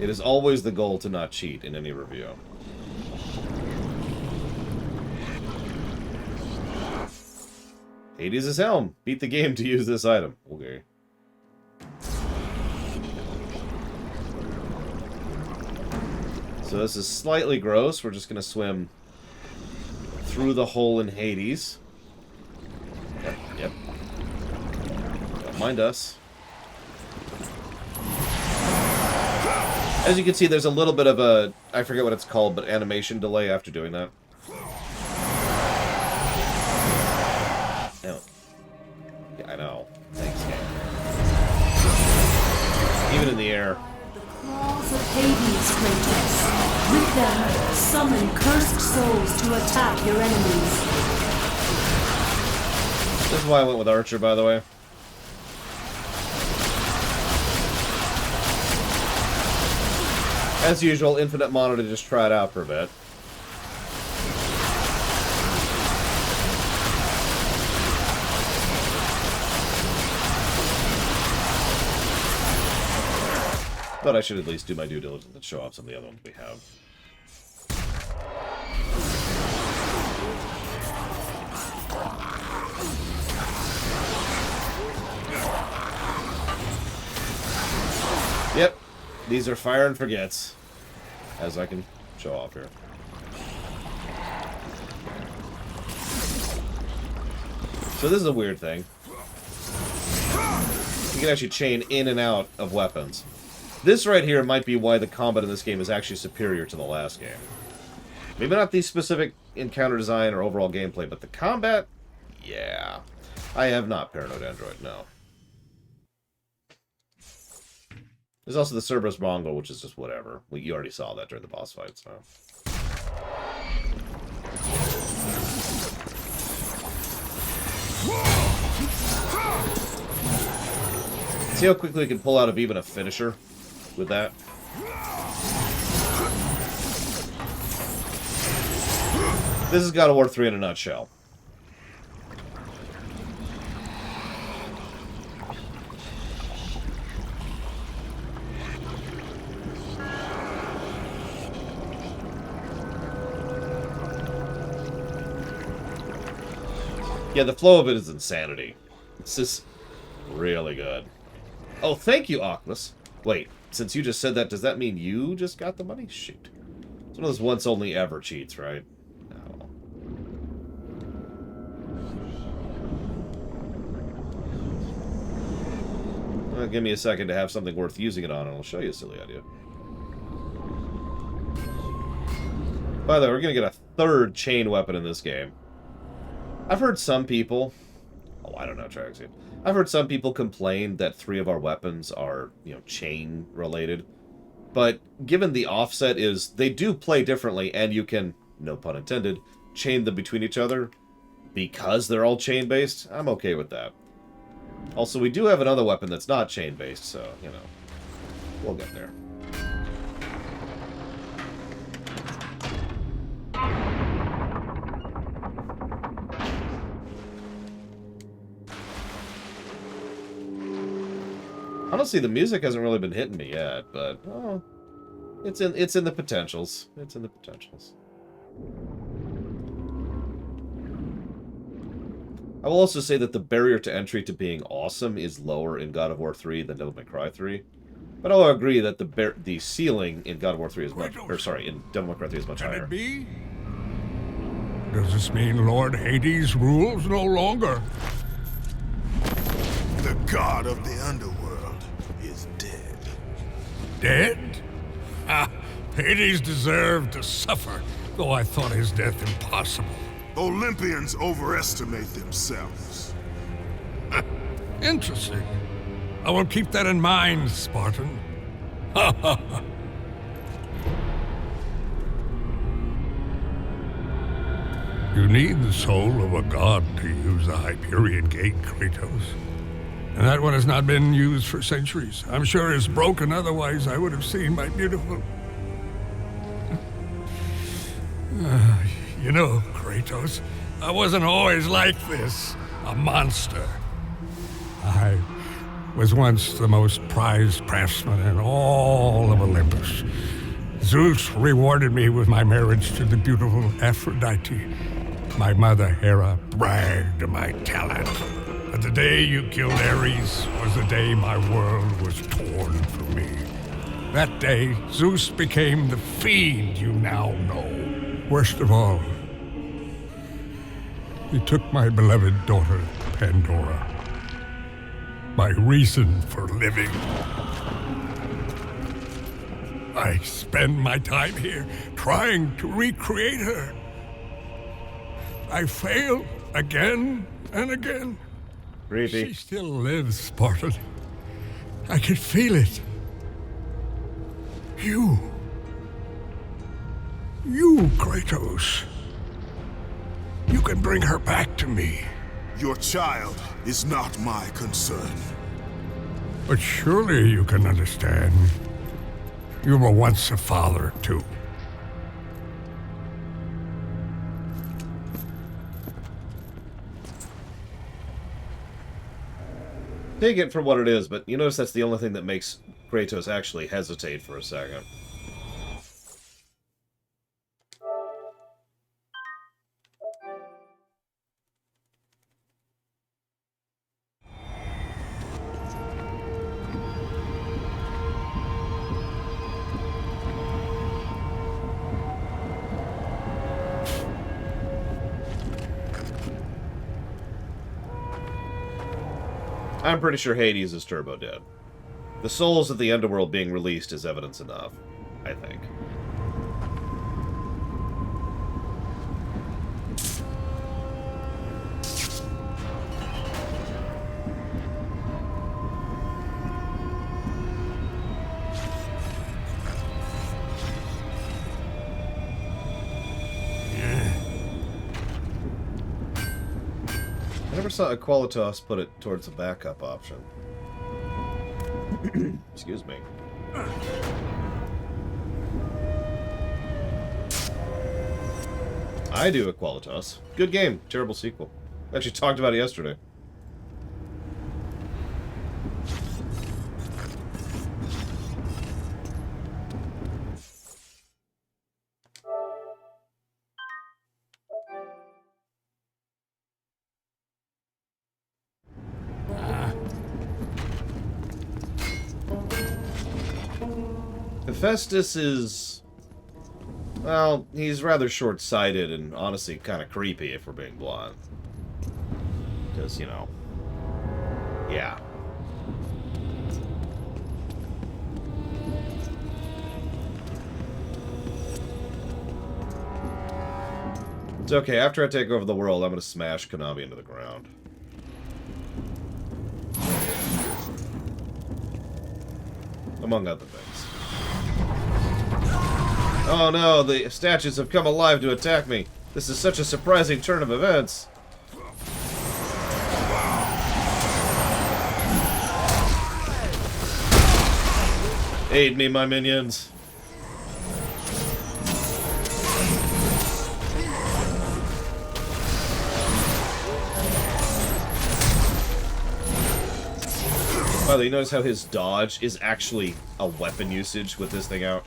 It is always the goal to not cheat in any review. Hades' helm. Beat the game to use this item. Okay. So this is slightly gross. We're just going to swim through the hole in Hades. Yep. Don't mind us. As you can see, there's a little bit of a, I forget what it's called, but animation delay after doing that. Oh. Yeah, I know. Thanks, game. Even in the air. The claws of Hades, Kratos. With them, summon cursed souls to attack your enemies. This is why I went with Archer, by the way. As usual, Infinite Monitor just try it out for a bit. But I should at least do my due diligence and show off some of the other ones we have. Yep. These are fire and forgets, as I can show off here. So this is a weird thing. You can actually chain in and out of weapons. This right here might be why the combat in this game is actually superior to the last game. Maybe not the specific encounter design or overall gameplay, but the combat, yeah. I have not Paranoid Android, no. There's also the Cerberus Mongol, which is just whatever. You already saw that during the boss fight, so. See how quickly we can pull out of even a finisher with that? This is God of War 3 in a nutshell. Yeah, the flow of it is insanity. This is really good. Oh, thank you, Oculus. Wait, since you just said that, does that mean you just got the money? Shoot. It's one of those once-only-ever cheats, right? No. Well, give me a second to have something worth using it on, and I'll show you a silly idea. By the way, we're going to get a third chain weapon in this game. I've heard some people... Oh, I don't know, Traxxia. I've heard some people complain that 3 of our weapons are, you know, chain-related. But given the offset is, they do play differently, and you can, no pun intended, chain them between each other because they're all chain-based, I'm okay with that. Also, we do have another weapon that's not chain-based, so, you know, we'll get there. Honestly, the music hasn't really been hitting me yet, but oh, it's in the potentials. It's in the potentials. I will also say that the barrier to entry to being awesome is lower in God of War 3 than Devil May Cry 3. But I'll agree that the ceiling in God of War 3 is much, or sorry, in Devil May Cry 3 is much higher. Can it be? Does this mean Lord Hades rules no longer? The god of the underworld is dead. Dead? Ah, Hades deserved to suffer, though I thought his death impossible. Olympians overestimate themselves. Interesting. I will keep that in mind, Spartan. Ha ha ha. You need the soul of a god to use the Hyperion Gate, Kratos. And that one has not been used for centuries. I'm sure it's broken, otherwise I would have seen my beautiful... You know, Kratos, I wasn't always like this, a monster. I was once the most prized craftsman in all of Olympus. Zeus rewarded me with my marriage to the beautiful Aphrodite. My mother, Hera, bragged of my talent. But the day you killed Ares was the day my world was torn from me. That day, Zeus became the fiend you now know. Worst of all, he took my beloved daughter, Pandora. My reason for living. I spend my time here trying to recreate her. I fail again and again. Creepy. She still lives, Spartan. I can feel it. You, Kratos. You can bring her back to me. Your child is not my concern. But surely you can understand. You were once a father, too. Take it for what it is, but you notice that's the only thing that makes Kratos actually hesitate for a second. I'm pretty sure Hades is turbo dead. The souls of the Underworld being released is evidence enough, I think. I never saw Equalitas put it towards a backup option. Excuse me. I do Equalitas. Good game. Terrible sequel. Actually talked about it yesterday. Hephaestus is... well, he's rather short-sighted and honestly kind of creepy, if we're being blunt. Because, you know... yeah. It's okay, after I take over the world, I'm gonna smash Konami into the ground. Among other things. Oh no, the statues have come alive to attack me. This is such a surprising turn of events. Aid me, my minions. By the way, you notice how his dodge is actually a weapon usage with this thing out?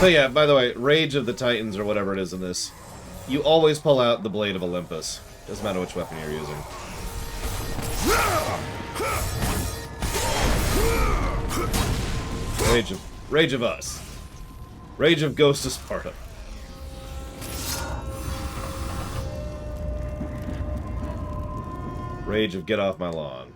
But yeah, by the way, Rage of the Titans, or whatever it is in this, you always pull out the Blade of Olympus. Doesn't matter which weapon you're using. Rage of us. Rage of Ghost of Sparta. Rage of Get Off My Lawn.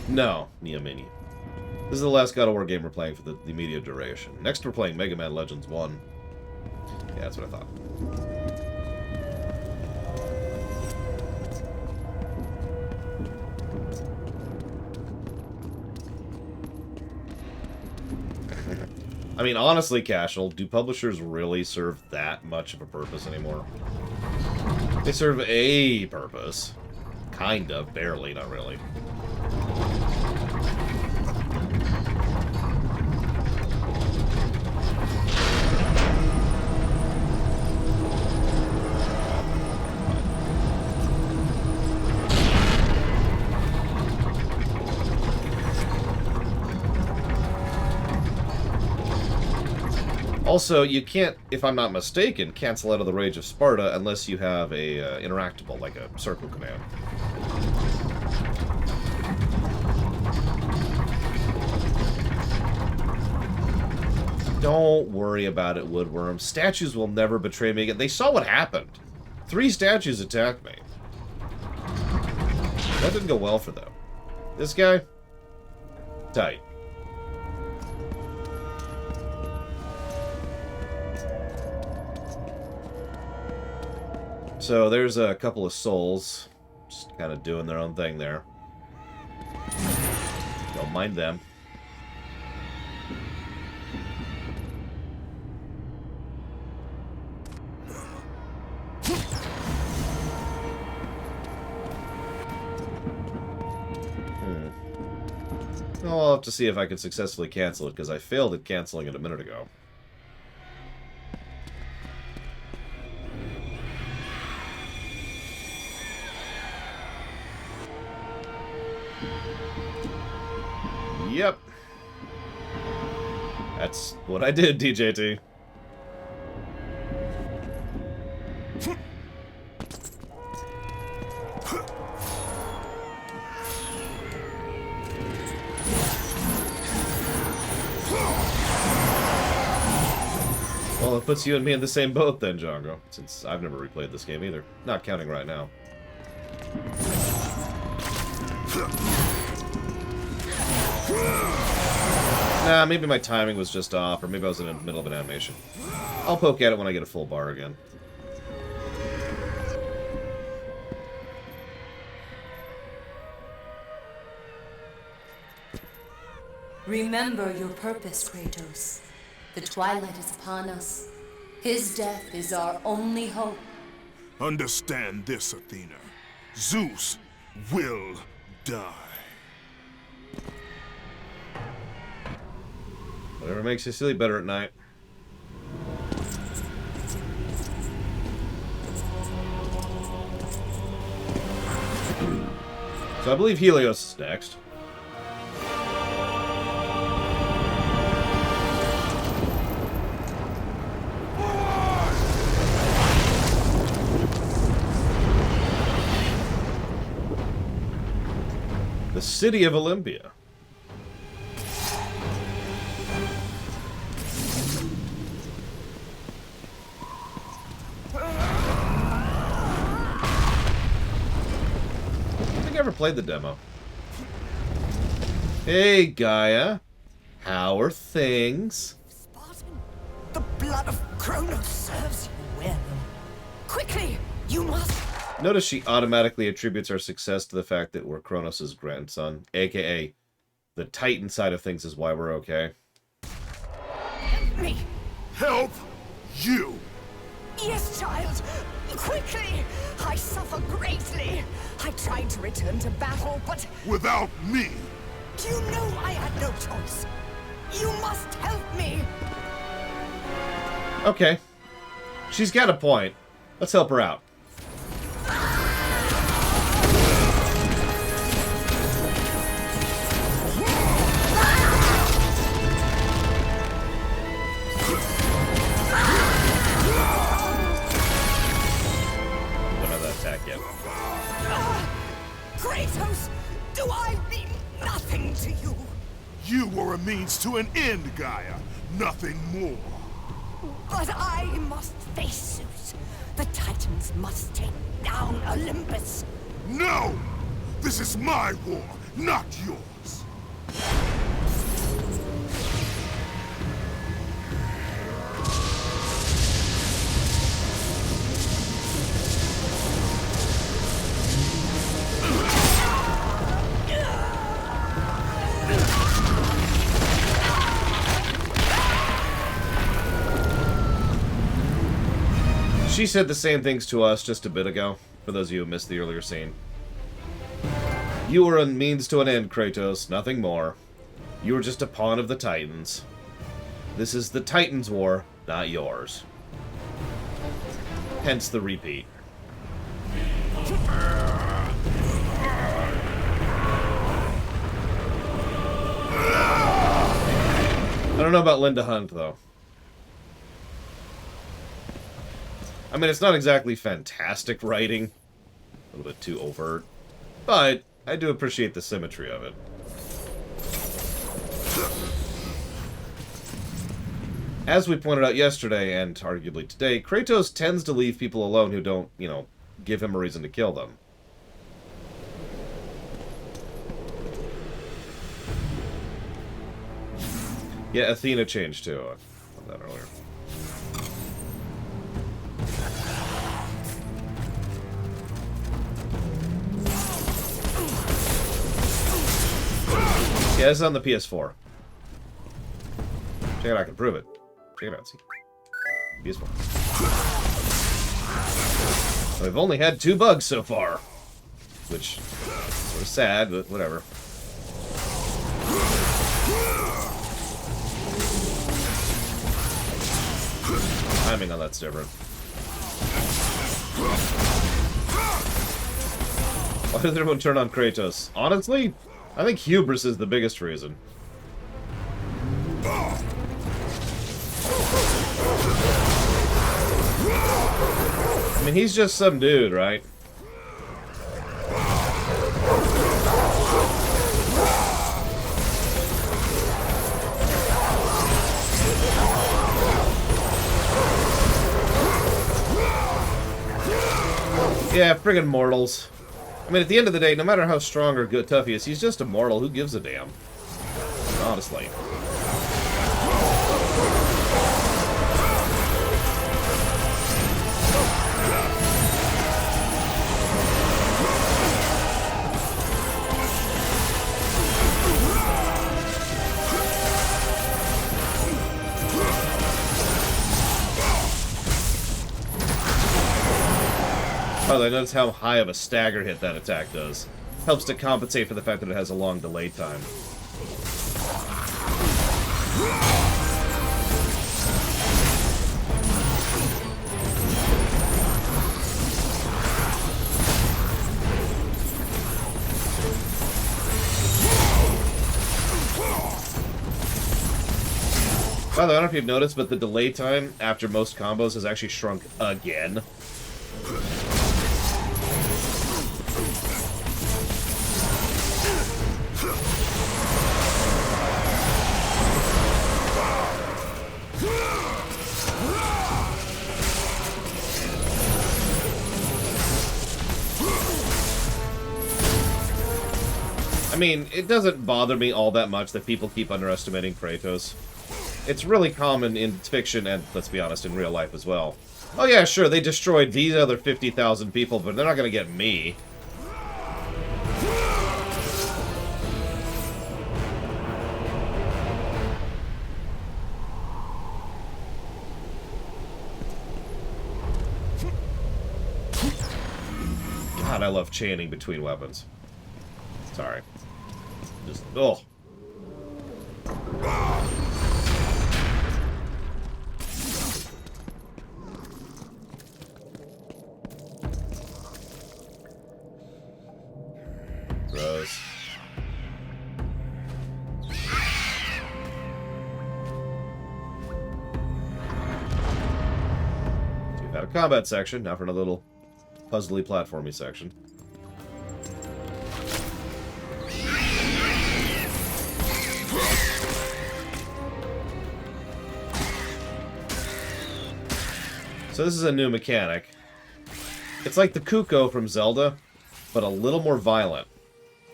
No, Nemean. This is the last God of War game we're playing for the immediate duration. Next we're playing Mega Man Legends 1. Yeah, that's what I thought. I mean, honestly, Casual, do publishers really serve that much of a purpose anymore? They serve a purpose. Kind of, barely, not really. Also, you can't, if I'm not mistaken, cancel out of the Rage of Sparta unless you have a interactable, like a circle command. Don't worry about it, Woodworm. Statues will never betray me again. They saw what happened. 3 statues attacked me. That didn't go well for them. This guy? Tight. So there's a couple of souls just kind of doing their own thing there. Don't mind them. I'll have to see if I can successfully cancel it, because I failed at canceling it a minute ago. Yep. That's what I did, DJT. Well, it puts you and me in the same boat then, Django, since I've never replayed this game either. Not counting right now. Nah, maybe my timing was just off, or maybe I was in the middle of an animation. I'll poke at it when I get a full bar again. Remember your purpose, Kratos. The twilight is upon us. His death is our only hope. Understand this, Athena. Zeus will die. Whatever makes you sleep better at night. So I believe Helios is next. The city of Olympia. I think I ever played the demo. Hey, Gaia. How are things? Spartan, the blood of Kronos serves you well. Quickly, you must... Notice she automatically attributes our success to the fact that we're Kronos' grandson, aka the Titan side of things is why we're okay. Help me! Help you! Yes, child! Quickly! I suffer greatly. I tried to return to battle, but... Without me! You know I had no choice. You must help me! Okay. She's got a point. Let's help her out. Kratos, do I mean nothing to you? You were a means to an end, Gaia. Nothing more. But I must face Zeus. The Titans must take down Olympus. No! This is my war, not yours. She said the same things to us just a bit ago, for those of you who missed the earlier scene. You were a means to an end, Kratos, nothing more. You were just a pawn of the Titans. This is the Titans' war, not yours. Hence the repeat. I don't know about Linda Hunt, though. I mean, it's not exactly fantastic writing. A little bit too overt. But I do appreciate the symmetry of it. As we pointed out yesterday, and arguably today, Kratos tends to leave people alone who don't, you know, give him a reason to kill them. Yeah, Athena changed too. I thought that earlier. Yeah, this is on the PS4. Check it out, I can prove it. Check it out, see. PS4. We've only had 2 bugs so far. Which is sort of sad, but whatever. Timing on that's different. Why did everyone turn on Kratos? Honestly, I think hubris is the biggest reason. I mean, he's just some dude, right? Yeah, friggin' mortals. I mean, at the end of the day, no matter how strong or good tough he is, he's just a mortal. Who gives a damn? Honestly. By the way, notice how high of a stagger hit that attack does. Helps to compensate for the fact that it has a long delay time. By the way, I don't know if you've noticed, but the delay time after most combos has actually shrunk again. I mean, it doesn't bother me all that much that people keep underestimating Kratos. It's really common in fiction and, let's be honest, in real life as well. Oh yeah, sure, they destroyed these other 50,000 people, but they're not gonna get me. God, I love chaining between weapons. Sorry. Just, oh. Gross. So we've had a combat section, now for another little puzzly platformy section. So this is a new mechanic. It's like the Kuko from Zelda, but a little more violent.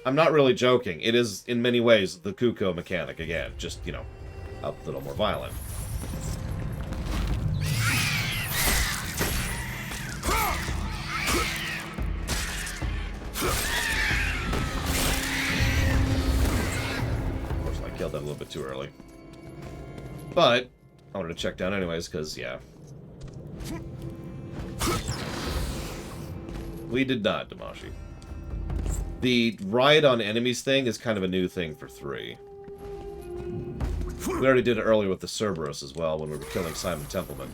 I'm not really joking. It is, in many ways, the Kuko mechanic again. Just, you know, a little more violent. Of course, I killed that a little bit too early. But, I wanted to check down anyways, because, yeah. We did not, Damashi. The ride on enemies thing is kind of a new thing for 3. We already did it earlier with the Cerberus as well, when we were killing Simon Templeman.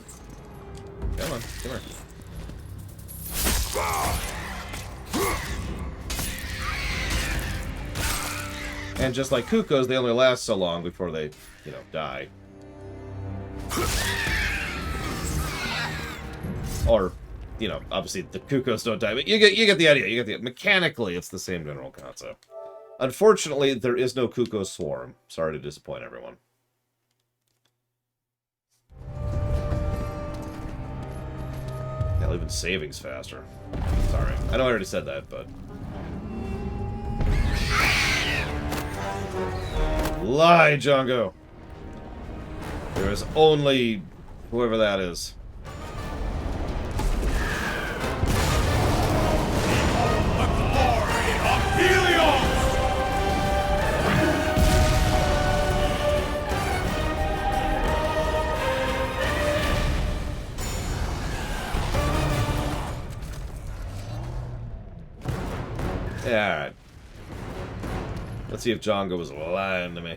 Come on, come here. And just like Kukos, they only last so long before they, you know, die. Or, you know, obviously the Kukos don't die, but you get the idea. You get the mechanically, it's the same general concept. Unfortunately, there is no Kuko swarm. Sorry to disappoint everyone. Hell, even saving's faster. Sorry, I know I already said that, but lie, Django. There is only whoever that is. Yeah, alright. Let's see if Django was lying to me.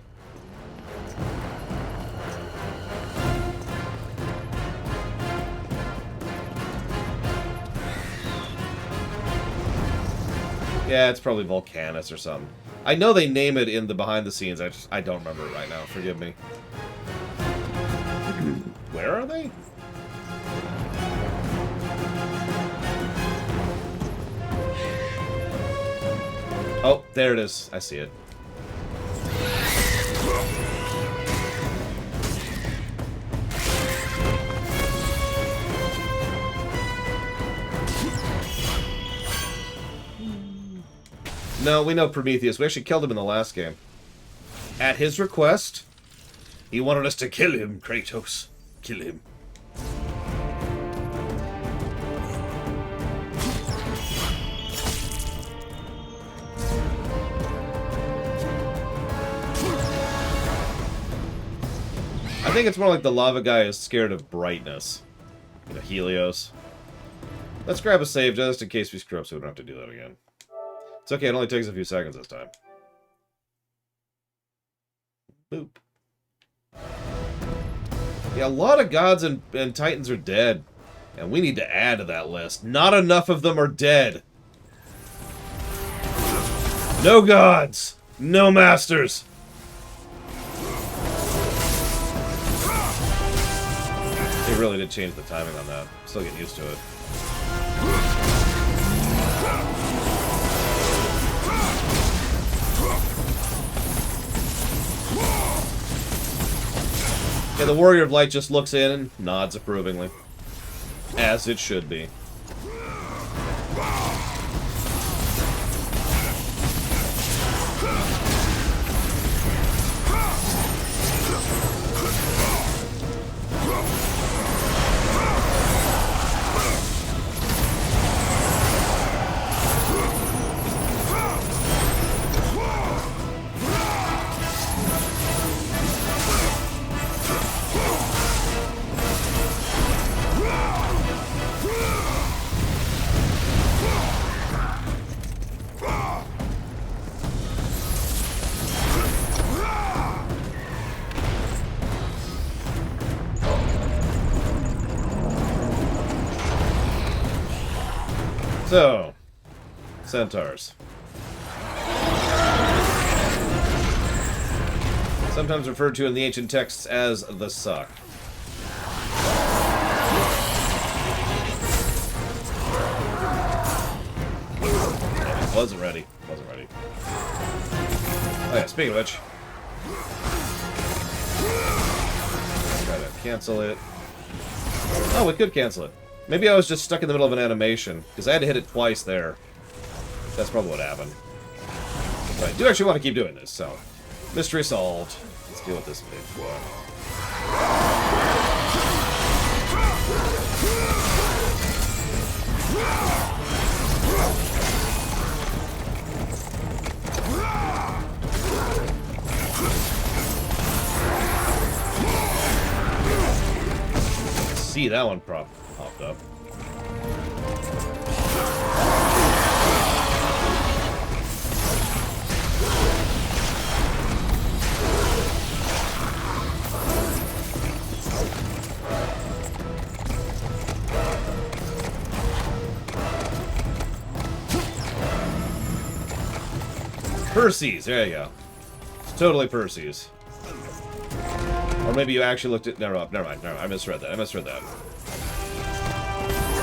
Yeah, it's probably Volcanus or something. I know they name it in the behind the scenes, I don't remember it right now, forgive me. Where are they? Oh, there it is. I see it. No, we know Prometheus. We actually killed him in the last game. At his request, he wanted us to kill him, Kratos. Kill him. I think it's more like the lava guy is scared of brightness. You know, Helios. Let's grab a save just in case we screw up so we don't have to do that again. It's okay, it only takes a few seconds this time. Boop. Yeah, a lot of gods and titans are dead. And we need to add to that list. Not enough of them are dead. No gods! No masters! They really did change the timing on that. I'm still getting used to it. Yeah, the Warrior of Light just looks in and nods approvingly. As it should be. So, centaurs. Sometimes referred to in the ancient texts as the suck. Wasn't ready. Wasn't ready. Oh yeah, speaking of which. Try to cancel it. Oh, we could cancel it. Maybe I was just stuck in the middle of an animation, because I had to hit it twice there. That's probably what happened. But I do actually want to keep doing this, so... Mystery solved. Let's deal with this big boy. See, that one popped up. Perseus, there you go. It's totally Perseus. Or maybe you actually looked at... Never mind. I misread that. Who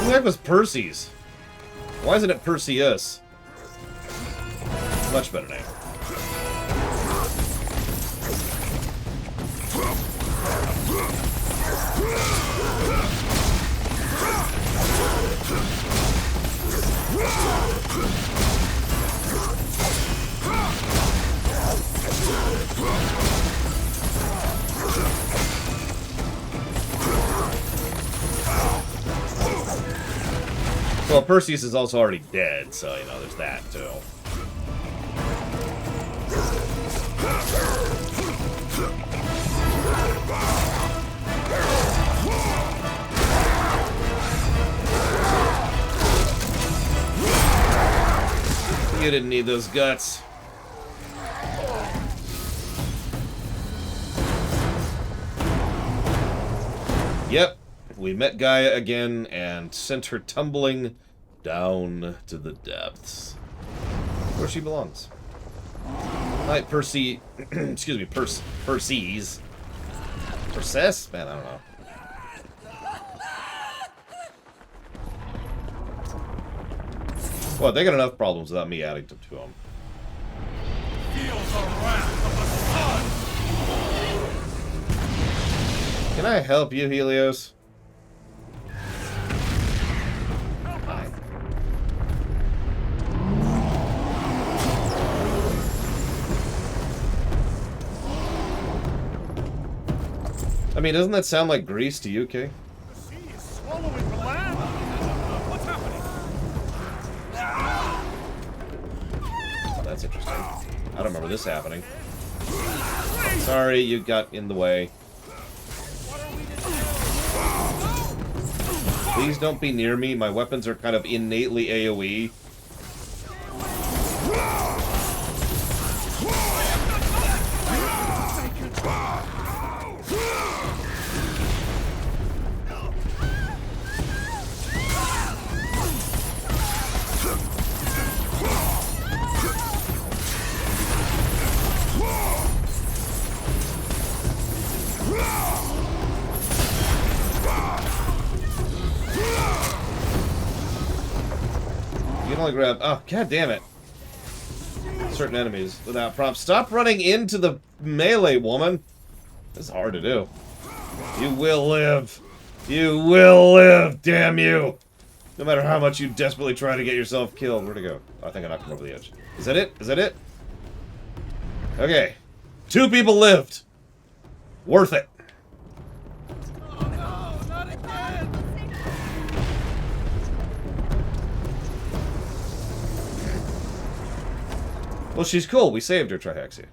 the heck was Perseus? Why isn't it Perseus? Much better name. Well, Perseus is also already dead, so, you know, there's that, too. You didn't need those guts. Yep. We met Gaia again and sent her tumbling down to the depths. Where she belongs. Alright, Perseus. Excuse me, Perseus. Perseus? Man, I don't know. Well, they got enough problems without me adding to them. Feels the wrath of the sun. Can I help you, Helios? I mean, doesn't that sound like Greece to you, Kay? The sea is swallowing the land. What's happening? Oh, that's interesting. I don't remember this happening. Sorry, you got in the way. Please don't be near me. My weapons are kind of innately AoE. You can only grab... Oh, god damn it. Certain enemies without prompts. Stop running into the melee, woman. This is hard to do. You will live. You will live, damn you. No matter how much you desperately try to get yourself killed. Where'd it go? Oh, I think I knocked him over the edge. Is that it? Is that it? Okay. 2 people lived. Worth it. Well, she's cool. We saved her, Trihexia.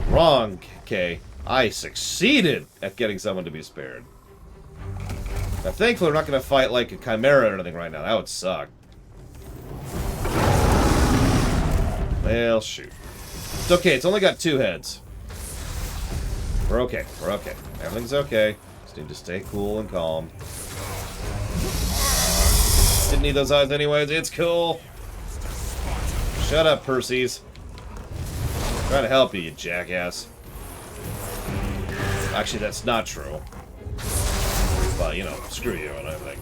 Wrong, Kay. I succeeded at getting someone to be spared. Now, thankfully, we're not going to fight like a chimera or anything right now. That would suck. Well, shoot. It's okay. It's only got 2 heads. We're okay. We're okay. Everything's okay. Just need to stay cool and calm. Didn't need those eyes anyways. It's cool. Shut up, Perseus. Trying to help you, you jackass. Actually, that's not true. But, you know, screw you and everything.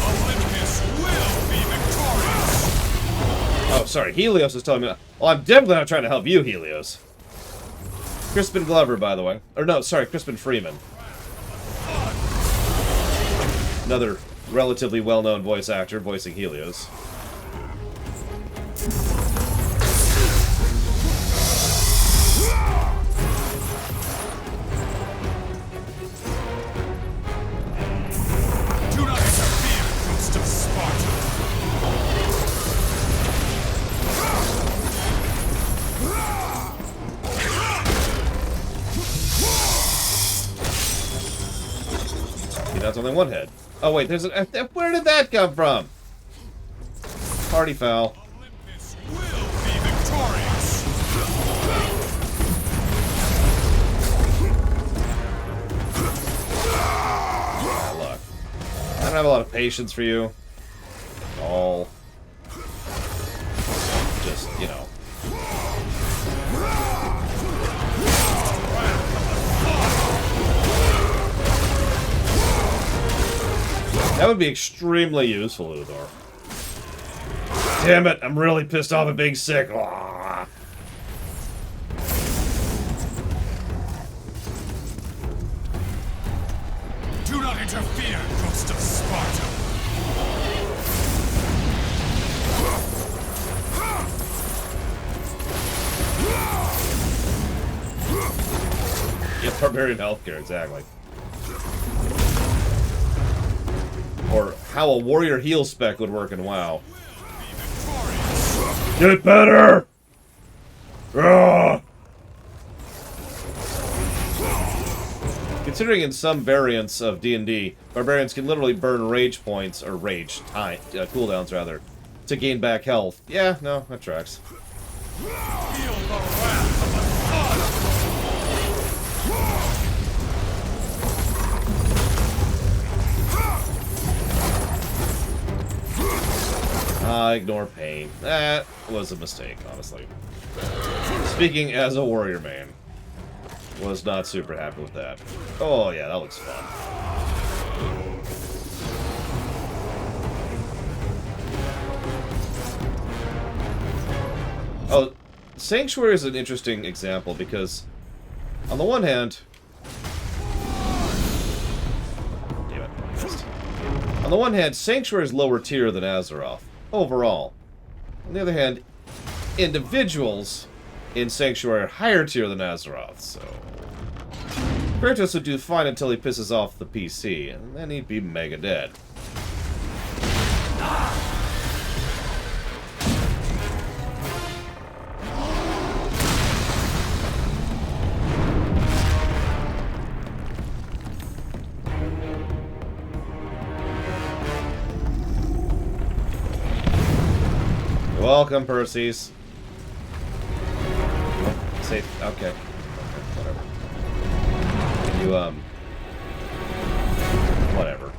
Olympus will be victorious. Oh, sorry. Helios is telling me... Well, I'm definitely not trying to help you, Helios. Crispin Glover, by the way. Or no, sorry, Crispin Freeman. Another relatively well-known voice actor voicing Helios. Do not interfere, Ghost of Sparta. See, that's only one head. Oh wait, there's a... Where did that come from? Party foul. Olympus will be victorious. Yeah, look. I don't have a lot of patience for you. All. Just, you know. That would be extremely useful, Uthor. Damn it, I'm really pissed off at being sick. Ah. Do not interfere, Ghost of Sparta. Yeah, barbarian healthcare, exactly. Or how a warrior heal spec would work in WoW. Get better! Ugh. Considering in some variants of D&D, barbarians can literally burn rage points, or rage time, cooldowns rather, to gain back health. Yeah, no, that tracks. Feel the wrath of the Ignore pain. That was a mistake, honestly. Speaking as a warrior man, was not super happy with that. Oh yeah, that looks fun. Oh, Sanctuary is an interesting example because, on the one hand, damn it, missed. On the one hand, Sanctuary is lower tier than Azeroth overall. On the other hand, individuals in Sanctuary are higher tier than Azeroth, so Kratos would do fine until he pisses off the PC, and then he'd be mega dead. Welcome, Perseus. Safe. Okay. Whatever. Can you, whatever.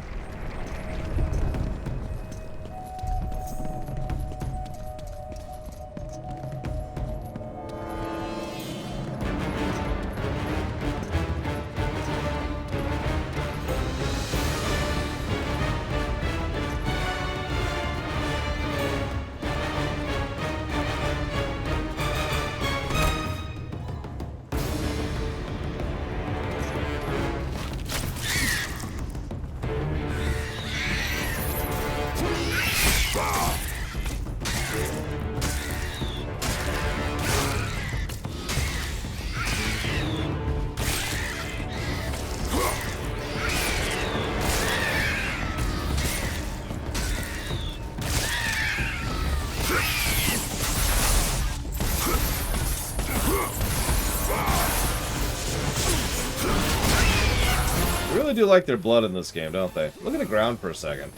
They do like their blood in this game, don't they? Look at the ground for a second.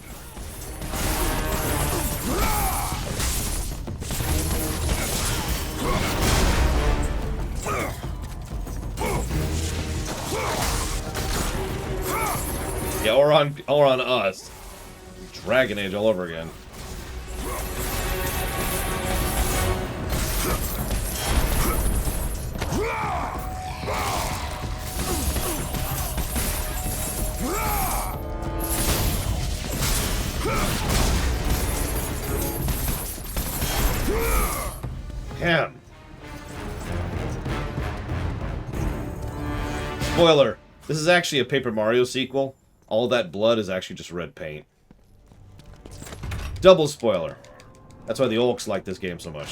Yeah, or on us. Dragon Age all over again. Damn. Spoiler. This is actually a Paper Mario sequel. All that blood is actually just red paint. Double spoiler. That's why the Olks like this game so much.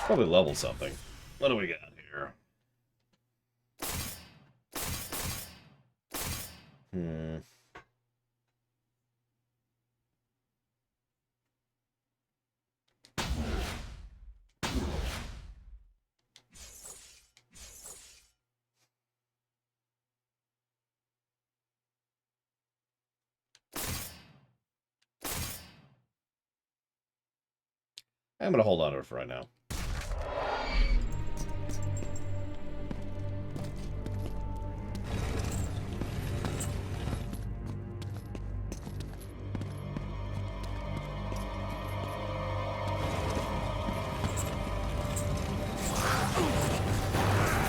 Probably level something. What do we got here? I'm gonna hold on to it for right now.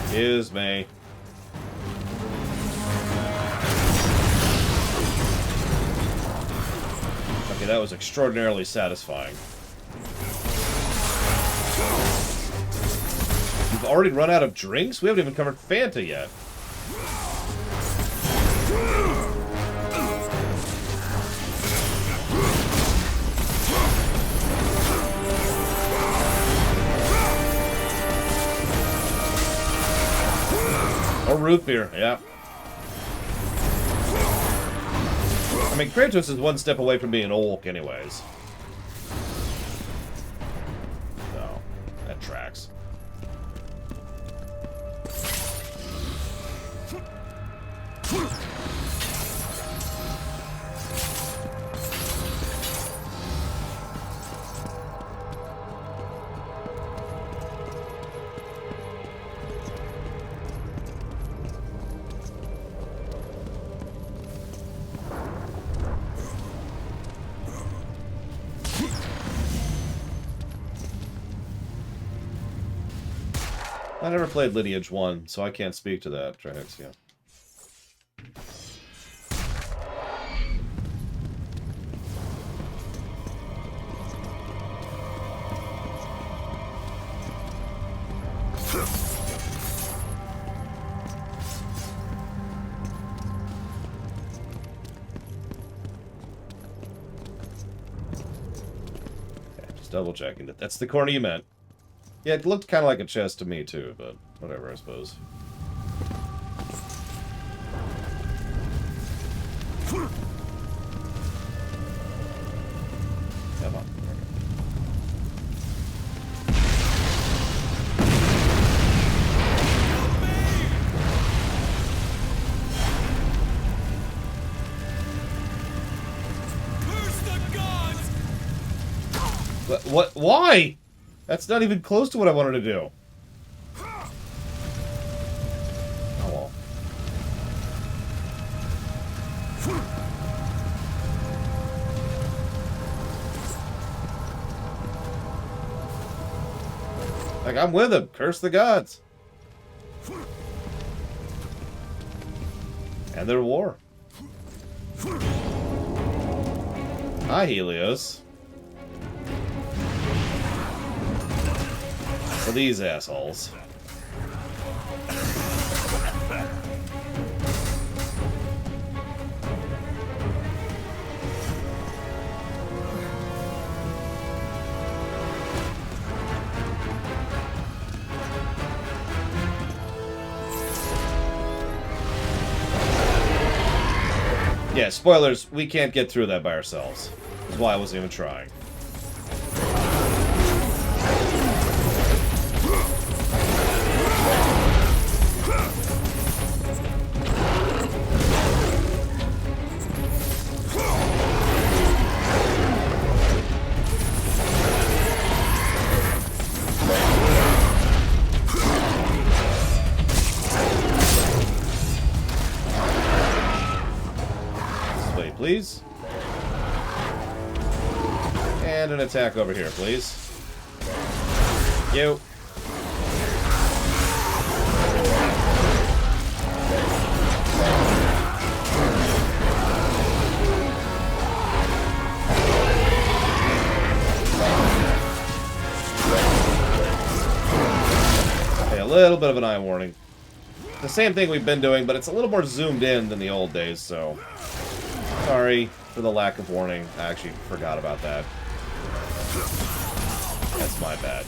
Excuse me. Okay, that was extraordinarily satisfying. We've already run out of drinks? We haven't even covered Fanta yet. Or root beer, yeah. I mean, Kratos is one step away from being an Olk anyways. So, that tracks. I never played Lineage 1, so I can't speak to that, Trax, yeah. Okay, just double checking that. That's the corner you meant. Yeah, it looked kind of like a chest to me, too, but whatever, I suppose. Come on. What? Why? That's not even close to what I wanted to do. Oh well. Like, I'm with him. Curse the gods. And their war. Hi, Helios. for these assholes. Yeah, spoilers, we can't get through that by ourselves. That's why I wasn't even trying. Please. And an attack over here, please. You. Okay, a little bit of an eye warning. The same thing we've been doing, but it's a little more zoomed in than the old days, so... Sorry for the lack of warning. I actually forgot about that. That's my bad.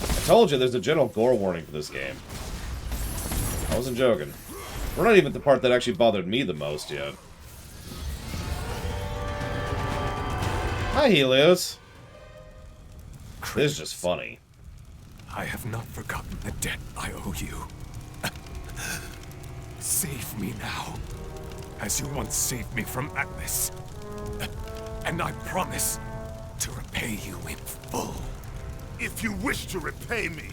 I told you there's a general gore warning for this game. I wasn't joking. We're not even at the part that actually bothered me the most yet. Hi, Helios. This is just funny. I have not forgotten the debt I owe you. Save me now, as you once saved me from Atlas. And I promise to repay you in full. If you wish to repay me,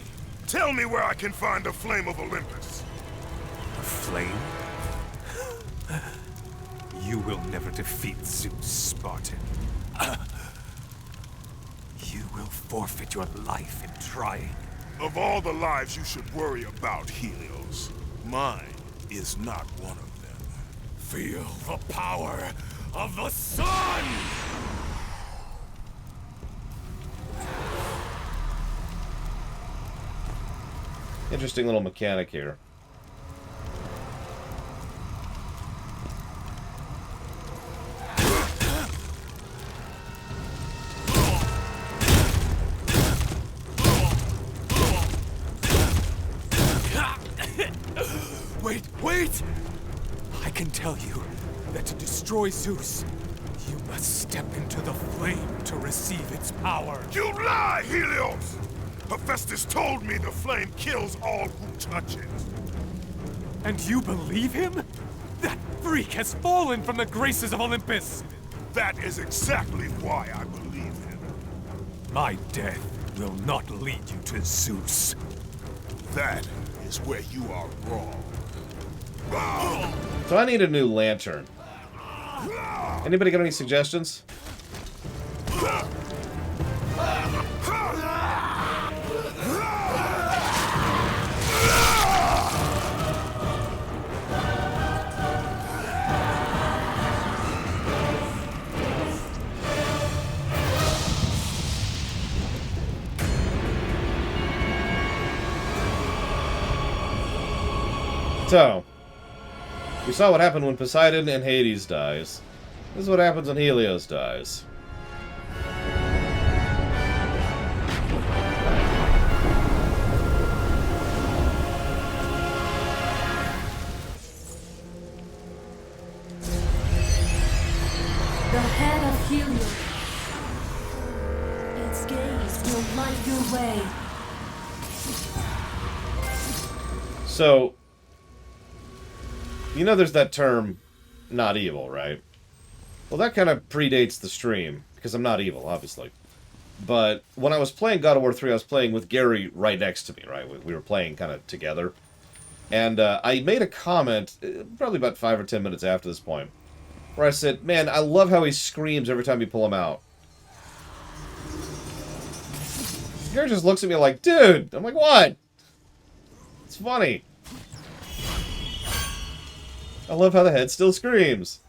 tell me where I can find the Flame of Olympus. A flame? You will never defeat Zeus, Spartan. You will forfeit your life in trying. Of all the lives you should worry about, Helios, mine is not one of them. Feel the power of the sun! Interesting little mechanic here. Wait! I can tell you that to destroy Zeus, you must step into the flame to receive its power. You lie, Helios! Hephaestus told me the flame kills all who touch it. And you believe him? That freak has fallen from the graces of Olympus! That is exactly why I believe him. My death will not lead you to Zeus. That is where you are wrong. So I need a new lantern. Anybody got any suggestions? So, we saw what happened when Poseidon and Hades dies. This is what happens when Helios dies. The head of Helios. Its gaze will light your way. So, you know there's that term, not evil, right? Well, that kind of predates the stream, because I'm not evil, obviously. But when I was playing God of War 3, I was playing with Gary right next to me, right? We were playing kind of together. And I made a comment, probably about 5 or 10 minutes after this point, where I said, man, I love how he screams every time you pull him out. Gary just looks at me like, dude! I'm like, what? It's funny. I love how the head still screams.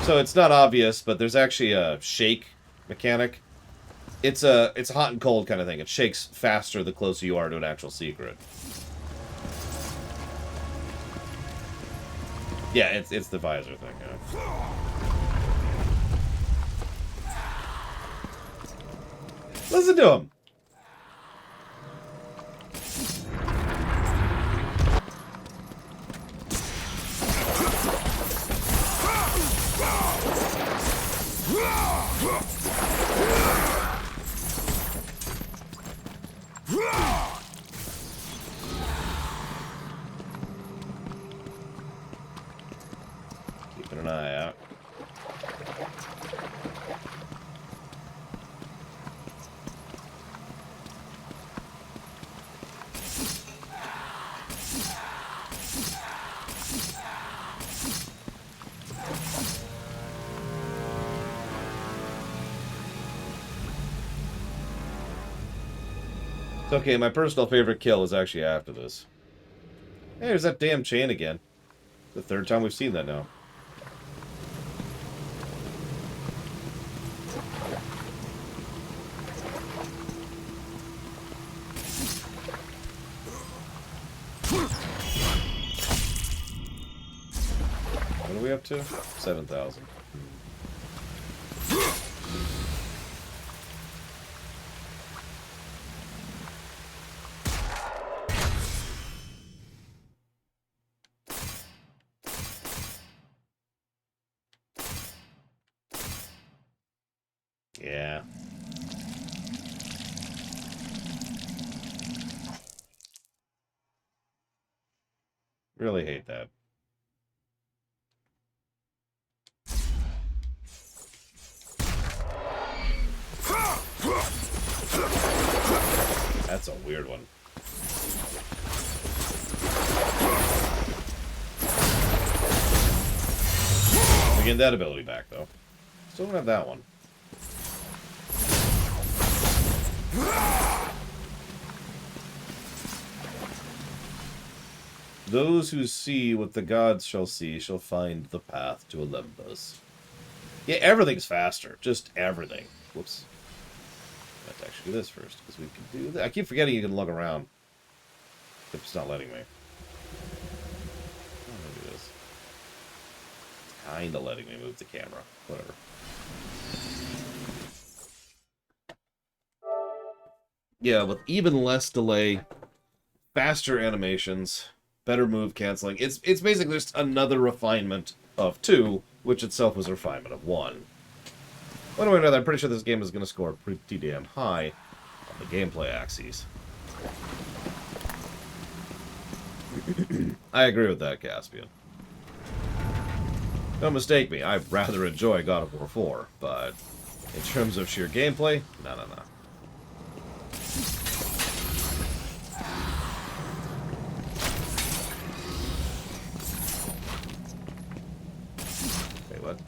So it's not obvious, but there's actually a shake mechanic. It's a hot and cold kind of thing. It shakes faster the closer you are to an actual secret. Yeah, it's the visor thing. Yeah. Listen to him. Keeping an eye out. It's okay, my personal favorite kill is actually after this. Hey, there's that damn chain again. The third time we've seen that now. What are we up to? 7,000. Yeah. Really hate that. That's a weird one. We get that ability back, though. Still don't have that one. Those who see what the gods shall see shall find the path to Olympus. Yeah, everything's faster. Just everything. Whoops. I have to actually do this first, because we can do that. I keep forgetting you can look around. It's not letting me. I'm gonna do this. Kinda letting me move the camera. Whatever. Yeah, with even less delay, faster animations, better move canceling. It's basically just another refinement of 2, which itself was a refinement of 1. One way or another, I'm pretty sure this game is going to score pretty damn high on the gameplay axes. I agree with that, Caspian. Don't mistake me, I rather enjoy God of War 4, but in terms of sheer gameplay, no. Wait, what?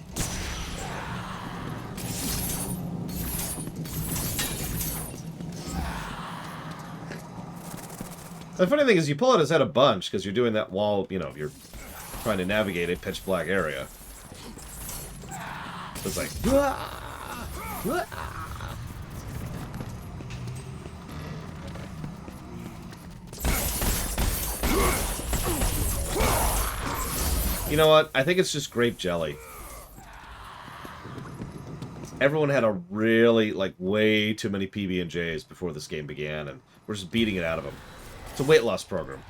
The funny thing is you pull out his head a bunch because you're doing that while, you know, you're trying to navigate a pitch black area. It's like... You know what? I think it's just grape jelly. Everyone had a really, like, way too many PB&Js before this game began, and we're just beating it out of them. It's a weight loss program.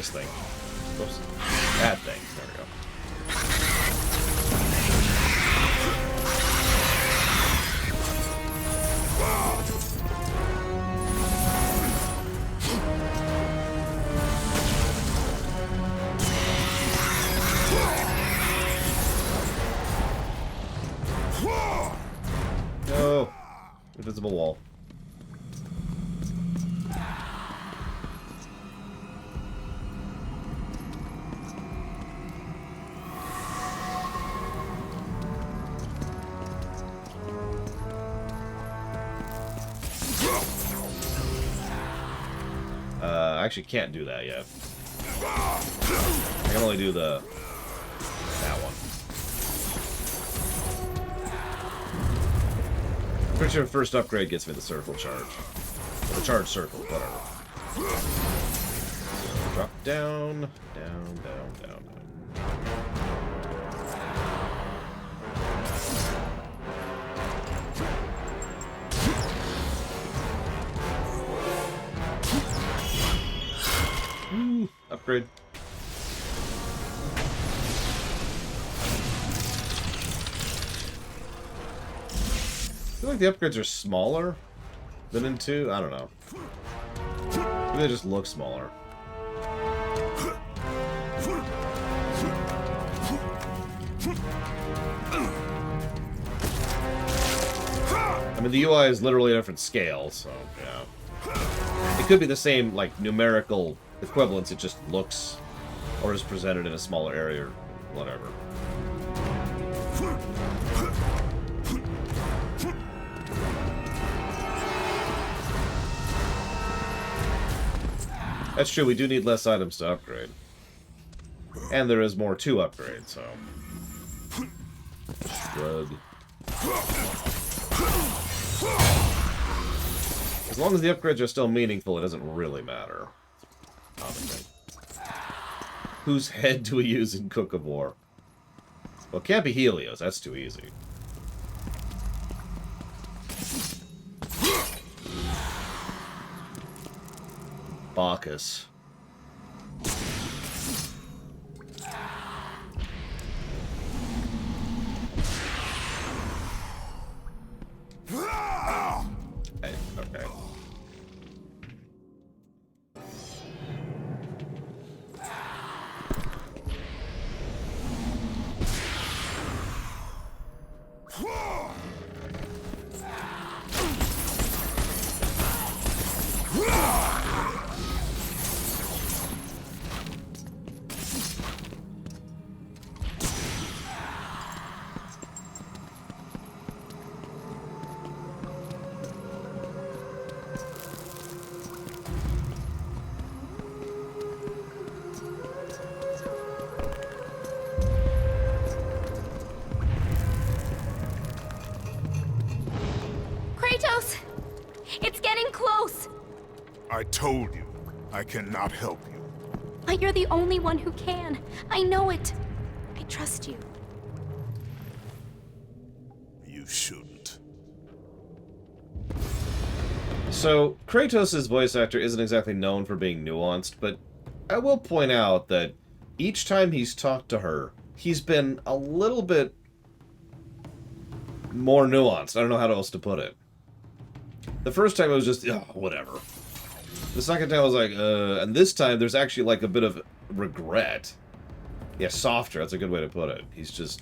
this thing. Oops. That thing. There we go. No! Invisible wall. I actually can't do that yet. I can only do that one. Pretty sure first upgrade gets me the circle charge. Or the charge circle, whatever. Drop down, down, down, down. Upgrade. I feel like the upgrades are smaller than in 2. I don't know. Maybe they just look smaller. I mean, the UI is literally a different scale, so yeah. It could be the same, like, numerical equivalence, it just looks or is presented in a smaller area or whatever. That's true, we do need less items to upgrade. And there is more to upgrade, so... Shrug. As long as the upgrades are still meaningful, it doesn't really matter. Whose head do we use in Cook of War? Well, it can't be Helios. That's too easy. Bacchus. Hey, okay. I told you, I cannot help you. But you're the only one who can. I know it. I trust you. You shouldn't. So, Kratos' voice actor isn't exactly known for being nuanced, but I will point out that each time he's talked to her, he's been a little bit more nuanced. I don't know how else to put it. The first time it was just, oh, whatever. The second time I was like, and this time there's actually like a bit of regret. Yeah, softer, that's a good way to put it. He's just,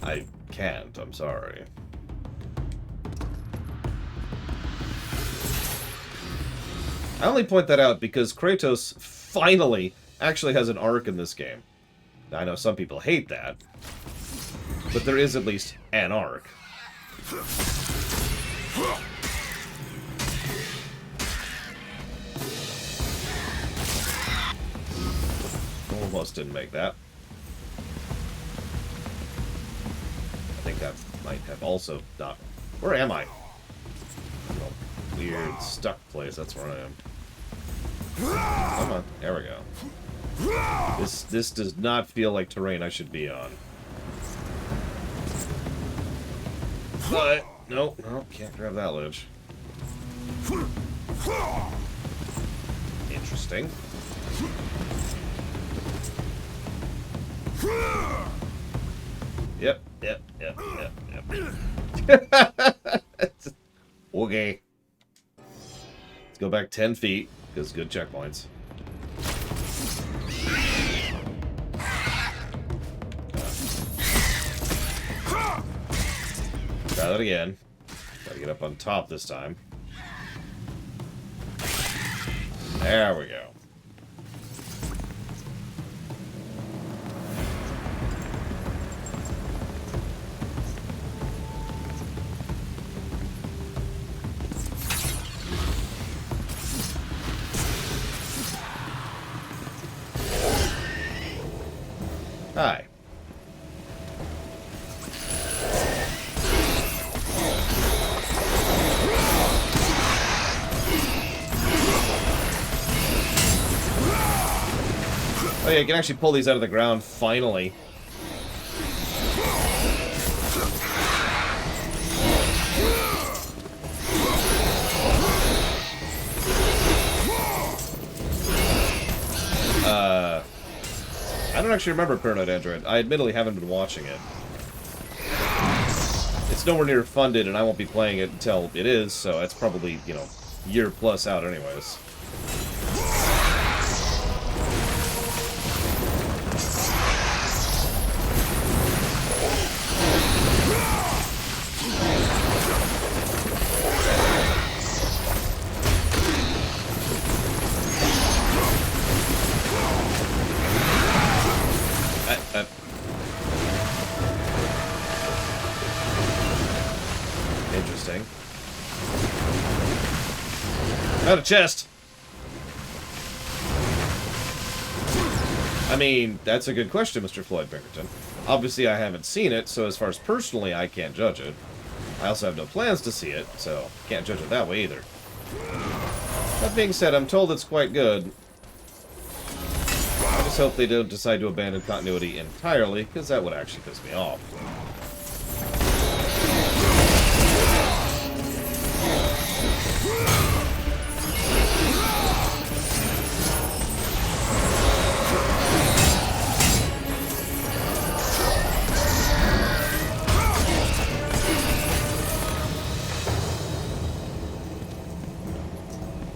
I can't, I'm sorry. I only point that out because Kratos finally actually has an arc in this game. Now, I know some people hate that, but there is at least an arc. Almost didn't make that. I think that might have also not... Where am I? Oh, weird stuck place, that's where I am. Come on, there we go. This does not feel like terrain I should be on. But, nope, can't grab that ledge. Interesting. Yep. Okay. Let's go back 10 feet, because good checkpoints. Try that again. Gotta get up on top this time. There we go. Hi. Oh yeah, you can actually pull these out of the ground, finally. I don't actually remember Paranoid Android. I admittedly haven't been watching it. It's nowhere near funded, and I won't be playing it until it is, so it's probably, you know, year plus out anyways. Interesting. Not a chest. I mean, that's a good question, Mr. Floyd Pinkerton. Obviously, I haven't seen it, so as far as personally, I can't judge it. I also have no plans to see it, so can't judge it that way either. That being said, I'm told it's quite good. I just hope they don't decide to abandon continuity entirely, because that would actually piss me off.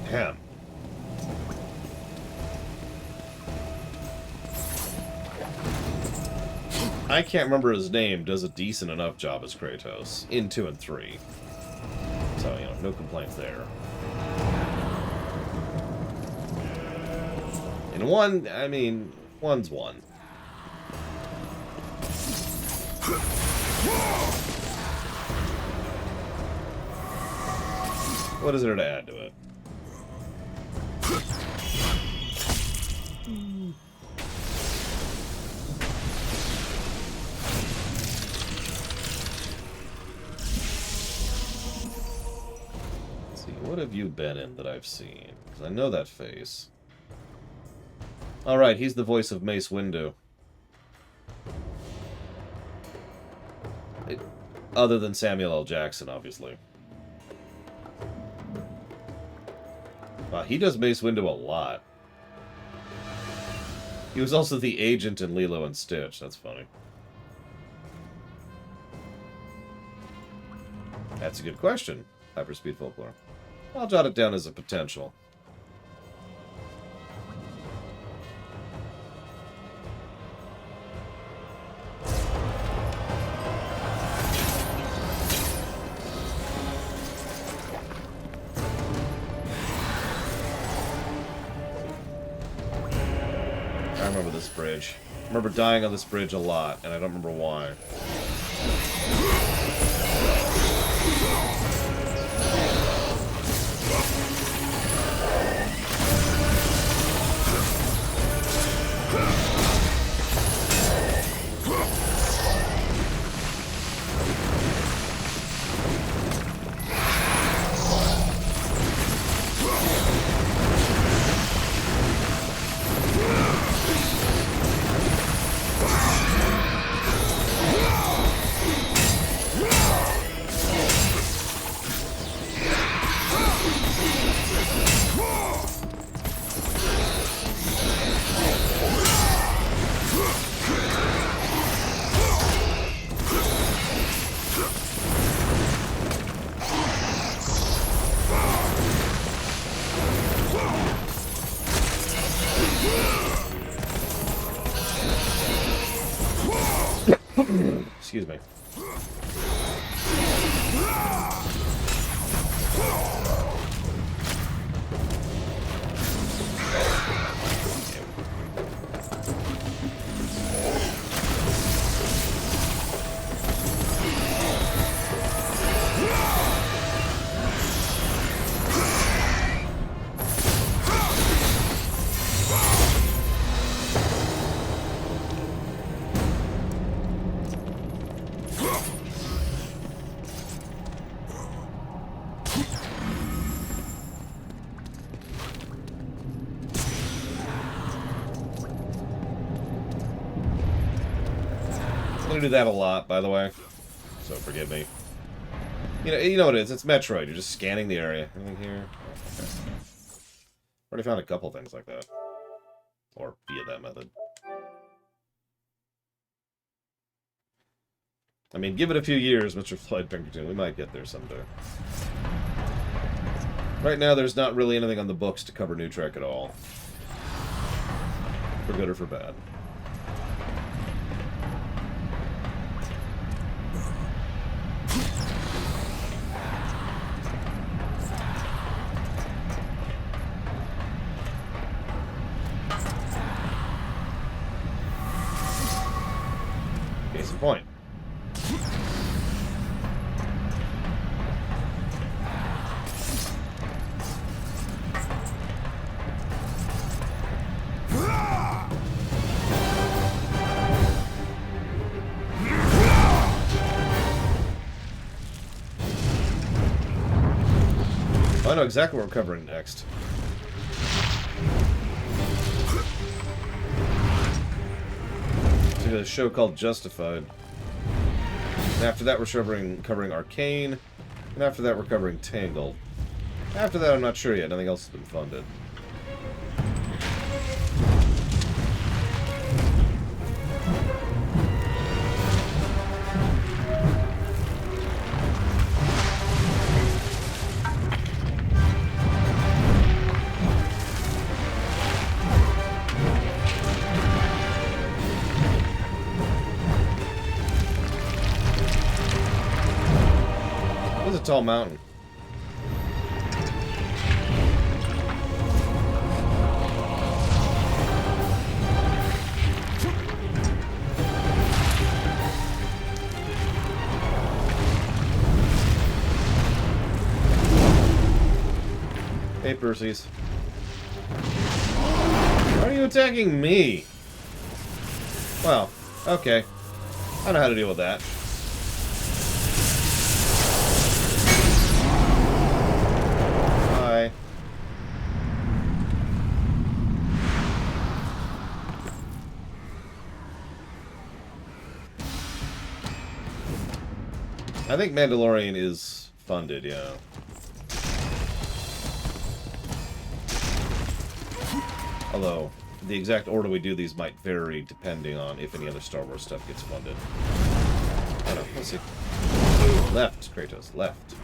Damn. I can't remember his name, does a decent enough job as Kratos in 2 and 3. So, you know, no complaints there. In 1, I mean, 1's 1. What is there to add to it? What have you been in that I've seen? Because I know that face. Alright, he's the voice of Mace Windu. Other than Samuel L. Jackson, obviously. Wow, he does Mace Windu a lot. He was also the agent in Lilo and Stitch. That's funny. That's a good question, Hyperspeed Folklore. I'll jot it down as a potential. I remember this bridge. I remember dying on this bridge a lot, and I don't remember why. excuse me. I'm gonna do that a lot, by the way, so forgive me. You know what it is. It's Metroid. You're just scanning the area. Anything here? Okay. Already found a couple things like that, or via that method. I mean, give it a few years, Mr. Floyd Pinkerton. We might get there someday. Right now, there's not really anything on the books to cover New Trek at all, for good or for bad. Case in point. I know exactly what we're covering next. A show called Justified. And after that, we're covering Arcane. And after that, we're covering Tangled. After that, I'm not sure yet. Nothing else has been funded. Tall mountain. Hey, Perseus. Why are you attacking me? Well, okay. I know how to deal with that. I think Mandalorian is funded, yeah. Although, the exact order we do these might vary depending on if any other Star Wars stuff gets funded. I don't know, let's see. Left, Kratos, left.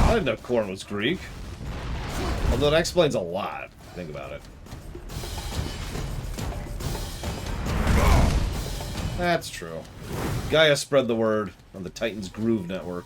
I didn't know corn was Greek. Although that explains a lot. Think about it. That's true. Gaia spread the word on the Titan's Groove network.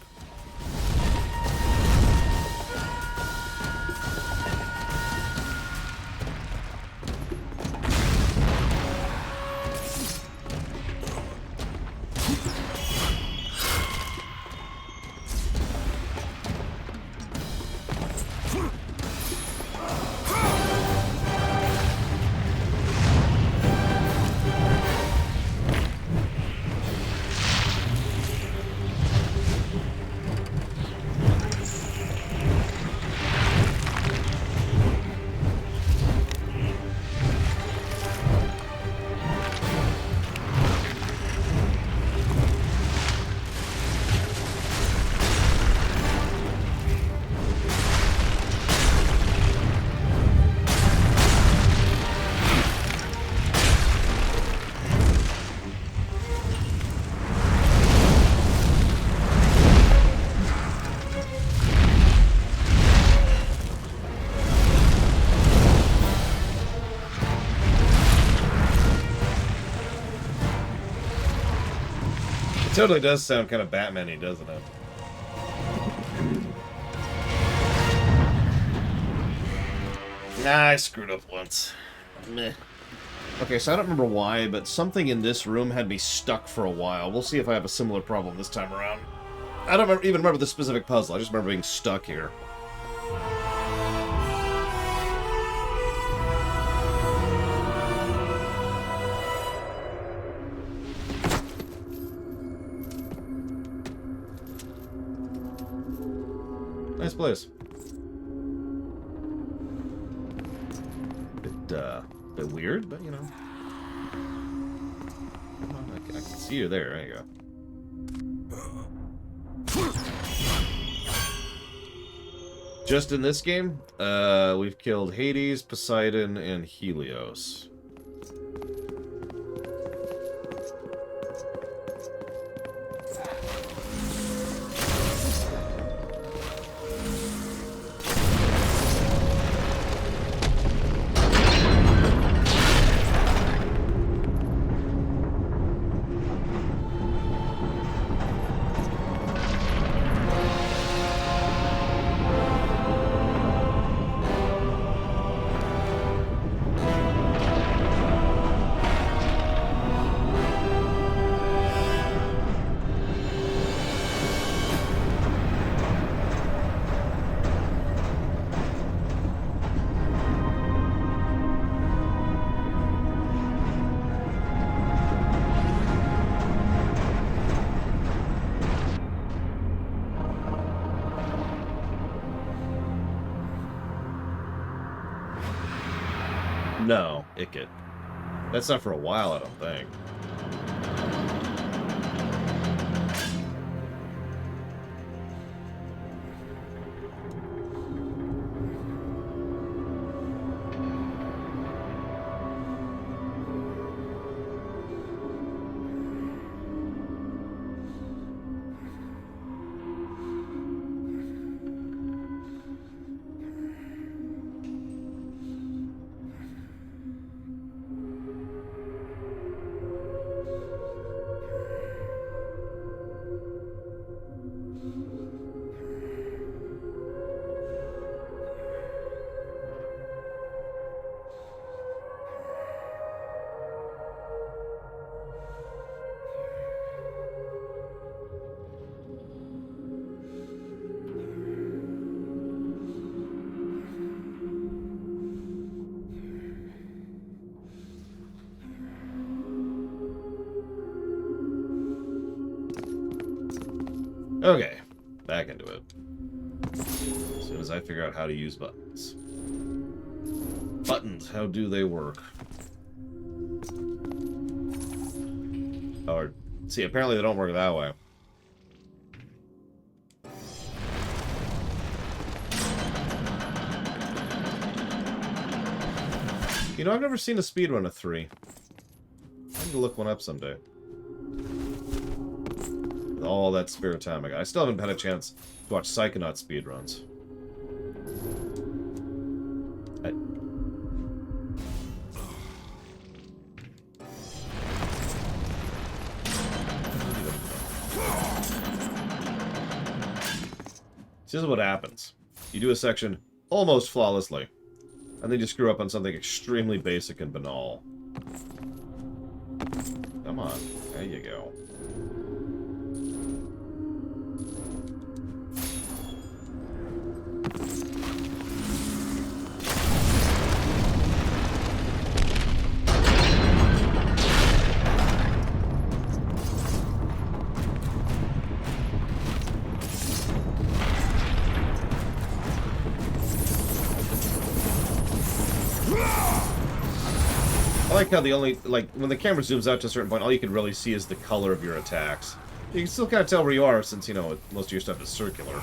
totally does sound kind of Batman-y, doesn't it? Nah, I screwed up once. Meh. Okay, so I don't remember why, but something in this room had me stuck for a while. We'll see if I have a similar problem this time around. I don't even remember the specific puzzle. I just remember being stuck here. Nice place. Bit weird, but you know. I can see you there. There you go. Just in this game, we've killed Hades, Poseidon, and Helios. No, Icket. That's not for a while, I don't think. Okay, back into it. As soon as I figure out how to use buttons. Buttons, how do they work? Or, see, apparently they don't work that way. You know, I've never seen a speedrun of 3. I need to look one up someday. With all that spare time I got. I still haven't had a chance to watch Psychonaut speedruns. This is what happens. You do a section almost flawlessly, and then you screw up on something extremely basic and banal. Come on. There you go. I like how the only, like, when the camera zooms out to a certain point, all you can really see is the color of your attacks. You can still kind of tell where you are, since, you know, most of your stuff is circular. I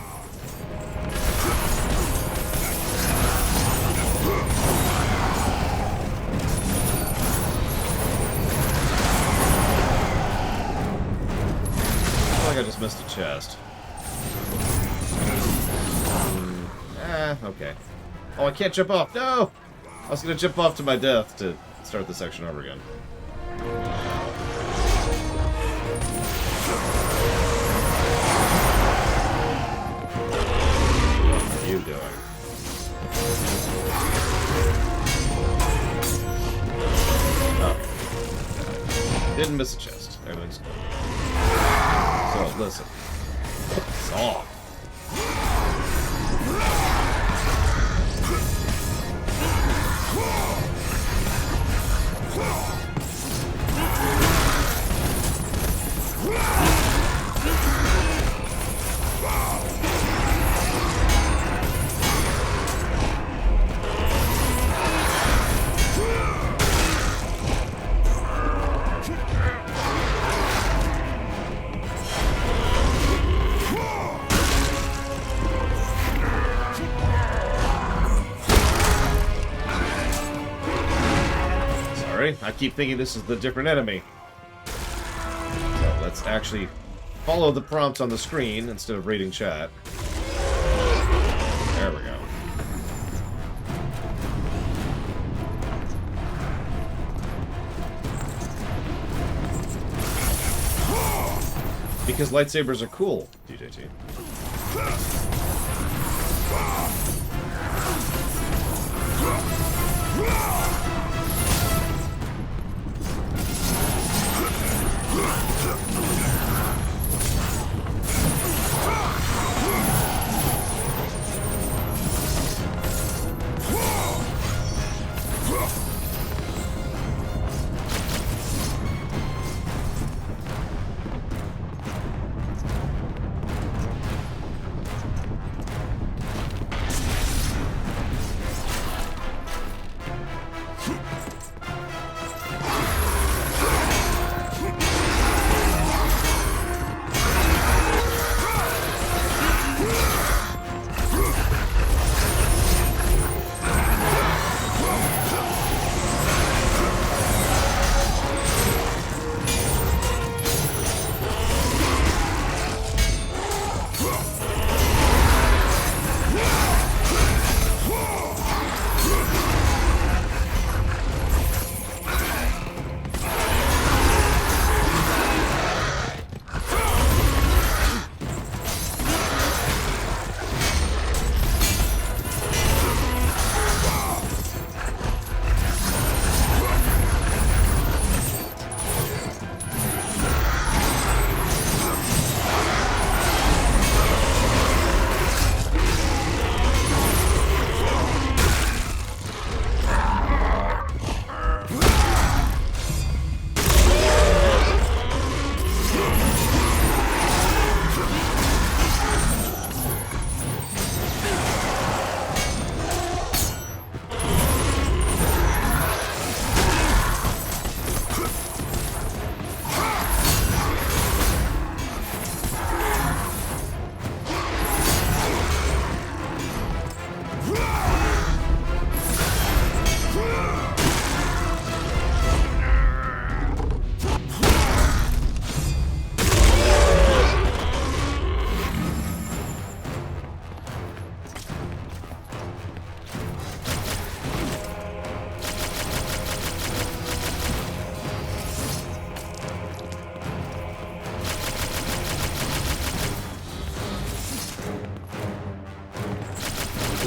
feel like I just missed a chest. Okay. Oh, I can't jump off! No! I was gonna jump off to my death to start the section over again. doing? Oh. Didn't miss a chest. Everything's good. So, listen. Saw. I keep thinking this is the different enemy. So let's actually follow the prompts on the screen instead of reading chat. There we go. Because lightsabers are cool, DJT.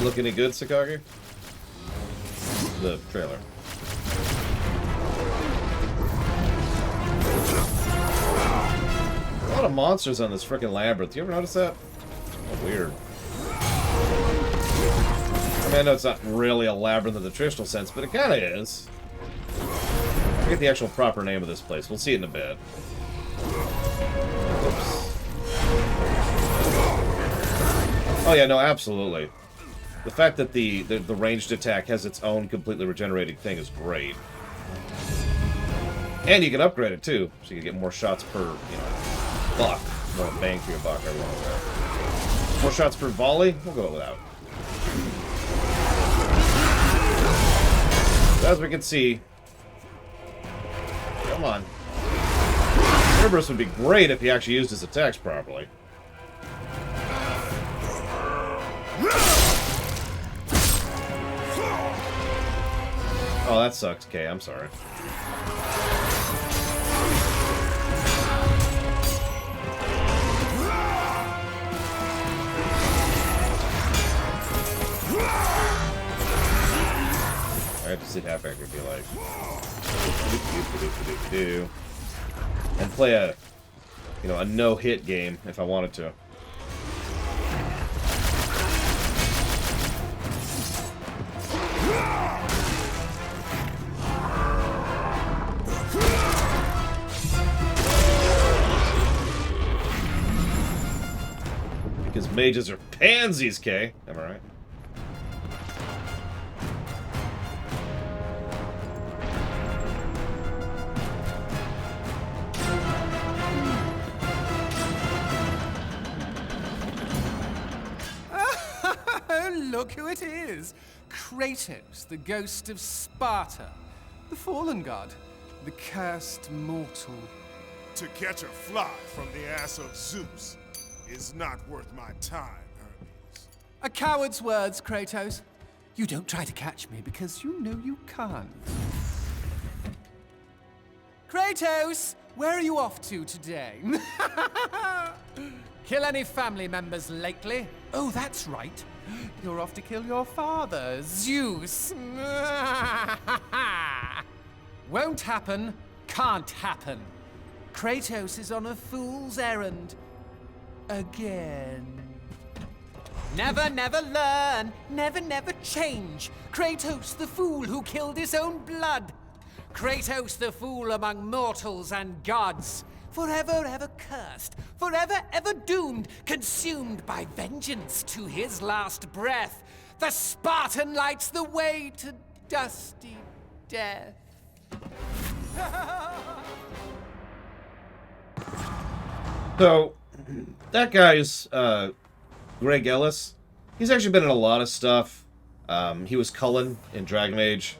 Look any good, Sakagi? The trailer. A lot of monsters on this frickin' labyrinth. You ever notice that? Oh, weird. I mean, I know it's not really a labyrinth in the traditional sense, but it kind of is. I forget the actual proper name of this place. We'll see it in a bit. Oops. Oh yeah, no, absolutely. The fact that the ranged attack has its own completely regenerating thing is great. And you can upgrade it too, so you can get more shots per, buck. More bang for your buck, everyone. More shots per volley? We'll go without. As we can see, come on. Erebus would be great if he actually used his attacks properly. Oh, that sucks, Kay. I'm sorry. I have to see Half Actor be like. And play a, you know, a no-hit game if I wanted to. Because mages are pansies, Kay. Am I right? Look who it is! Kratos, the ghost of Sparta. The fallen god. The cursed mortal. To catch a fly from the ass of Zeus is not worth my time, Hermes. A coward's words, Kratos. You don't try to catch me because you know you can't. Kratos, where are you off to today? Kill any family members lately? Oh, that's right. You're off to kill your father, Zeus. Won't happen, can't happen. Kratos is on a fool's errand. Again. Never, never learn. Never, never change. Kratos, the fool who killed his own blood. Kratos, the fool among mortals and gods. Forever, ever cursed. Forever, ever doomed. Consumed by vengeance to his last breath. The Spartan lights the way to dusty death. So, that guy's Greg Ellis. He's actually been in a lot of stuff. He was Cullen in Dragon Age.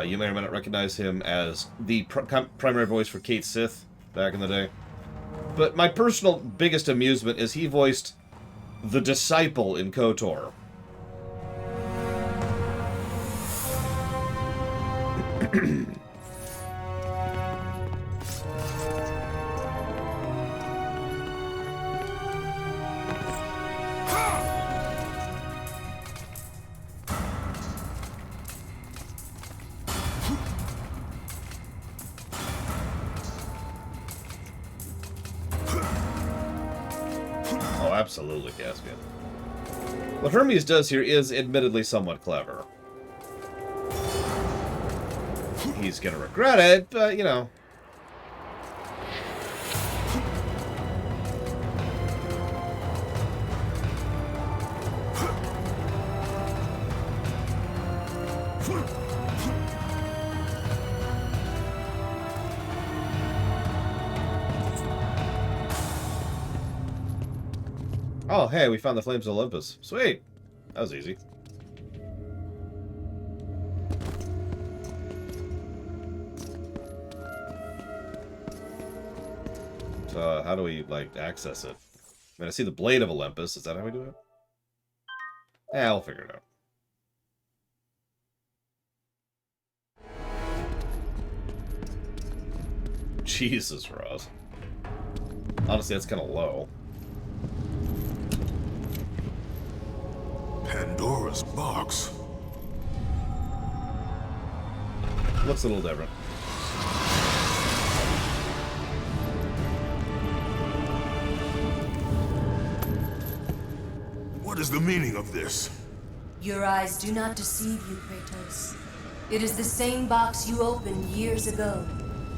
You may or may not recognize him as the primary voice for Kate Sith back in the day. But my personal biggest amusement is he voiced the Disciple in KOTOR. Absolutely, Caspian. What Hermes does here is admittedly somewhat clever. He's gonna regret it, but, you know. Oh, hey, we found the Flames of Olympus. Sweet. That was easy. So, how do we, like, access it? I mean, I see the Blade of Olympus. Is that how we do it? Yeah, I'll figure it out. Jesus, Ross. Honestly, that's kind of low. Pandora's box. Looks a little different. What is the meaning of this? Your eyes do not deceive you, Kratos. It is the same box you opened years ago.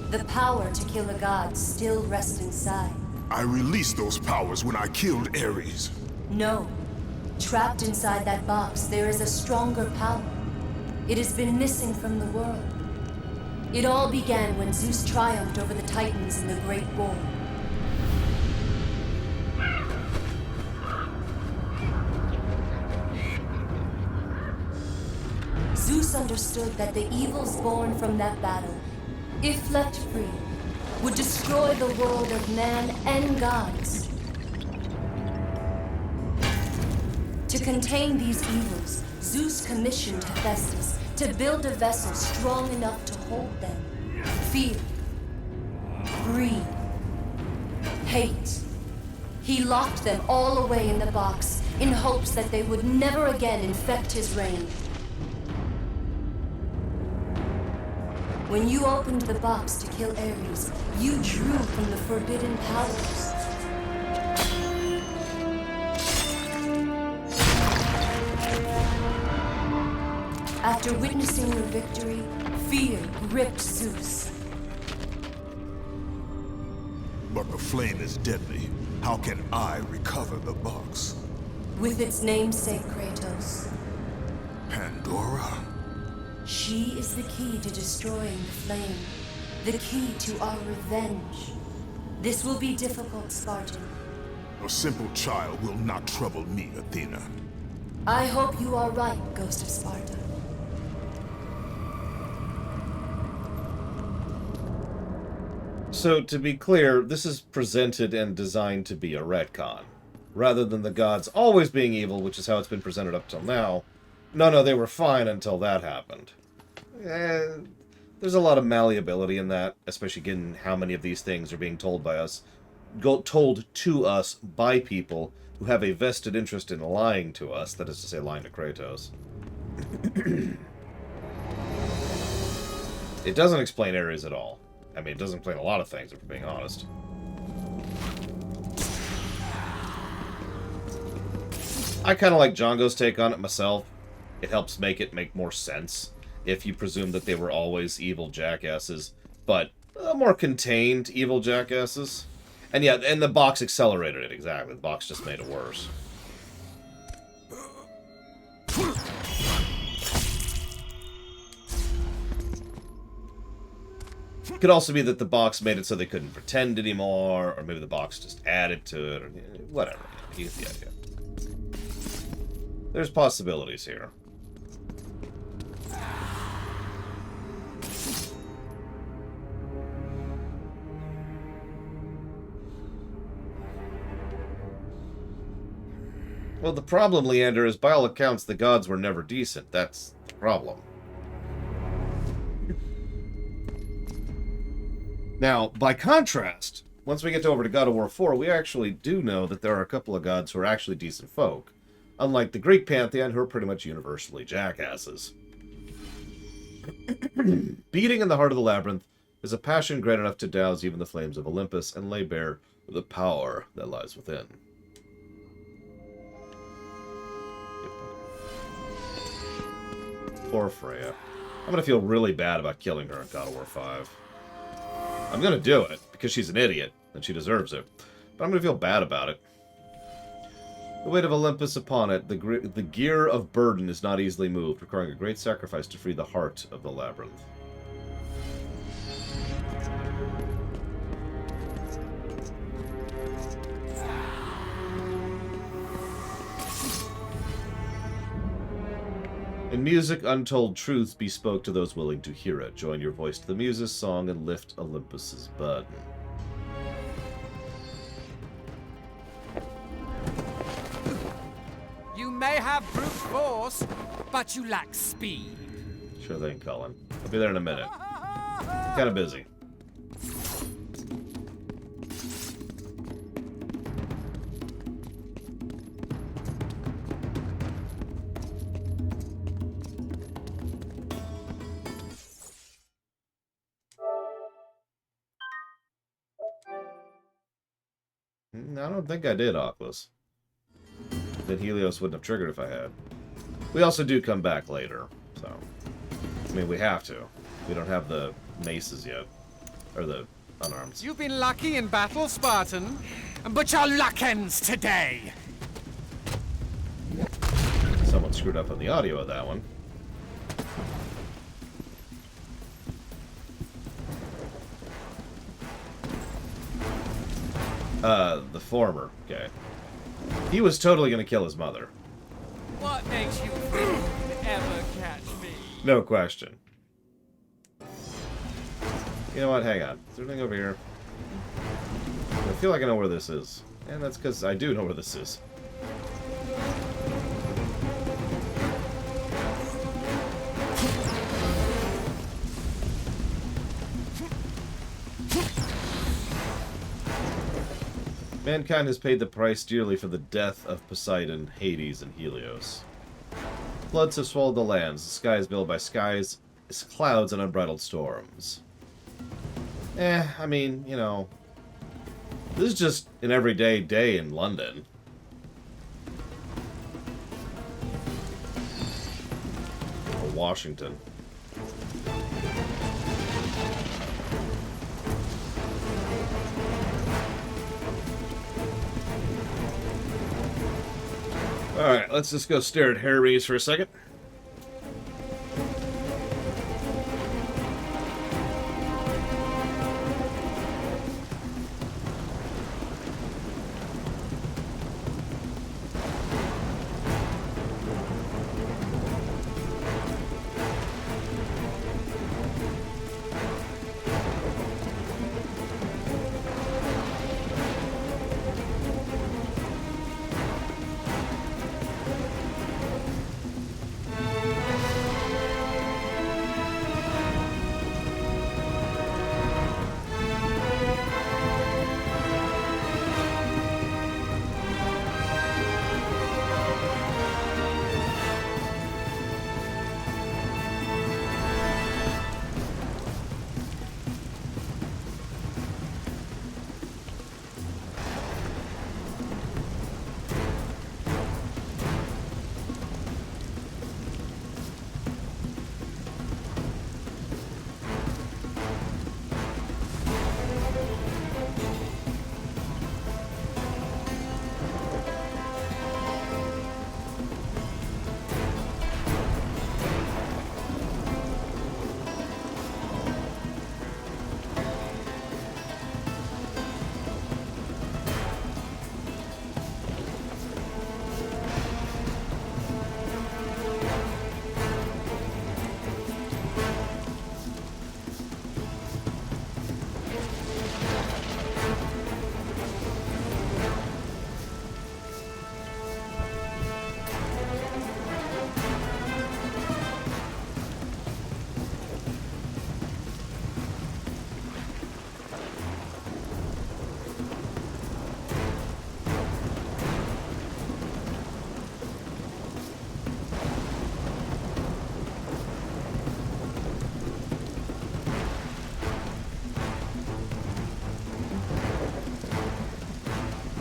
The power to kill a god still rests inside. I released those powers when I killed Ares. No. Trapped inside that box, there is a stronger power. It has been missing from the world. It all began when Zeus triumphed over the Titans in the Great War. Zeus understood that the evils born from that battle, if left free, would destroy the world of man and gods. To contain these evils, Zeus commissioned Hephaestus to build a vessel strong enough to hold them. Fear, greed, hate. He locked them all away in the box in hopes that they would never again infect his reign. When you opened the box to kill Ares, you drew from the forbidden powers. After witnessing your victory, fear gripped Zeus. But the flame is deadly. How can I recover the box? With its namesake, Kratos. Pandora? She is the key to destroying the flame. The key to our revenge. This will be difficult, Spartan. A simple child will not trouble me, Athena. I hope you are right, Ghost of Sparta. So, to be clear, this is presented and designed to be a retcon. Rather than the gods always being evil, which is how it's been presented up till now. No, they were fine until that happened. There's a lot of malleability in that, especially given how many of these things are being told by us, told to us by people who have a vested interest in lying to us, that is to say, lying to Kratos. It doesn't explain Ares at all. I mean, it doesn't explain a lot of things, if we're being honest. I kind of like Django's take on it myself. It helps make it make more sense if you presume that they were always evil jackasses, but more contained evil jackasses. And yeah, and the box accelerated it, exactly. The box just made it worse. Could also be that the box made it so they couldn't pretend anymore, or maybe the box just added to it, or whatever. You get the idea. There's possibilities here. Well, the problem, Leander, is by all accounts the gods were never decent. That's the problem. Now, by contrast, once we get over to God of War 4, we actually do know that there are a couple of gods who are actually decent folk. Unlike the Greek pantheon, who are pretty much universally jackasses. Beating in the heart of the labyrinth is a passion great enough to douse even the flames of Olympus and lay bare the power that lies within. Poor Freya. I'm gonna feel really bad about killing her in God of War 5. I'm gonna do it, because she's an idiot, and she deserves it. But I'm gonna feel bad about it. The weight of Olympus upon it, the gear of burden is not easily moved, requiring a great sacrifice to free the heart of the labyrinth. In music, untold truths be spoke to those willing to hear it. Join your voice to the muses' song and lift Olympus's burden. You may have brute force, but you lack speed. Sure thing, Colin. I'll be there in a minute. I'm kind of busy. I don't think I did, Oculus. Then Helios wouldn't have triggered if I had. We also do come back later, so... I mean, we have to. We don't have the maces yet. Or the unarmed. You've been lucky in battle, Spartan, but your luck ends today! Someone screwed up on the audio of that one. The former guy. He was totally gonna kill his mother. What makes you think you can ever catch me? No question. You know what? Hang on. Is there anything over here? I feel like I know where this is. And that's because I do know where this is. Mankind has paid the price dearly for the death of Poseidon, Hades, and Helios. Floods have swallowed the lands, the skies built by skies, is clouds and unbridled storms. I mean, you know, this is just an everyday day in London. Or Washington. Alright, let's just go stare at Hermes for a second.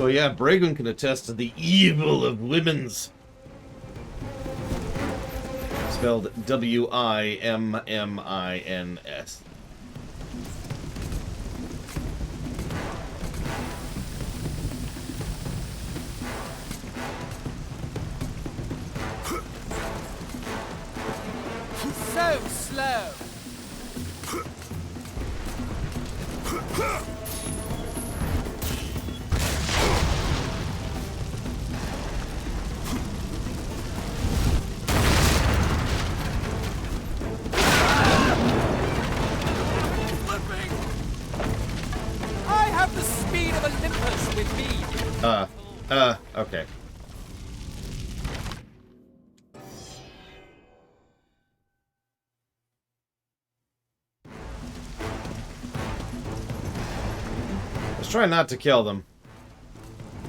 Oh yeah, Bragan can attest to the evil of women's. Spelled W-I-M-M-I-N-S. So slow. Okay. I was trying not to kill them,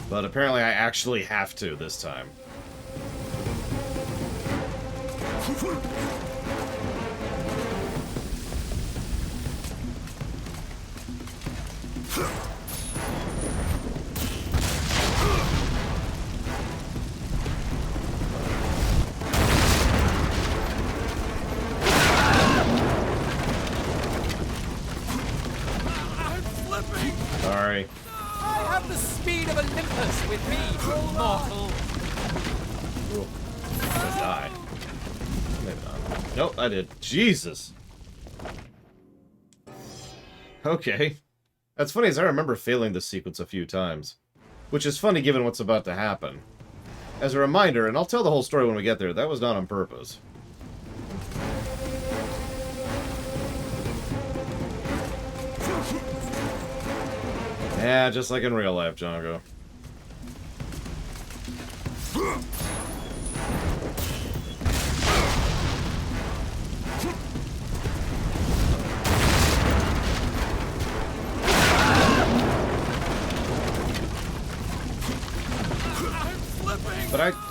but apparently I actually have to this time. Sorry. I have the speed of Olympus with me, mortal. Cool. I die. Maybe not. Nope, I did. Jesus. Okay. That's funny, as I remember failing this sequence a few times. Which is funny given what's about to happen. As a reminder, and I'll tell the whole story when we get there, that was not on purpose. Yeah, just like in real life, Django.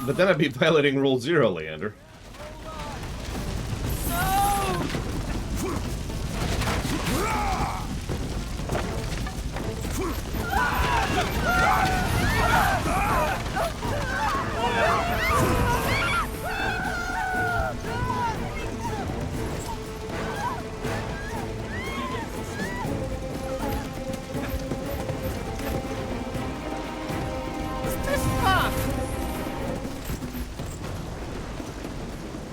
But then I'd be violating Rule 0, Leander. No!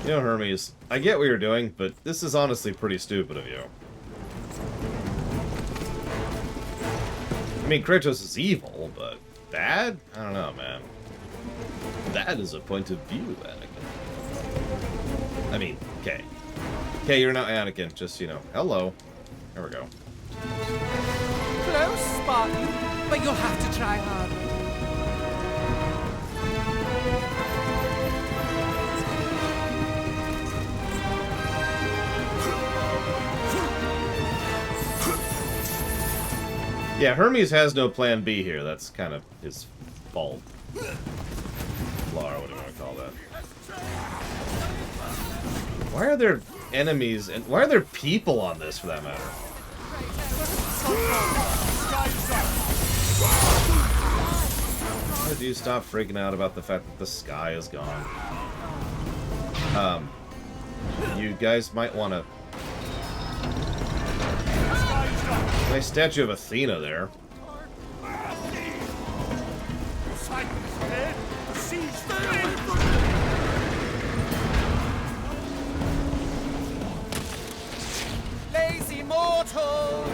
You know, Hermes, I get what you're doing, but this is honestly pretty stupid of you. I mean, Kratos is evil, but bad? I don't know, man. That is a point of view, Anakin. I mean, okay. Okay, you're not Anakin, just, you know, hello. There we go. Close, Spartan, but you'll have to try harder. Yeah, Hermes has no plan B here. That's kind of his fault. Flaw, what do you want to call that? Why are there enemies, and why are there people on this, for that matter? Why did you stop freaking out about the fact that the sky is gone? You guys might want to... Nice statue of Athena there. Lazy mortal!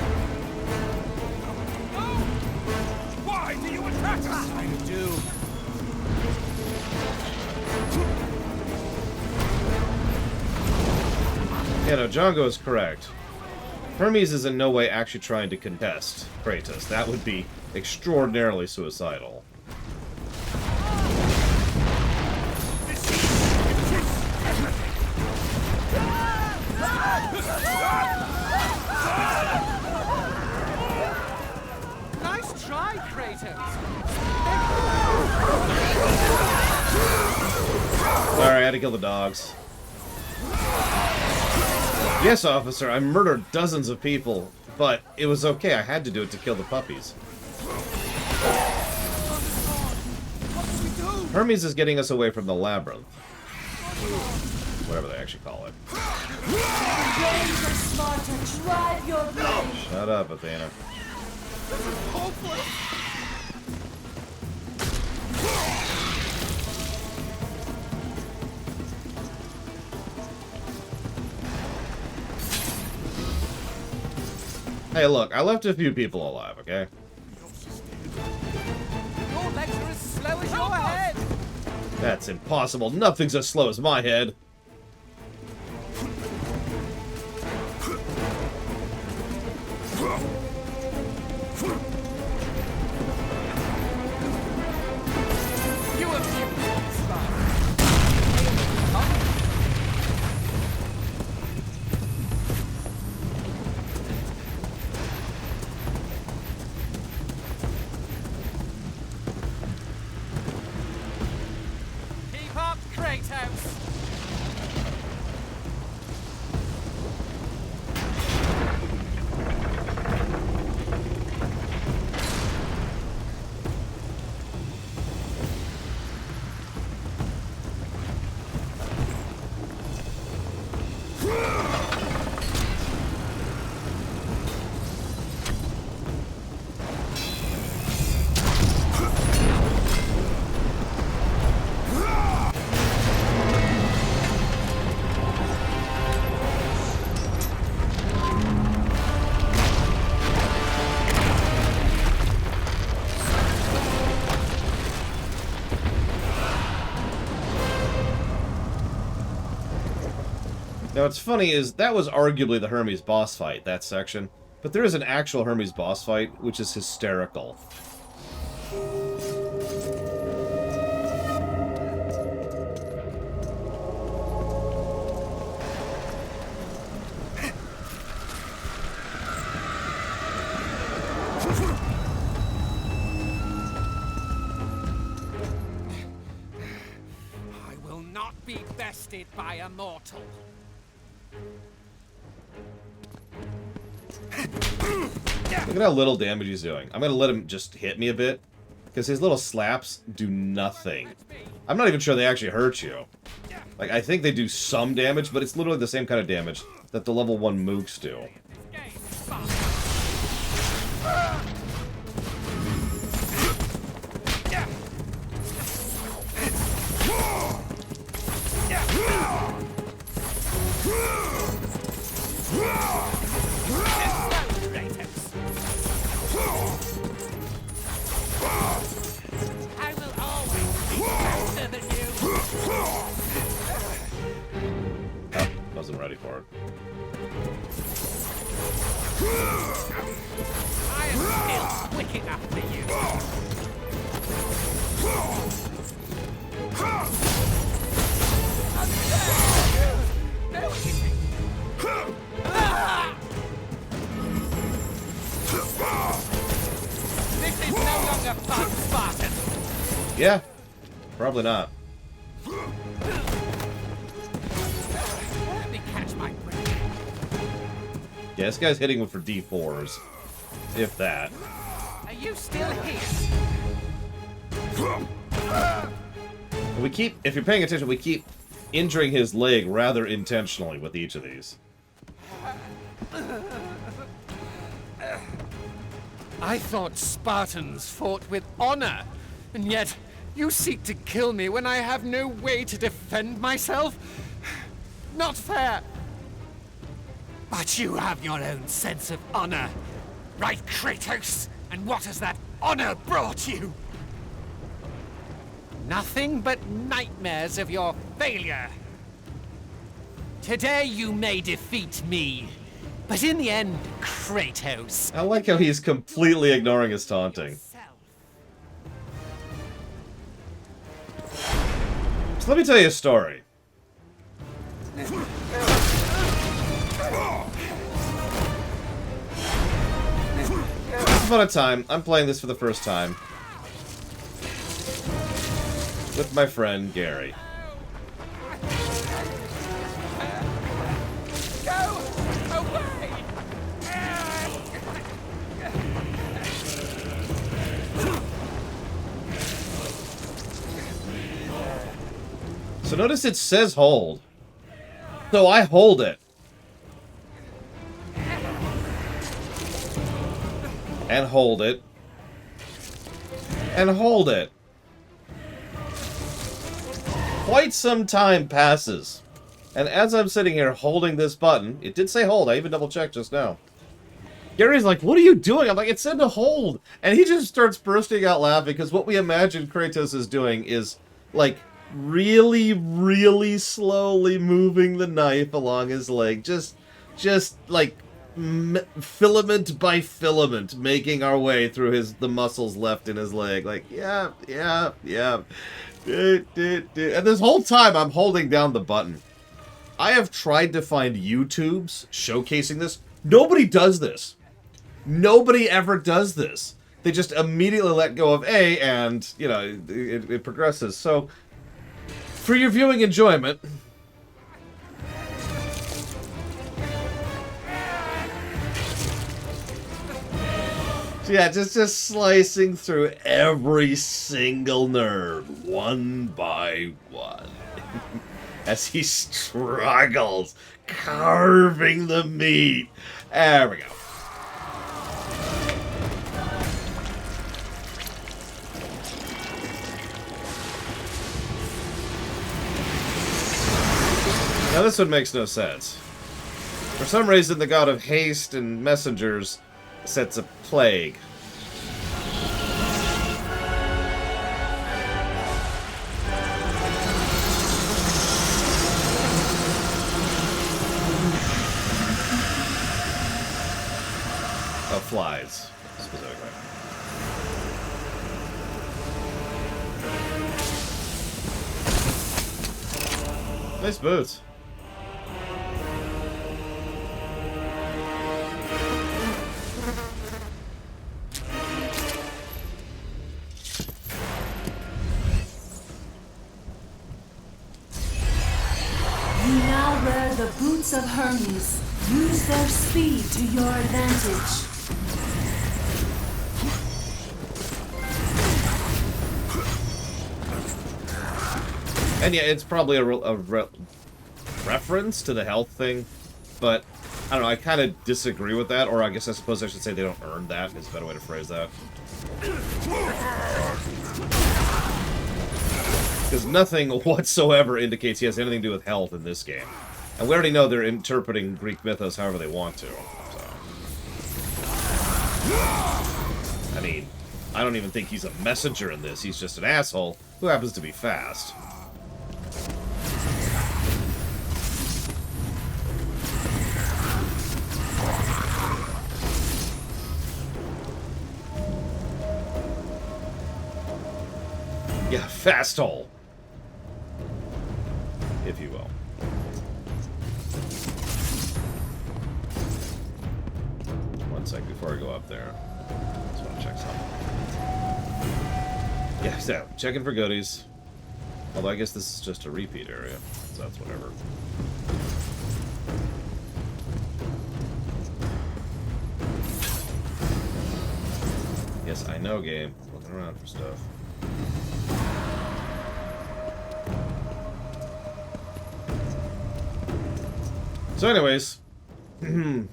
Why do you attack us? I do. Yeah, no, Django is correct. Hermes is in no way actually trying to contest Kratos. That would be extraordinarily suicidal. Nice try, Kratos. Sorry, I had to kill the dogs. Yes, officer, I murdered dozens of people, but it was okay. I had to do it to kill the puppies. Hermes is getting us away from the Labyrinth. Whatever they actually call it. Shut up, Athena. Hey, look, I left a few people alive, okay? Your legs are as slow as your head. That's impossible. Nothing's as slow as my head. You have given Spartan. Keep up, Kratos. Now, what's funny is that was arguably the Hermes boss fight, that section. But there is an actual Hermes boss fight, which is hysterical. I will not be bested by a mortal. Look at how little damage he's doing. I'm gonna let him just hit me a bit, because his little slaps do nothing. I'm not even sure they actually hurt you. Like, I think they do some damage, but it's literally the same kind of damage that the level 1 mooks do. I will always be faster than you. Oh, wasn't ready for it. I am still quick enough for you. This is no longer fun, Spartan. Yeah, probably not. Let me catch my breath. Yeah, this guy's hitting him for D4s. If that. Are you still here? We keep, if you're paying attention, we keep injuring his leg rather intentionally with each of these. I thought Spartans fought with honor, and yet you seek to kill me when I have no way to defend myself? Not fair. But you have your own sense of honor, right, Kratos? And what has that honor brought you? Nothing but nightmares of your failure. Today you may defeat me, but in the end, Kratos. I like how he's completely ignoring his taunting. So let me tell you a story. Once upon a time, I'm playing this for the first time with my friend Gary. Go away! So notice it says hold. So I hold it. And hold it. And hold it. Quite some time passes. And as I'm sitting here holding this button, it did say hold. I even double checked just now. Gary's like, what are you doing? I'm like, it said to hold. And he just starts bursting out laughing because what we imagine Kratos is doing is, like, really, really slowly moving the knife along his leg. Just like, filament by filament, making our way through the muscles left in his leg. Like, yeah. And this whole time, I'm holding down the button. I have tried to find YouTubes showcasing this. Nobody does this. Nobody ever does this. They just immediately let go of A, and, you know, it progresses. So, for your viewing enjoyment... So yeah, just slicing through every single nerve, one by one. As he struggles, carving the meat. There we go. Now this one makes no sense. For some reason, the god of haste and messengers sets a plague. Of flies, specifically. Nice boots. The boots of Hermes. Use their speed to your advantage. And yeah, it's probably a reference to the health thing, but I don't know, I kind of disagree with that, or I guess I suppose I should say they don't earn that, is a better way to phrase that. Because nothing whatsoever indicates he has anything to do with health in this game. And we already know they're interpreting Greek mythos however they want to. So. I mean, I don't even think he's a messenger in this. He's just an asshole who happens to be fast. Yeah, fast hole. If you will. One sec before I go up there. Just want to check something. Yeah, so checking for goodies. Although I guess this is just a repeat area, so that's whatever. Yes, I know, game. Looking around for stuff. So anyways, I'm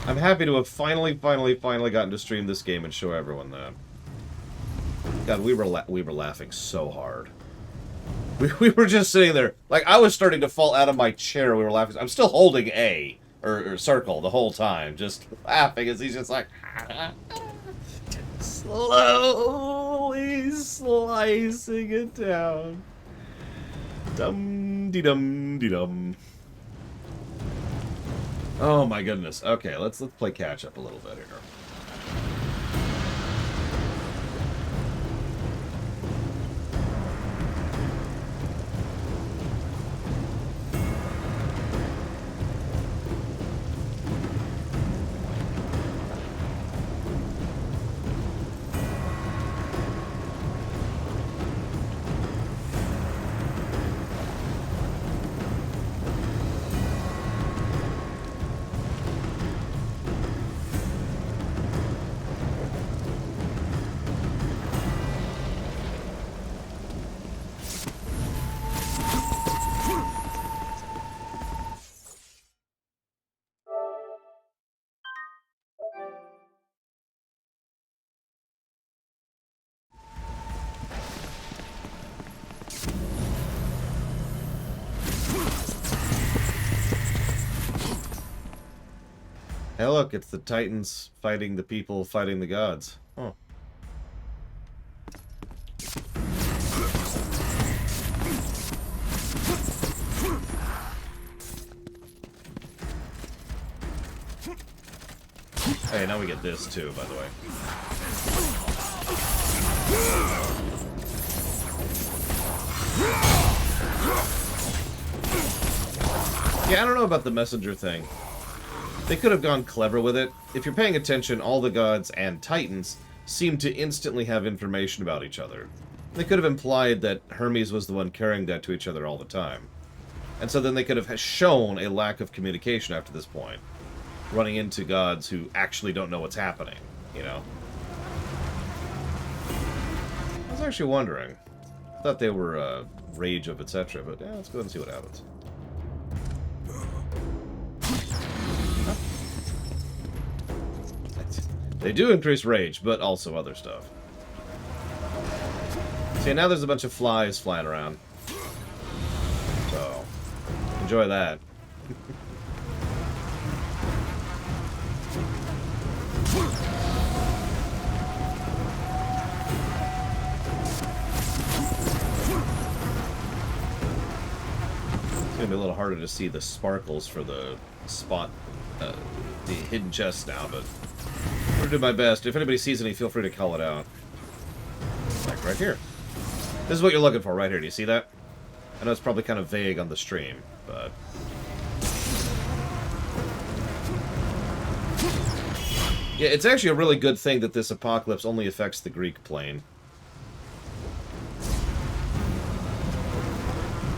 happy to have finally gotten to stream this game and show everyone that. God, we were laughing so hard. We were just sitting there, like, I was starting to fall out of my chair. We were laughing. I'm still holding A, or circle, the whole time, just laughing as he's just like... slowly slicing it down. Dum-de-dum-de-dum. Oh my goodness. Okay, let's play catch up a little bit here. Hey, look, it's the Titans fighting the people fighting the gods. Oh. Hey, now we get this too, by the way. Yeah, I don't know about the messenger thing. They could have gone clever with it. If you're paying attention, all the gods and titans seem to instantly have information about each other. They could have implied that Hermes was the one carrying that to each other all the time. And so then they could have shown a lack of communication after this point. Running into gods who actually don't know what's happening, you know? I was actually wondering. I thought they were rage of etc., but yeah, let's go ahead and see what happens. They do increase rage, but also other stuff. See, now there's a bunch of flies flying around. So, enjoy that. It's gonna be a little harder to see the sparkles for the spot, the hidden chest now, but I'm gonna do my best. If anybody sees any, feel free to call it out. Like right here. This is what you're looking for right here. Do you see that? I know it's probably kind of vague on the stream, but... yeah, it's actually a really good thing that this apocalypse only affects the Greek plane.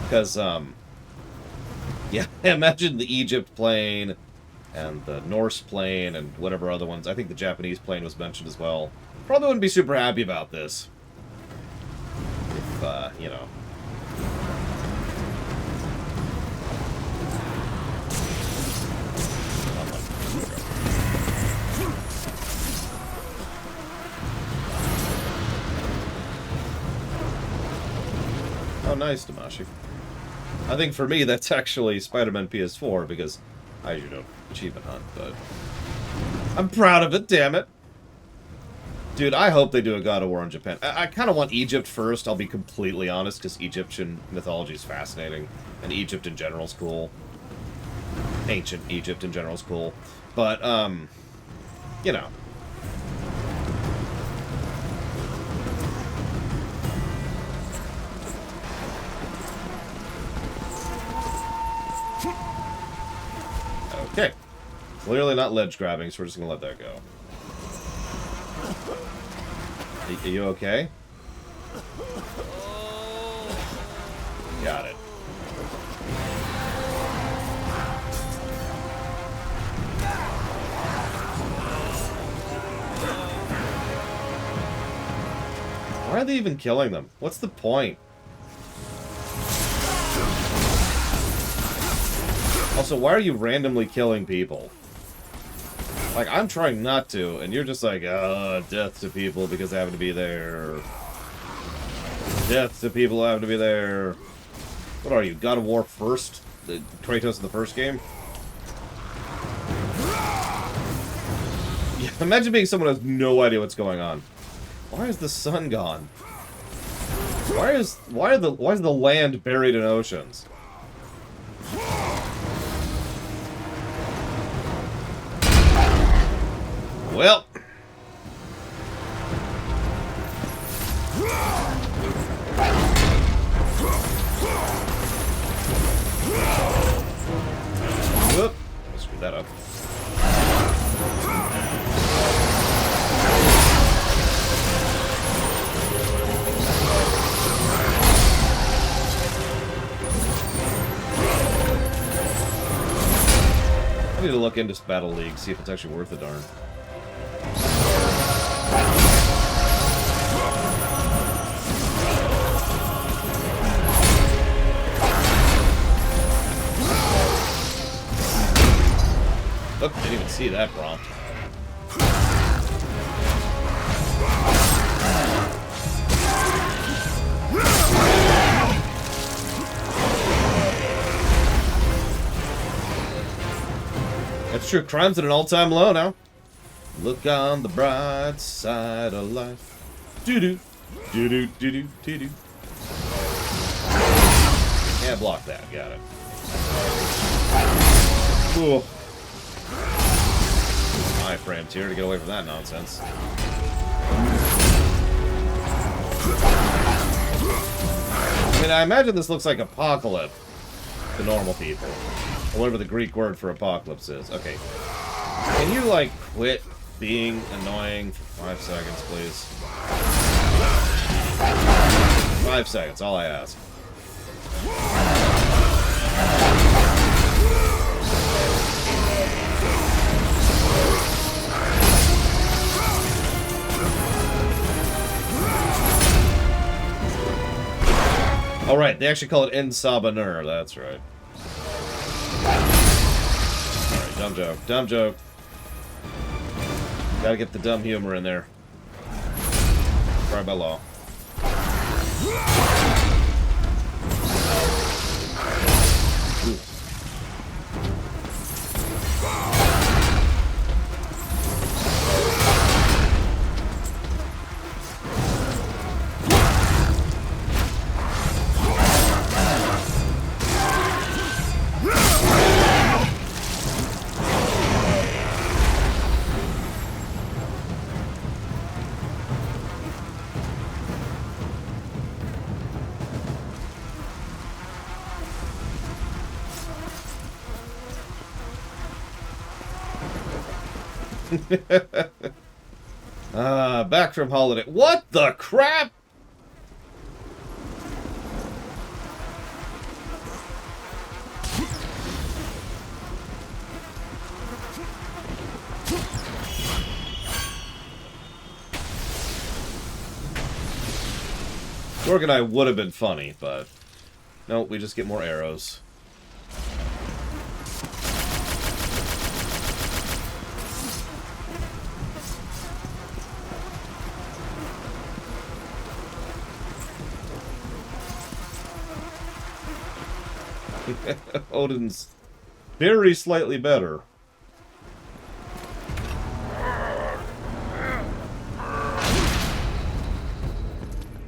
Because, yeah, imagine the Egypt plane, and the Norse plane, and whatever other ones. I think the Japanese plane was mentioned as well. Probably wouldn't be super happy about this. If, you know... Oh, nice, Damashi. I think for me, that's actually Spider-Man PS4, because I usually don't achievement hunt, but I'm proud of it, damn it. Dude, I hope they do a God of War in Japan. I kind of want Egypt first, I'll be completely honest, because Egyptian mythology is fascinating, and Egypt in general is cool. Ancient Egypt in general is cool. But, you know. Okay. Clearly not ledge grabbing, so we're just gonna let that go. Are you okay? Got it. Why are they even killing them? What's the point? Also, why are you randomly killing people? Like, I'm trying not to, and you're just like, death to people because they happen to be there. Death to people who happen to be there. What are you, God of War first? The Kratos in the first game? Yeah, imagine being someone who has no idea what's going on. Why is the sun gone? Why is the land buried in oceans? Well. Whoop. I screwed that up. I need to look into Battle League, see if it's actually worth the darn. Oh, didn't even see that prompt. That's true. Crime's at an all-time low now. Look on the bright side of life. Doo-doo. Doo-doo, doo-doo, doo-doo. Yeah, block that. Got it. Cool. My frames here to get away from that nonsense. I mean, I imagine this looks like apocalypse to normal people. Or whatever the Greek word for apocalypse is. Okay. Can you, like, quit being annoying for 5 seconds, please? 5 seconds, all I ask. All right, they actually call it Ensabanur. That's right. All right, dumb joke. Dumb joke. Gotta get the dumb humor in there. Right by law. Ooh. Back from holiday. What the crap? Gorg and I would have been funny, but no, we just get more arrows. Odin's very slightly better.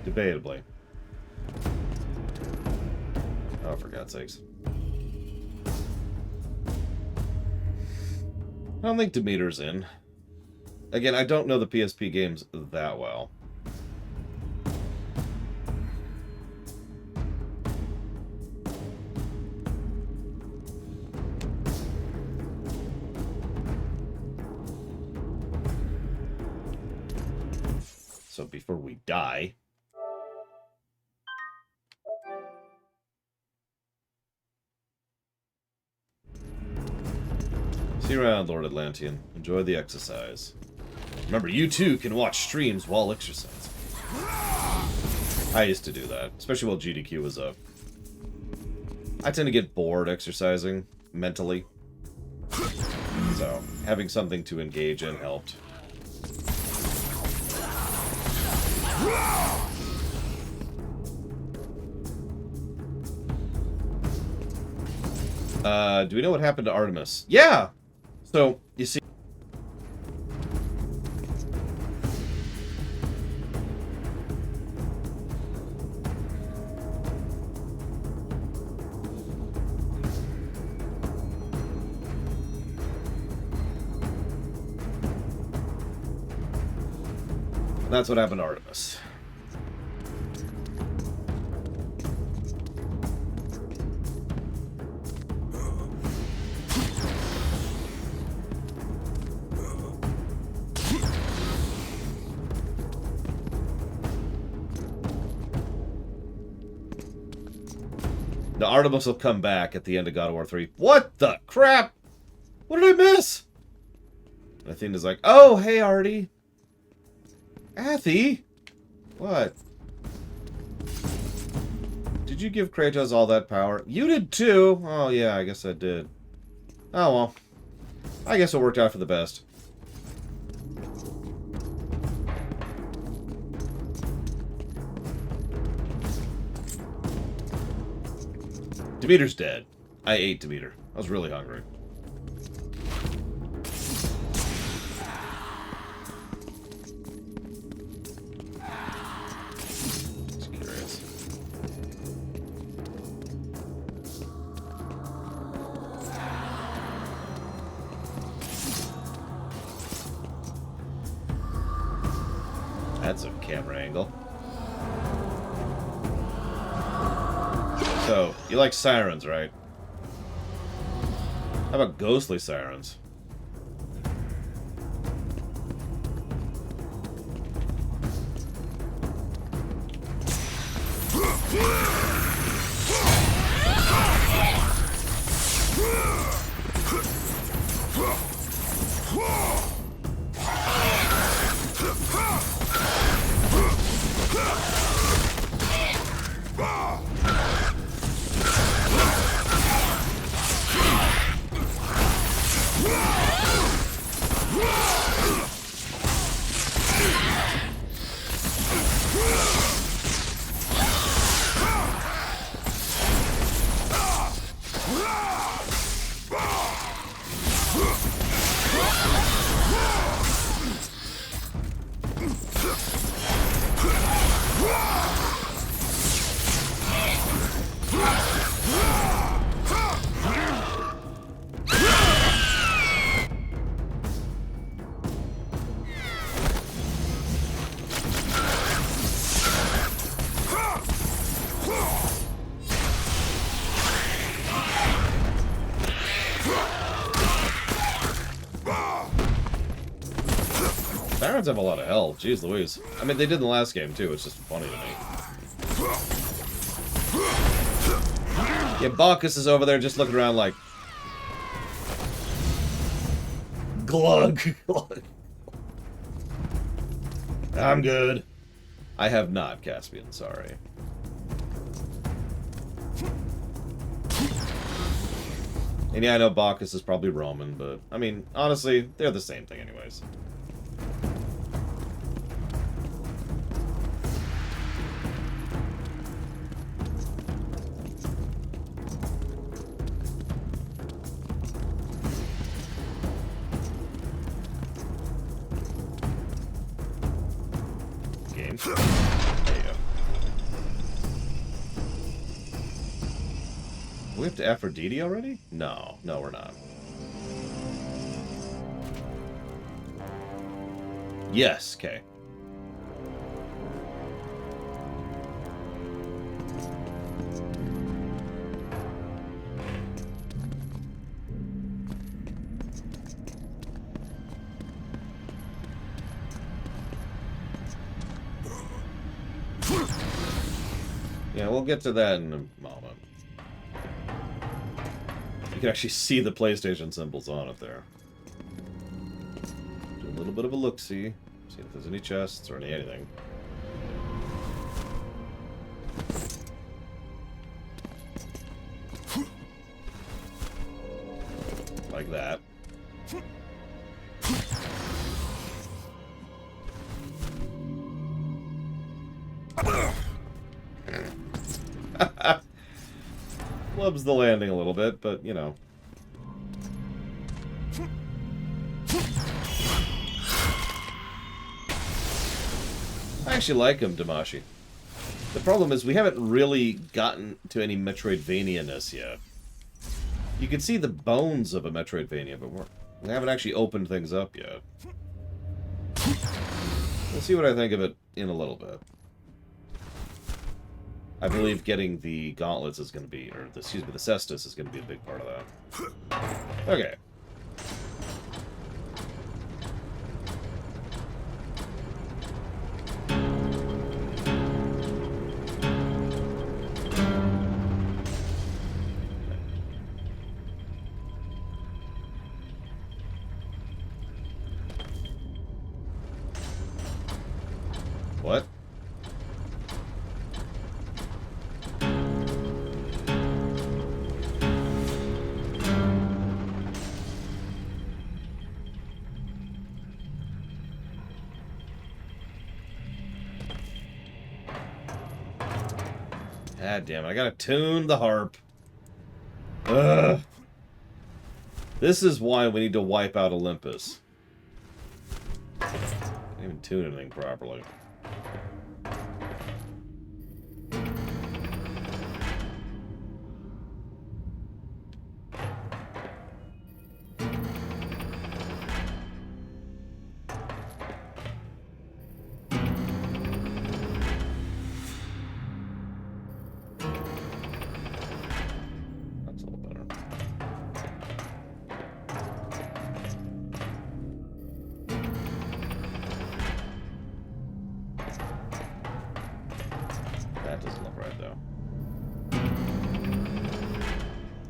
Debatably. Oh, for God's sakes. I don't think Demeter's in. Again, I don't know the PSP games that well. So before we die... See you around, Lord Atlantean. Enjoy the exercise. Remember, you too can watch streams while exercising. I used to do that, especially while GDQ was up. I tend to get bored exercising, mentally. So, having something to engage in helped. Do we know what happened to Artemis? Yeah! So, you see... That's what happened to Artemis. The Artemis will come back at the end of God of War 3. What the crap? What did I miss? And Athena's like, oh, hey, Artie. Athy? What? Did you give Kratos all that power? You did too. Oh, yeah, I guess I did. Oh, well. I guess it worked out for the best. Demeter's dead. I ate Demeter. I was really hungry. Just curious. That's a camera angle. So, you like sirens, right? How about ghostly sirens? Sirens have a lot of health. Jeez Louise. I mean, they did in the last game, too. It's just funny to me. Yeah, Bacchus is over there just looking around like... Glug. Glug. I'm good. I have not, Caspian. Sorry. And yeah, I know Bacchus is probably Roman, but... I mean, honestly, they're the same thing anyways. fine. There you go. Are we up to Aphrodite already? No. No, we're not. Yes, okay. Yeah, we'll get to that in a moment. You can actually see the PlayStation symbols on it there. Do a little bit of a look-see. See if there's any chests or anything. Like that. Flubs the landing a little bit, but, you know. I actually like him, Damashi. The problem is we haven't really gotten to any Metroidvania-ness yet. You can see the bones of a Metroidvania, but we haven't actually opened things up yet. We'll see what I think of it in a little bit. I believe getting the gauntlets is going to be, or excuse me, the Cestus is going to be a big part of that. Okay. What? God damn it, I gotta tune the harp. Ugh. This is why we need to wipe out Olympus. Can't even tune anything properly.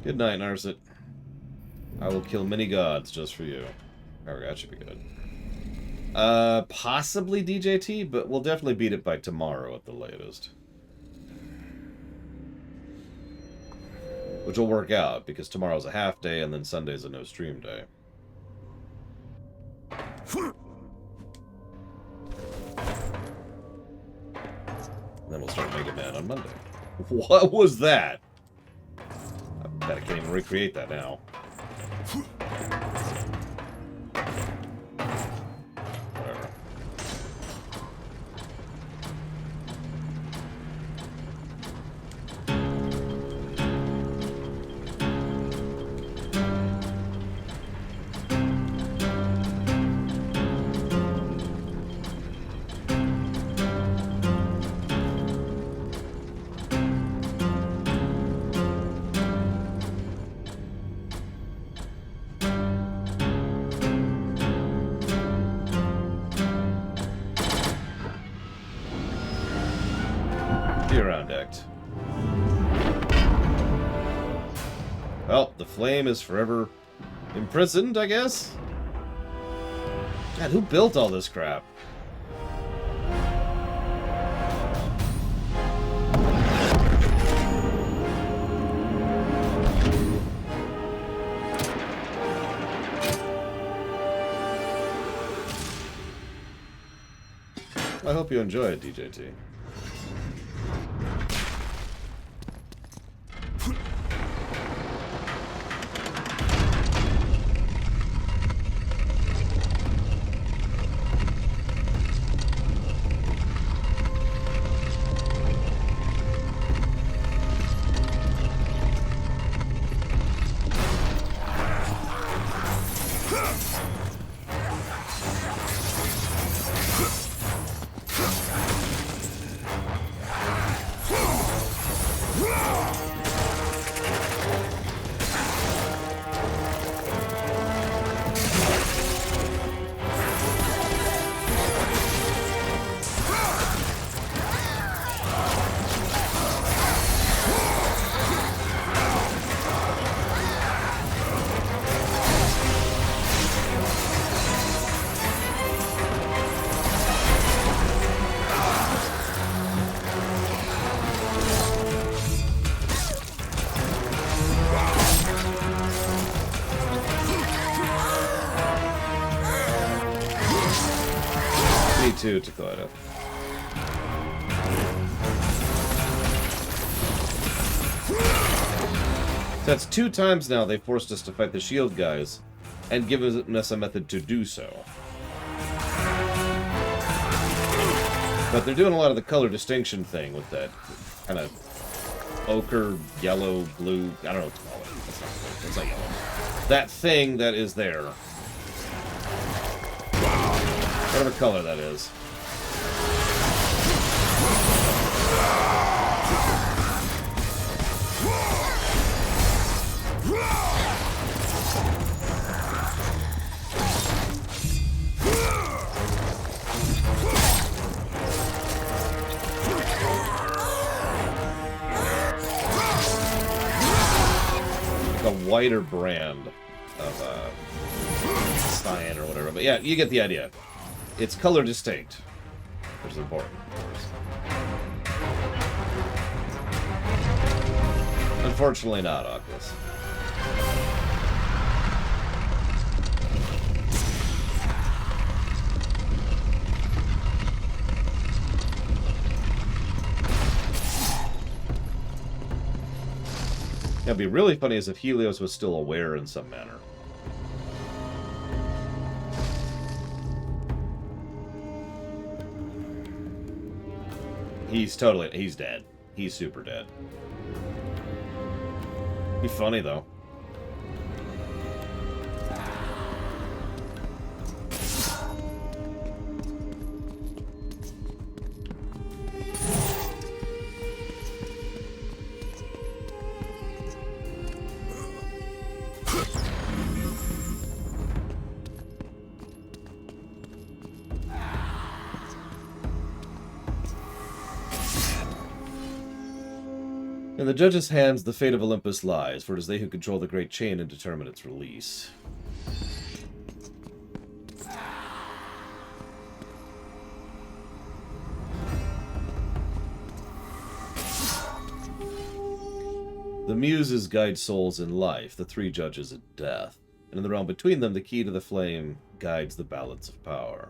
Good night, Narset. I will kill many gods just for you. Okay, that should be good. Possibly DJT, but we'll definitely beat it by tomorrow at the latest. Which will work out, because tomorrow's a half day, and then Sunday's a no-stream day. And then we'll start Mega Man on Monday. What was that? I bet I can't even recreate that now. Whatever. Well, the flame is forever imprisoned, I guess? God, who built all this crap? I hope you enjoy it, DJT. Me too, Dakota. That's 2 times now they forced us to fight the shield guys, and given us a method to do so. But they're doing a lot of the color distinction thing with that kind of ochre, yellow, blue, I don't know what to call it. That's not yellow. That thing that is there. Whatever color that is. A whiter brand of cyan or whatever, but yeah, you get the idea. It's color distinct, which is important. Unfortunately not, Oculus. It'd be really funny as if Helios was still aware in some manner. He's dead. He's super dead. Be funny though. In the judge's hands, the fate of Olympus lies, for it is they who control the great chain and determine its release. The Muses guide souls in life, the 3 judges in death, and in the realm between them, the key to the flame guides the balance of power.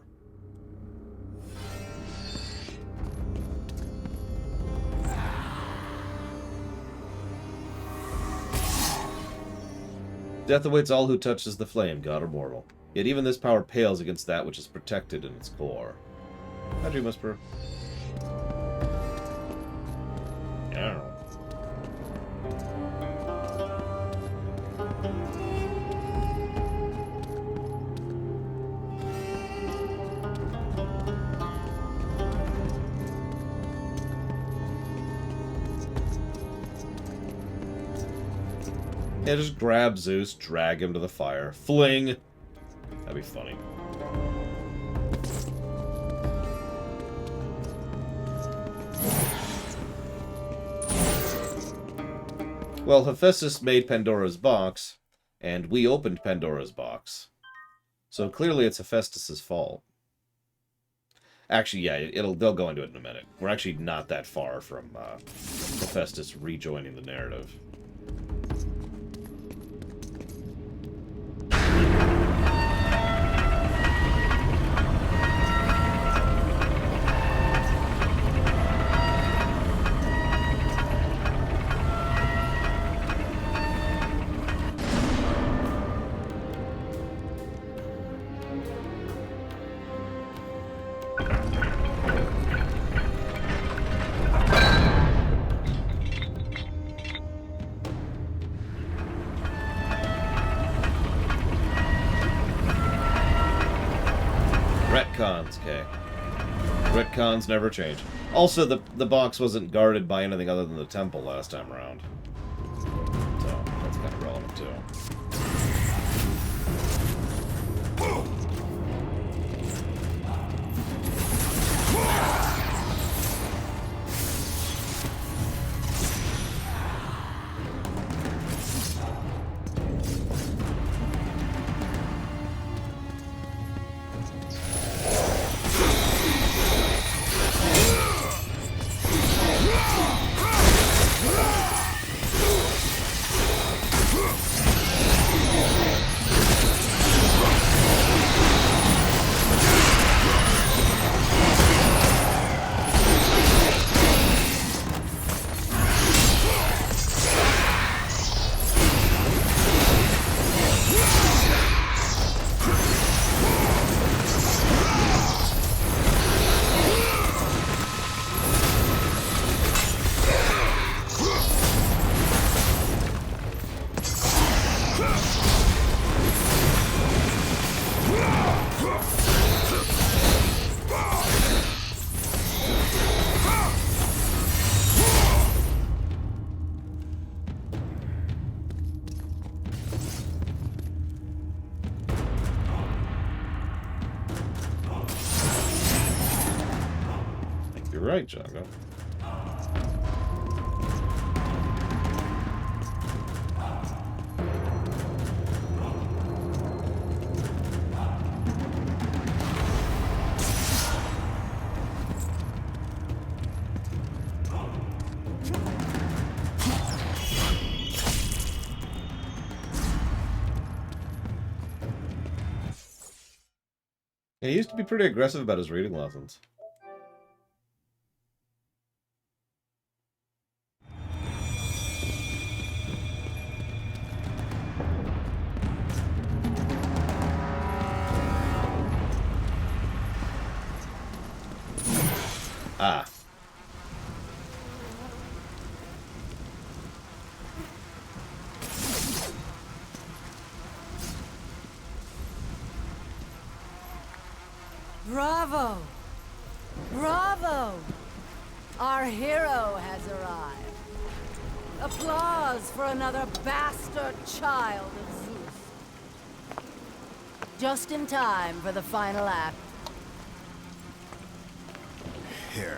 Death awaits all who touches the flame, god or mortal. Yet even this power pales against that which is protected in its core. How'd you whisper? I don't know. Yeah, just grab Zeus, drag him to the fire, fling. That'd be funny. Well, Hephaestus made Pandora's box, and we opened Pandora's box. So clearly it's Hephaestus' fault. Actually, yeah, they'll go into it in a minute. We're actually not that far from Hephaestus rejoining the narrative. Retcons, okay. Retcons never change. Also, the box wasn't guarded by anything other than the temple last time around. So, that's kind of relevant, too. You're right, Django. He used to be pretty aggressive about his reading lessons. Ah. Bravo! Bravo! Our hero has arrived. Applause for another bastard child of Zeus. Just in time for the final act. Hera.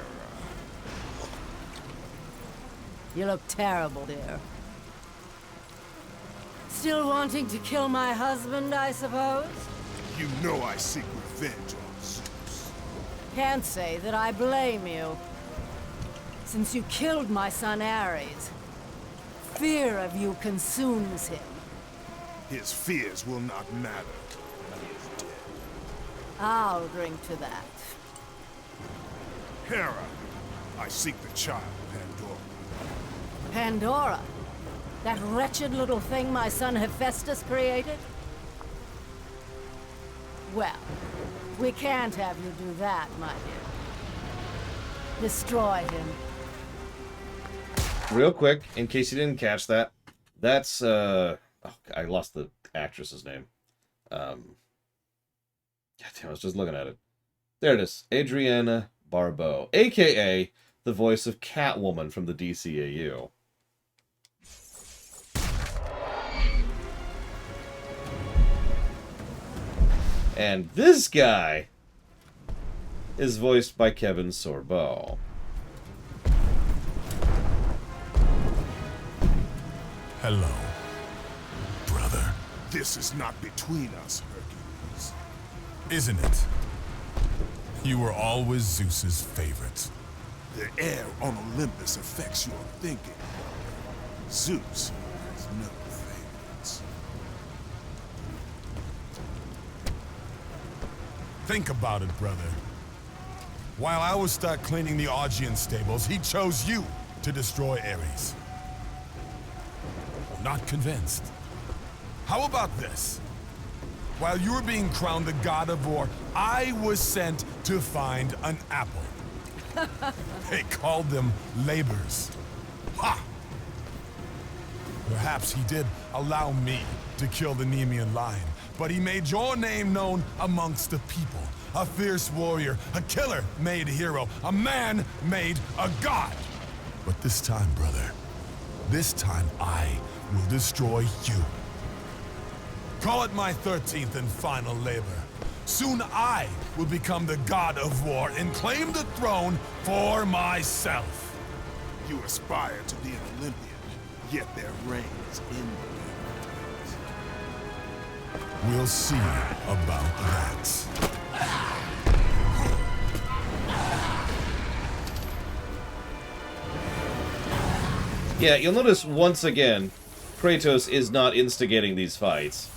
You look terrible, dear. Still wanting to kill my husband, I suppose? You know I seek revenge on Zeus. Can't say that I blame you. Since you killed my son Ares, fear of you consumes him. His fears will not matter when he is dead. I'll drink to that. Hera, I seek the child, Pandora. Pandora? That wretched little thing my son Hephaestus created? Well, we can't have you do that, my dear. Destroy him. Real quick, in case you didn't catch that, that's, oh, I lost the actress's name. God damn, I was just looking at it. There it is. Adriana Barbeau, a.k.a. the voice of Catwoman from the DCAU. And this guy is voiced by Kevin Sorbo. Hello, brother. This is not between us, Hercules. Isn't it? You were always Zeus's favorite. The air on Olympus affects your thinking. Zeus has no favorites. Think about it, brother. While I was stuck cleaning the Augean stables, he chose you to destroy Ares. Not convinced. How about this? While you were being crowned the god of war, I was sent to find an apple. They called them labors. Ha! Perhaps he did allow me to kill the Nemean lion, but he made your name known amongst the people. A fierce warrior, a killer made hero, a man made a god. But this time, brother, this time I will destroy you. Call it my 13th and final labor. Soon I will become the god of war and claim the throne for myself. You aspire to be an Olympian, yet there reigns in the We'll see about that. Yeah, you'll notice once again, Kratos is not instigating these fights.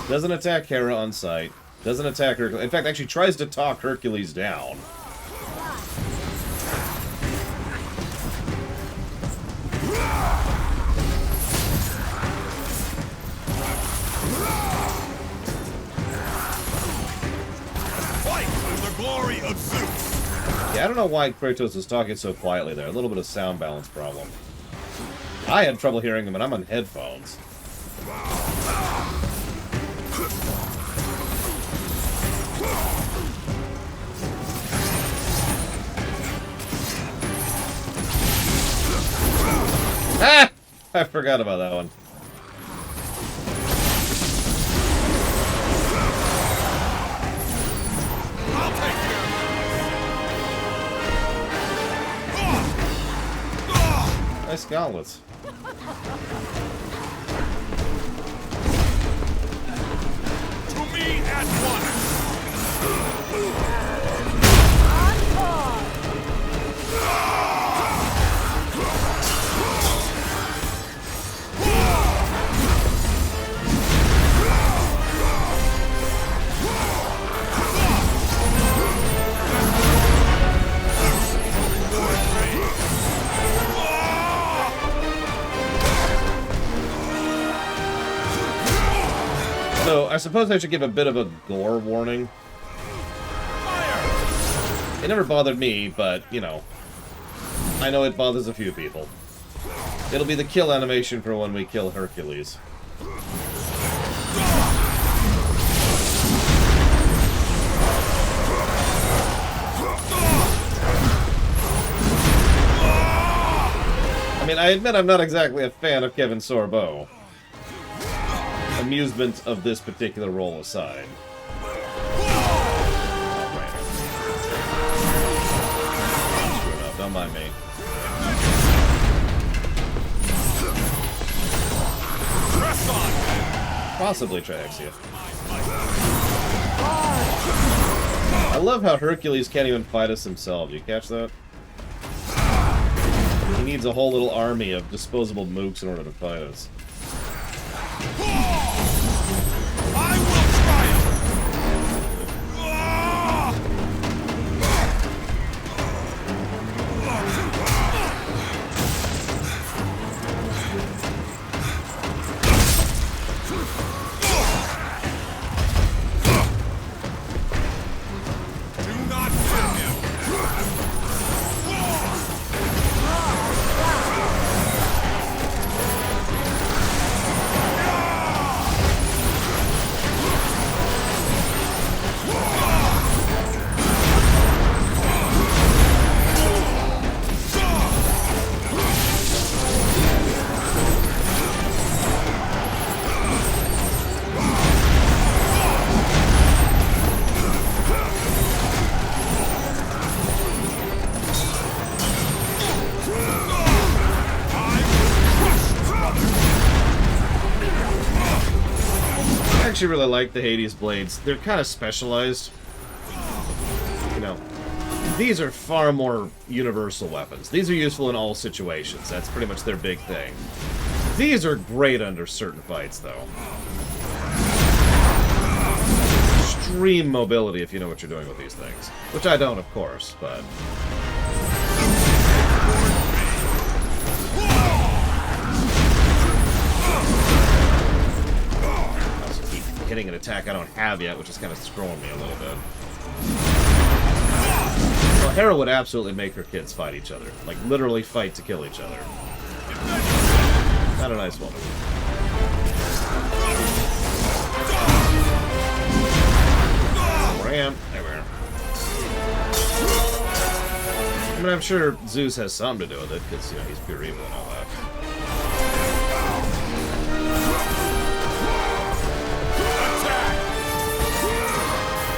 Doesn't attack Hera on sight. Doesn't attack Hercules. In fact, actually tries to talk Hercules down. Fight for the glory of Zeus! Yeah, I don't know why Kratos is talking so quietly there. A little bit of sound balance problem. I had trouble hearing him, and I'm on headphones. Ah! I forgot about that one. Scarlet. To me at once! So, I suppose I should give a bit of a gore warning. It never bothered me, but, you know, I know it bothers a few people. It'll be the kill animation for when we kill Hercules. I mean, I admit I'm not exactly a fan of Kevin Sorbo. Amusement of this particular role aside. Oh, don't mind me. Possibly Triaxia. I love how Hercules can't even fight us himself. You catch that? He needs a whole little army of disposable mooks in order to fight us. I will triumph! Do not fear him! I actually really like the Hades blades. They're kind of specialized. You know, these are far more universal weapons. These are useful in all situations. That's pretty much their big thing. These are great under certain fights, though. Extreme mobility if you know what you're doing with these things. Which I don't, of course, but... hitting an attack I don't have yet, which is kind of screwing me a little bit. Well, Hera would absolutely make her kids fight each other. Like, literally fight to kill each other. Not a nice woman. Where I am. There we are. I mean, I'm sure Zeus has something to do with it, because, you know, he's pure evil and all that.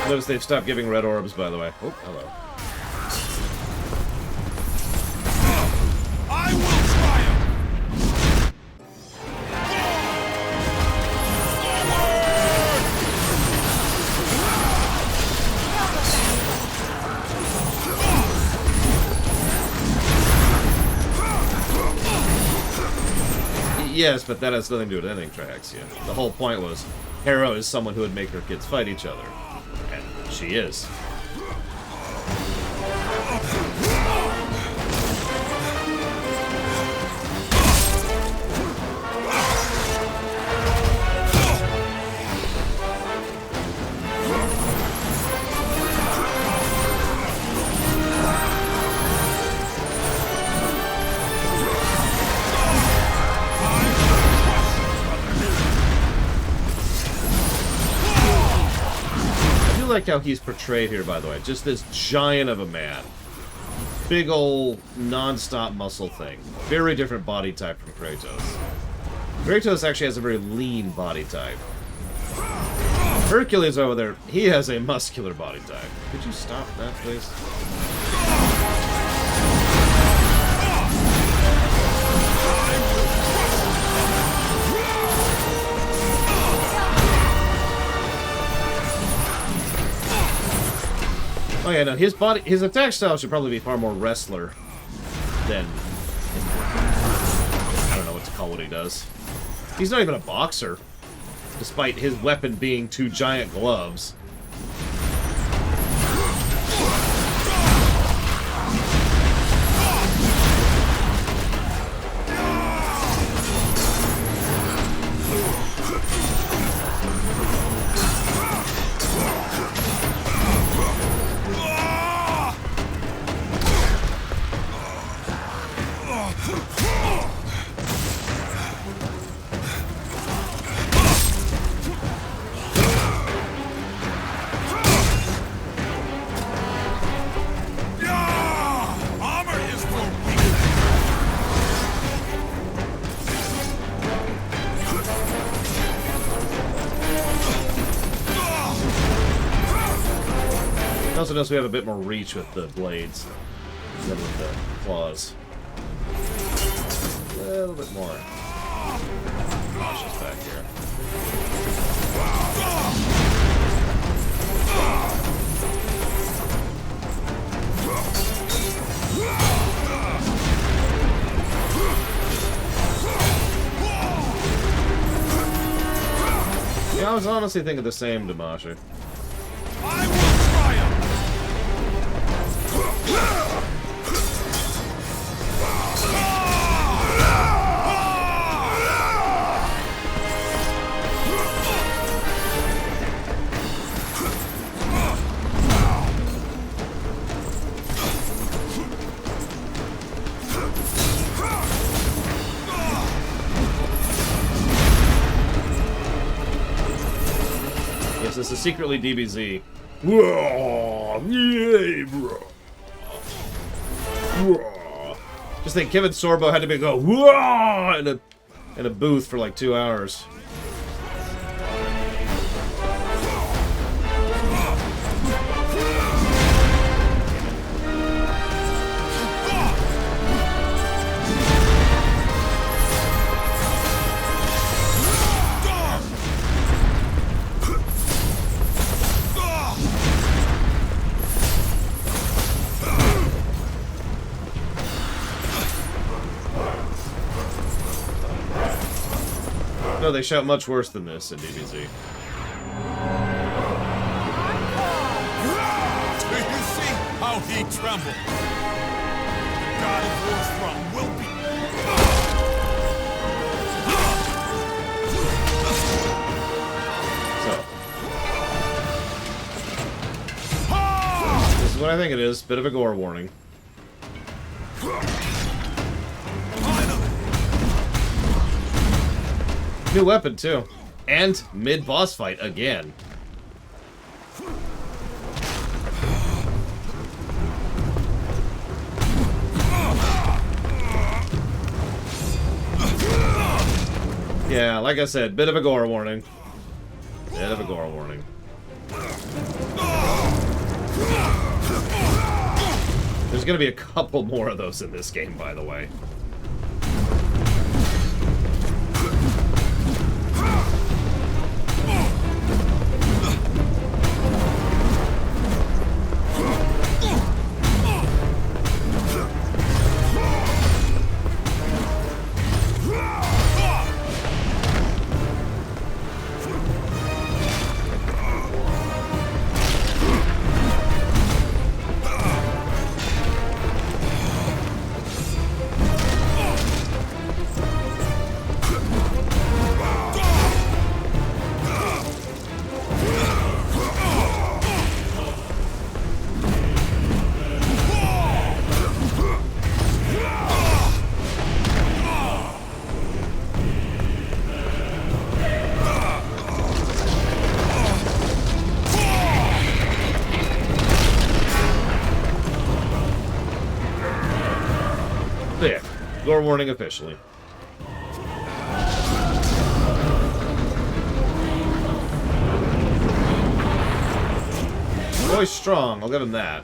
Notice they've stopped giving red orbs, by the way. Oh, hello. I will triumph! Yes, but that has nothing to do with anything, Triaxia. The whole point was, Hera is someone who would make her kids fight each other. And she is. I like how he's portrayed here, by the way. Just this giant of a man. Big ol' non-stop muscle thing. Very different body type from Kratos. Kratos actually has a very lean body type. Hercules over there, he has a muscular body type. Could you stop that, please? Oh yeah, no, his attack style should probably be far more wrestler than... I don't know what to call what he does. He's not even a boxer, despite his weapon being 2 giant gloves. Also notice we have a bit more reach with the blades than with the claws. A little bit more cautious back here. Yeah, I was honestly thinking the same, Damashi. This is secretly DBZ. Whoa, yay, bro. Whoa. Just think, Kevin Sorbo had to go whoa in a booth for like 2 hours. No, they shout much worse than this in DBZ. Do you see how he trembled? God of War's throne will be. So, this is what I think it is. Bit of a gore warning. New weapon, too. And mid-boss fight again. Yeah, like I said, bit of a gore warning. Bit of a gore warning. There's gonna be a couple more of those in this game, by the way. There. Gore warning officially. Boy's strong, I'll give him that.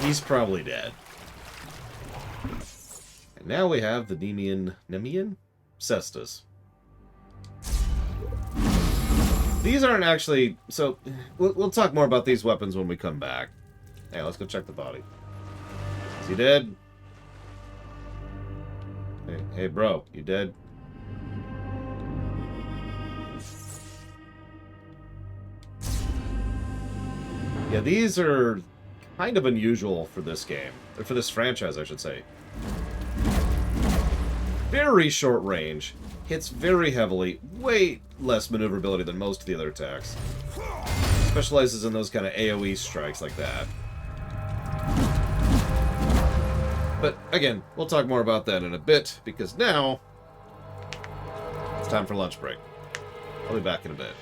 He's probably dead. And now we have the Nemean? Cestus. These aren't actually... So, we'll talk more about these weapons when we come back. Hey, let's go check the body. Is he dead? Hey bro, you dead? Yeah, these are kind of unusual for this game. Or for this franchise, I should say. Very short range. Hits very heavily. Way less maneuverability than most of the other attacks. Specializes in those kind of AoE strikes like that. But, again, we'll talk more about that in a bit, because now... it's time for lunch break. I'll be back in a bit.